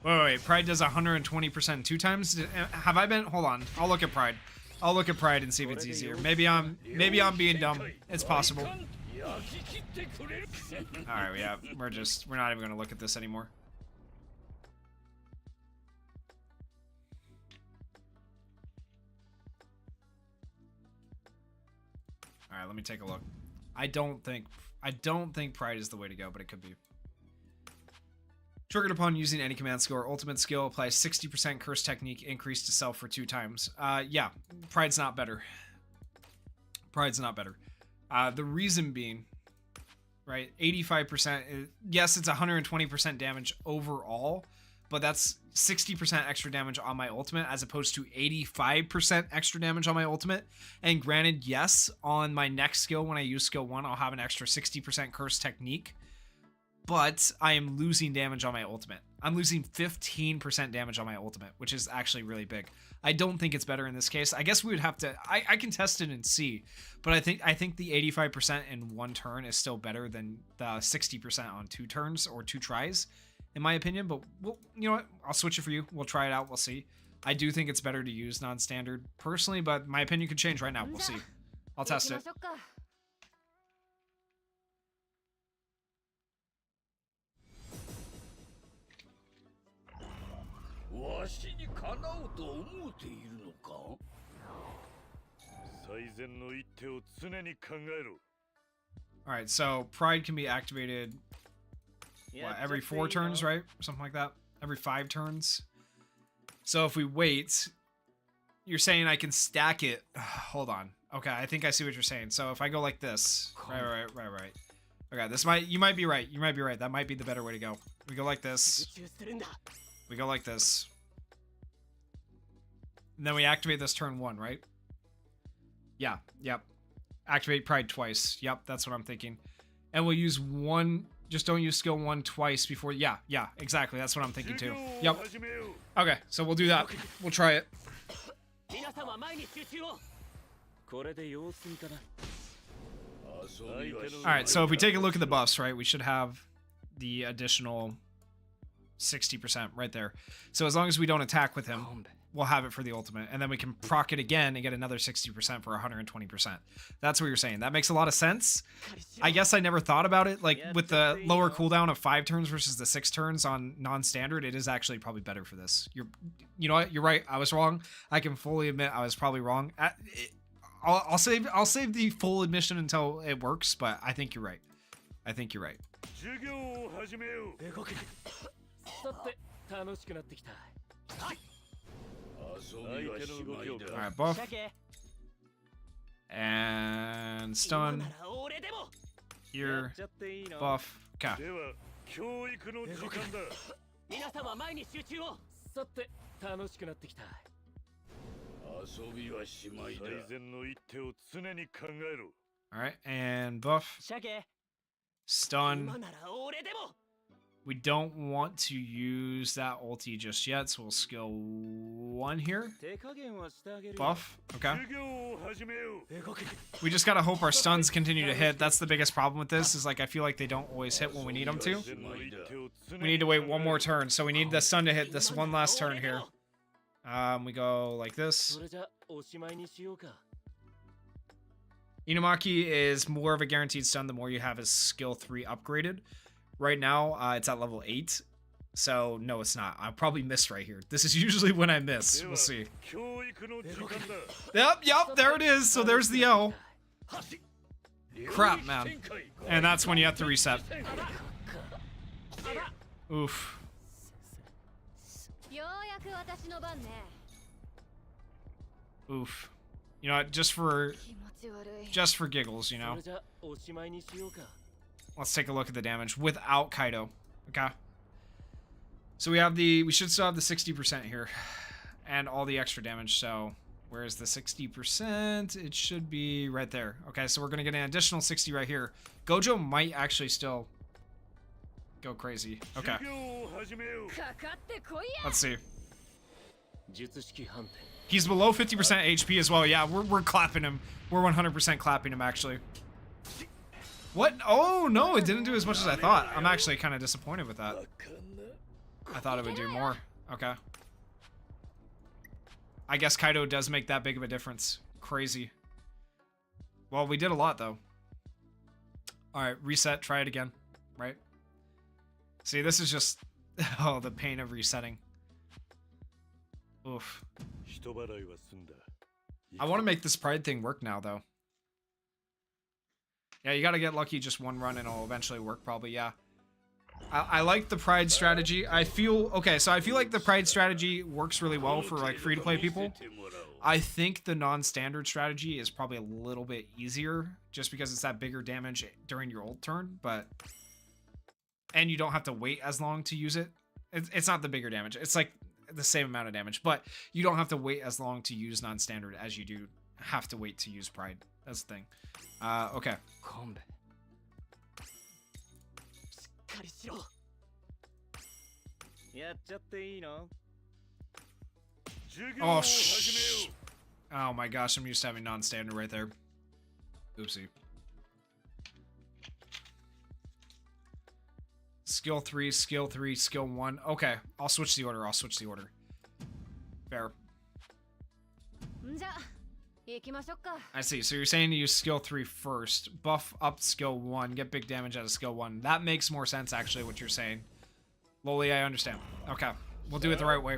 Speaker 1: Wait. Pride does 120% 2 times? Have I been? Hold on. I'll look at Pride. I'll look at Pride and see if it's easier. Maybe I'm being dumb. It's possible. Alright, yeah. We're not even gonna look at this anymore. Alright, let me take a look. I don't think Pride is the way to go, but it could be. Triggered upon using any command skill or ultimate skill, applies 60% curse technique increase to self for 2 times. Yeah, Pride's not better. Pride's not better. The reason being, right, 85%, yes, it's 120% damage overall, but that's 60% extra damage on my ultimate as opposed to 85% extra damage on my ultimate. And granted, yes, on my next skill, when I use skill 1, I'll have an extra 60% curse technique. But I am losing damage on my ultimate. I'm losing 15% damage on my ultimate, which is actually really big. I don't think it's better in this case. I guess we would have to... I can test it and see. But I think the 85% in 1 turn is still better than the 60% on 2 turns or 2 tries, in my opinion. But, we'll, you know what? I'll switch it for you. We'll try it out. We'll see. I do think it's better to use non-standard personally, but my opinion could change right now. We'll see. I'll test it. Alright, so Pride can be activated what, every 4 turns, right? Something like that. Every 5 turns. So if we wait, you're saying I can stack it. Hold on. Okay, I think I see what you're saying. So if I go like this. Right. Okay, you might be right. You might be right. That might be the better way to go. We go like this. We go like this. And then we activate this turn 1, right? Yeah, yep. Activate Pride twice. Yep, that's what I'm thinking. And we'll use 1, just don't use skill 1 twice before. Yeah, exactly. That's what I'm thinking too. Yep. Okay, so we'll do that. We'll try it. Alright, so if we take a look at the buffs, right, we should have the additional 60% right there. So as long as we don't attack with him, we'll have it for the ultimate. And then we can proc it again and get another 60% for 120%. That's what you're saying. That makes a lot of sense. I guess I never thought about it. Like, with the lower cooldown of 5 turns versus the 6 turns on non-standard, it is actually probably better for this. You know what? You're right. I was wrong. I can fully admit I was probably wrong. I'll save the full admission until it works, but I think you're right. I think you're right. Alright, buff. And stun. Here. Buff. Okay. Alright, and buff. Stun. We don't want to use that ulti just yet, so we'll skill 1 here. Buff. Okay. We just gotta hope our stuns continue to hit. That's the biggest problem with this, is like I feel like they don't always hit when we need them to. We need to wait one more turn, so we need the stun to hit this one last turn here. We go like this. Inumaki is more of a guaranteed stun the more you have his skill 3 upgraded. Right now, it's at level 8. So, no, it's not. I'll probably miss right here. This is usually when I miss. We'll see. Yep, there it is. So there's the L. Crap, man. And that's when you have to reset. Oof. Oof. You know what, just for giggles, you know. Let's take a look at the damage without Kaido. Okay. So we should still have the 60% here. And all the extra damage, so where's the 60%? It should be right there. Okay, so we're gonna get an additional 60 right here. Gojo might actually still go crazy. Okay. Let's see. He's below 50% HP as well. Yeah, we're clapping him. We're 100% clapping him, actually. What? Oh, no, it didn't do as much as I thought. I'm actually kind of disappointed with that. I thought it would do more. Okay. I guess Kaido does make that big of a difference. Crazy. Well, we did a lot, though. Alright, reset. Try it again. Right? See, this is just... oh, the pain of resetting. Oof. I want to make this pride thing work now, though. Yeah, you gotta get lucky just one run and it'll eventually work, probably, yeah. I like the pride strategy. I feel like the pride strategy works really well for, like, free-to-play people. I think the non-standard strategy is probably a little bit easier, just because it's that bigger damage during your ult turn, but... and you don't have to wait as long to use it. It's not the bigger damage. It's, like, the same amount of damage, but you don't have to wait as long to use non-standard as you do have to wait to use pride. That's the thing. Okay. Oh, oh my gosh, I'm used to having non-standard right there. Oopsie. Skill 3, skill 3, skill 1. Okay, I'll switch the order. Fair. I see. So you're saying to use skill 3 first, buff up skill 1, get big damage out of skill 1. That makes more sense, actually, what you're saying. Loli, I understand. Okay, we'll do it the right way.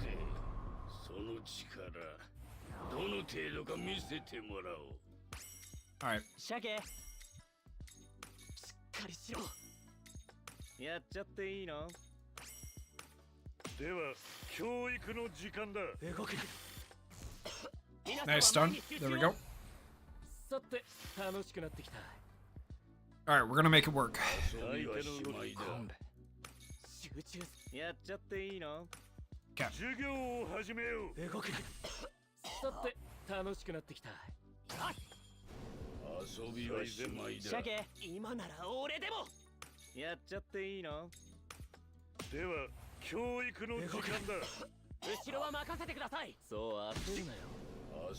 Speaker 1: Alright. Nice stun. There we go. Alright, we're gonna make it work. Okay.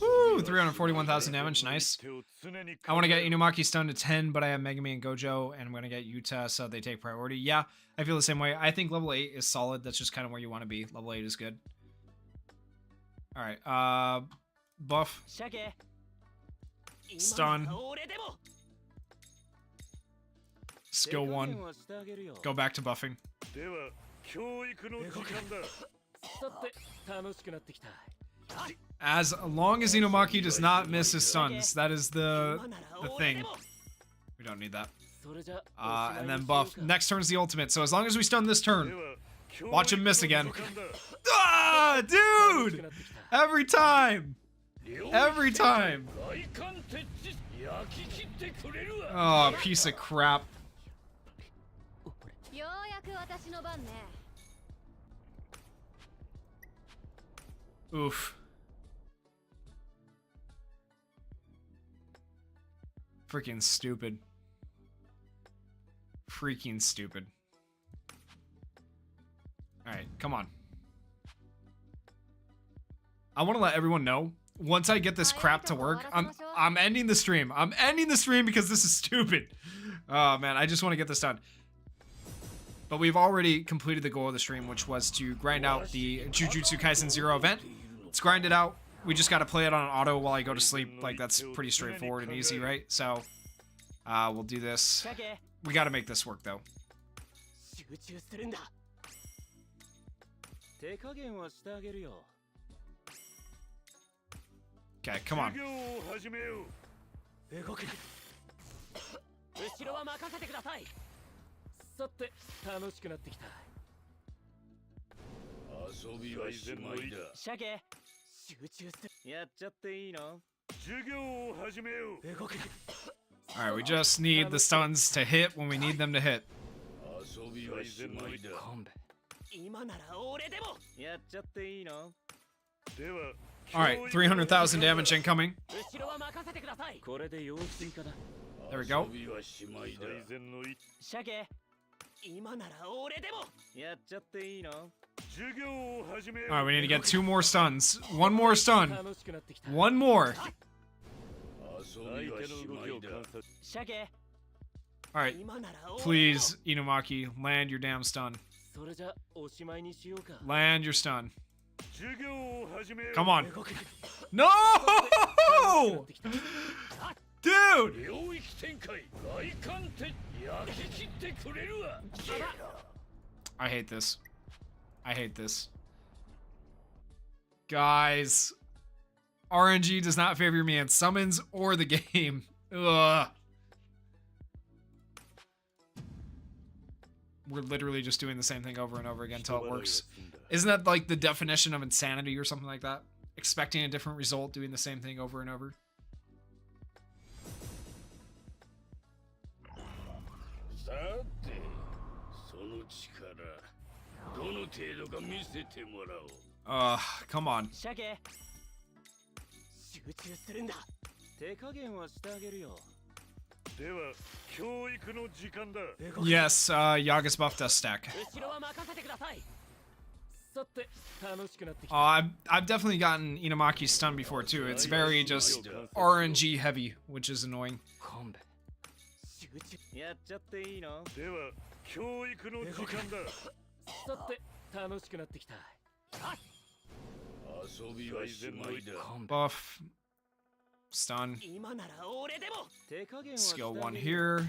Speaker 1: Woo! 341,000 damage, nice. I want to get Inumaki stun to 10, but I have Megami and Gojo, and I'm going to get Yuta, so they take priority. Yeah, I feel the same way. I think level 8 is solid. That's just kind of where you want to be. Level 8 is good. Alright, buff. Stun. Skill 1. Go back to buffing. As long as Inumaki does not miss his stuns, that is the thing. We don't need that. And then buff. Next turn is the ultimate, so as long as we stun this turn, watch him miss again. Ah, dude! Every time! Every time! Oh, piece of crap. Oof. Freaking stupid. Freaking stupid. Alright, come on. I want to let everyone know, once I get this crap to work, I'm ending the stream. I'm ending the stream because this is stupid. Oh man, I just want to get this done. But we've already completed the goal of the stream, which was to grind out the Jujutsu Kaisen 0 event. Let's grind it out. We just got to play it on auto while I go to sleep. Like, that's pretty straightforward and easy, right? So, we'll do this. We got to make this work, though. Okay, come on. Alright, we just need the stuns to hit when we need them to hit. Alright, 300,000 damage incoming. There we go. Alright, we need to get 2 more stuns. 1 more stun. 1 more. Alright, please, Inumaki, land your damn stun. Land your stun. Come on. No! Dude! I hate this. I hate this. Guys. RNG does not favor me in summons or the game. Ugh. We're literally just doing the same thing over and over again until it works. Isn't that like the definition of insanity or something like that? Expecting a different result, doing the same thing over and over. Come on. Yes, Yaga's buff does stack. I've definitely gotten Inumaki's stun before too. It's very just RNG heavy, which is annoying. Buff. Stun. Skill 1 here.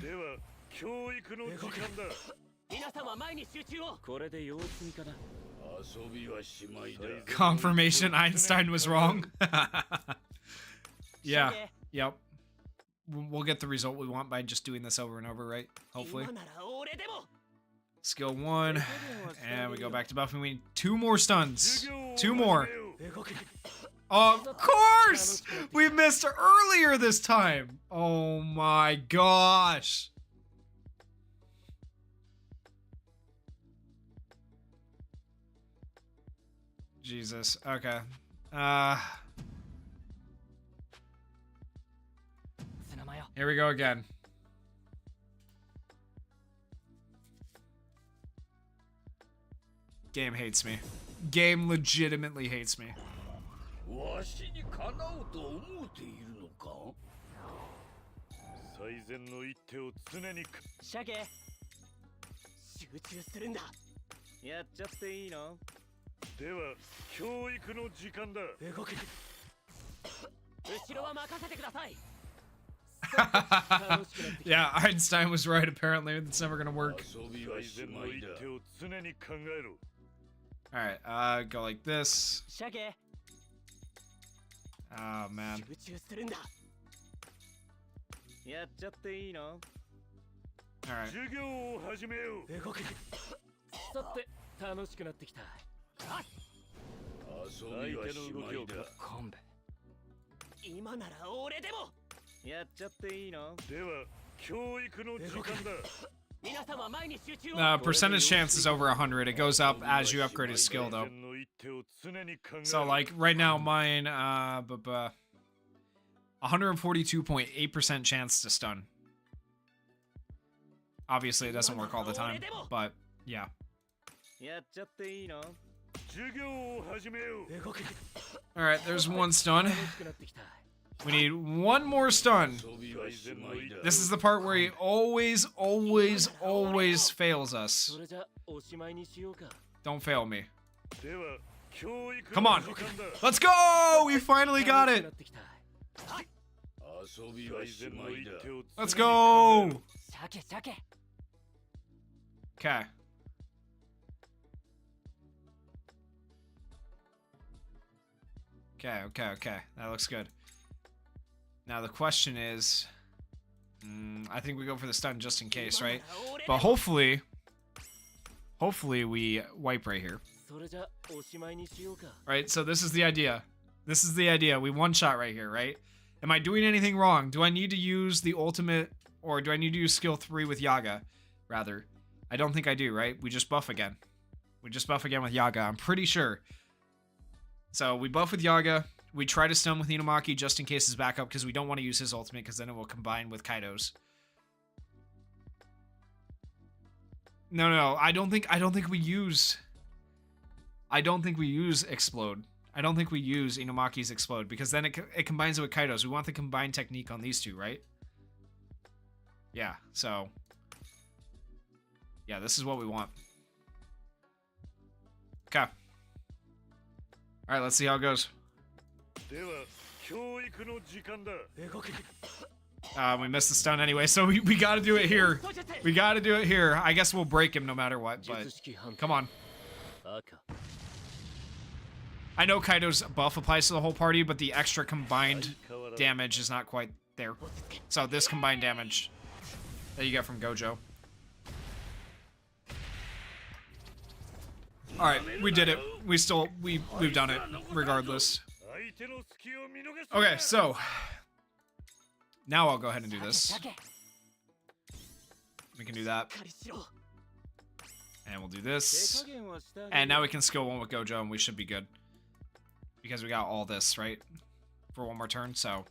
Speaker 1: Confirmation Einstein was wrong. Yeah. Yep. We'll get the result we want by just doing this over and over, right? Hopefully. Skill 1. And we go back to buffing. We need 2 more stuns. 2 more. Of course! We missed earlier this time. Oh my gosh. Jesus. Okay. Here we go again. Game hates me. Game legitimately hates me. Yeah, Einstein was right apparently. It's never gonna work. Alright, go like this. Oh man. Alright. Percentage chance is over 100. It goes up as you upgrade his skill though. So like right now mine 142.8% chance to stun. Obviously, it doesn't work all the time, but yeah. Alright, there's one stun. We need one more stun. This is the part where he always fails us. Don't fail me. Come on. Let's go! We finally got it. Let's go. Okay. Okay. That looks good. Now the question is, I think we go for the stun just in case, right? But hopefully we wipe right here. Right, so this is the idea. We one-shot right here, right? Am I doing anything wrong? Do I need to use the ultimate, or do I need to use skill 3 with Yaga, rather? I don't think I do, right? We just buff again. We just buff again with Yaga, I'm pretty sure. So we buff with Yaga. We try to stun with Inumaki just in case his backup, because we don't want to use his ultimate, because then it will combine with Kaido's. No, I don't think we use Explode. I don't think we use Inumaki's Explode, because then it combines it with Kaido's. We want the combined technique on these two, right? Yeah, so... yeah, this is what we want. Okay. Alright, let's see how it goes. We missed the stun anyway, so we gotta do it here. We gotta do it here. I guess we'll break him no matter what, but... come on. I know Kaido's buff applies to the whole party, but the extra combined damage is not quite there. So this combined damage that you get from Gojo. Alright, we did it. We've done it, regardless. Okay, so... now I'll go ahead and do this. We can do that. And we'll do this. And now we can skill 1 with Gojo, and we should be good. Because we got all this, right? For one more turn, so...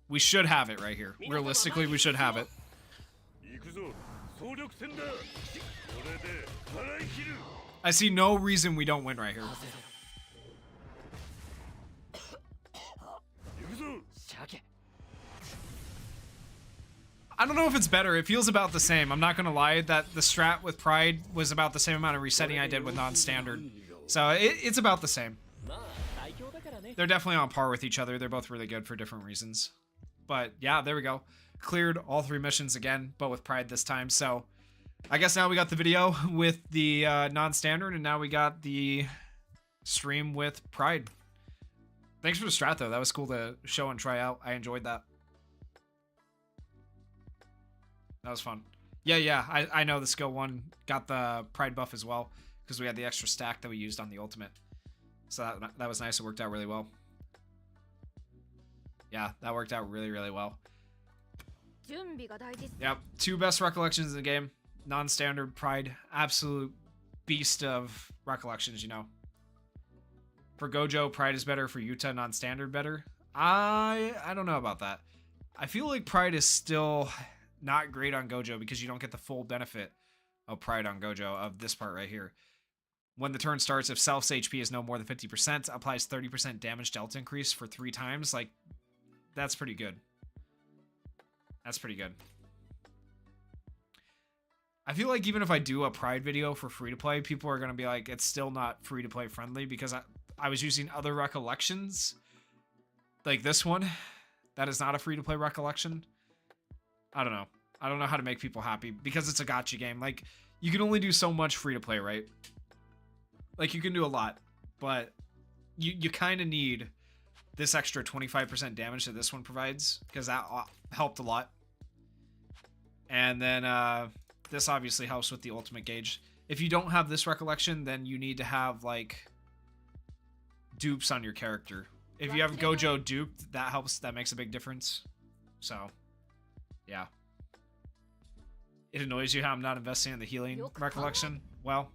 Speaker 1: we should have it right here. Realistically, we should have it. I see no reason we don't win right here. I don't know if it's better. It feels about the same. I'm not gonna lie that the strat with Pride was about the same amount of resetting I did with non-standard. So it's about the same. They're definitely on par with each other. They're both really good for different reasons. But yeah, there we go. Cleared all 3 missions again, but with Pride this time. So I guess now we got the video with the non-standard, and now we got the stream with Pride. Thanks for the strat, though. That was cool to show and try out. I enjoyed that. That was fun. Yeah, I know the skill 1 got the Pride buff as well, because we had the extra stack that we used on the ultimate. So that was nice. It worked out really well. Yeah, that worked out really well. Yep, 2 best recollections in the game. Non-standard, Pride, absolute beast of recollections, you know. For Gojo, Pride is better. For Yuta, non-standard better. I don't know about that. I feel like Pride is still not great on Gojo because you don't get the full benefit of Pride on Gojo of this part right here. When the turn starts, if Self's HP is no more than 50%, applies 30% damage delta increase for 3 times. Like, that's pretty good. That's pretty good. I feel like even if I do a Pride video for free-to-play, people are going to be like, it's still not free-to-play friendly because I was using other recollections. Like this one. That is not a free-to-play recollection. I don't know. I don't know how to make people happy because it's a gacha game. Like, you can only do so much free-to-play, right? Like, you can do a lot, but you kind of need this extra 25% damage that this one provides because that helped a lot. And then this obviously helps with the ultimate gauge. If you don't have this recollection, then you need to have, like, dupes on your character. If you have Gojo duped, that helps. That makes a big difference. So, yeah. It annoys you how I'm not investing in the healing recollection? Well,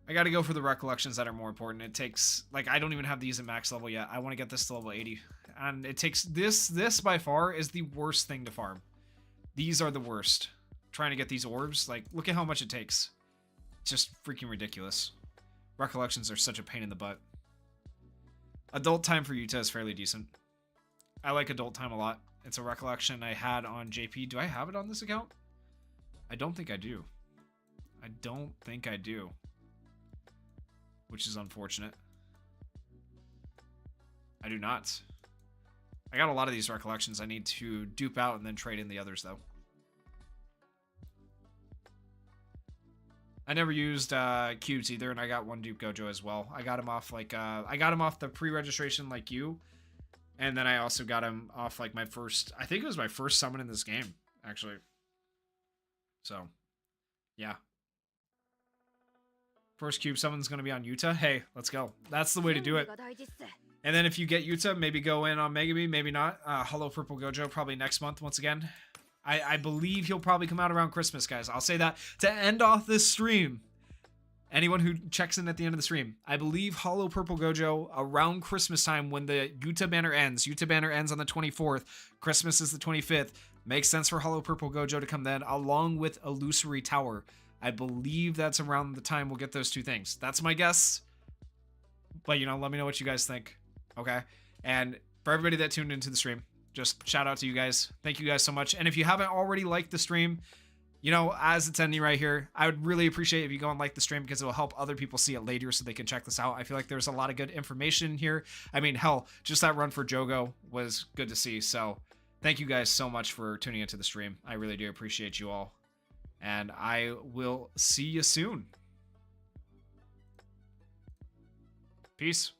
Speaker 1: I gotta go for the recollections that are more important. It takes, like, I don't even have these at max level yet. I want to get this to level 80 And it takes this by far is the worst thing to farm. These are the worst. Trying to get these orbs, like, look at how much it takes. It's just freaking ridiculous. Recollections are such a pain in the butt. Adult time for Yuta is fairly decent. I like adult time a lot. It's a recollection I had on JP. Do I have it on this account? I don't think I do. I don't think I do. Which is unfortunate. I do not. I got a lot of these recollections I need to dupe out and then trade in the others, though. I never used cubes either, and I got one dupe Gojo as well. I got him off like I got him off the pre-registration like you, and then I also got him off like my first. I think it was my first summon in this game, actually. So, yeah. First cube summon's gonna be on Yuta. Hey, let's go. That's the way to do it. And then if you get Yuta, maybe go in on Megami, maybe not. Hello Purple Gojo probably next month once again. I believe he'll probably come out around Christmas, guys. I'll say that to end off this stream. Anyone who checks in at the end of the stream, I believe Hollow Purple Gojo around Christmas time when the Yuta banner ends. Yuta banner ends on the 24th. Christmas is the 25th. Makes sense for Hollow Purple Gojo to come then, along with Illusory Tower. I believe that's around the time we'll get those two things. That's my guess. But, you know, let me know what you guys think. Okay? And for everybody that tuned into the stream, just shout out to you guys. Thank you guys so much. And if you haven't already liked the stream, you know, as it's ending right here, I would really appreciate if you go and like the stream because it will help other people see it later so they can check this out. I feel like there's a lot of good information here. I mean, hell, just that run for Jogo was good to see. So thank you guys so much for tuning into the stream. I really do appreciate you all. And I will see you soon. Peace.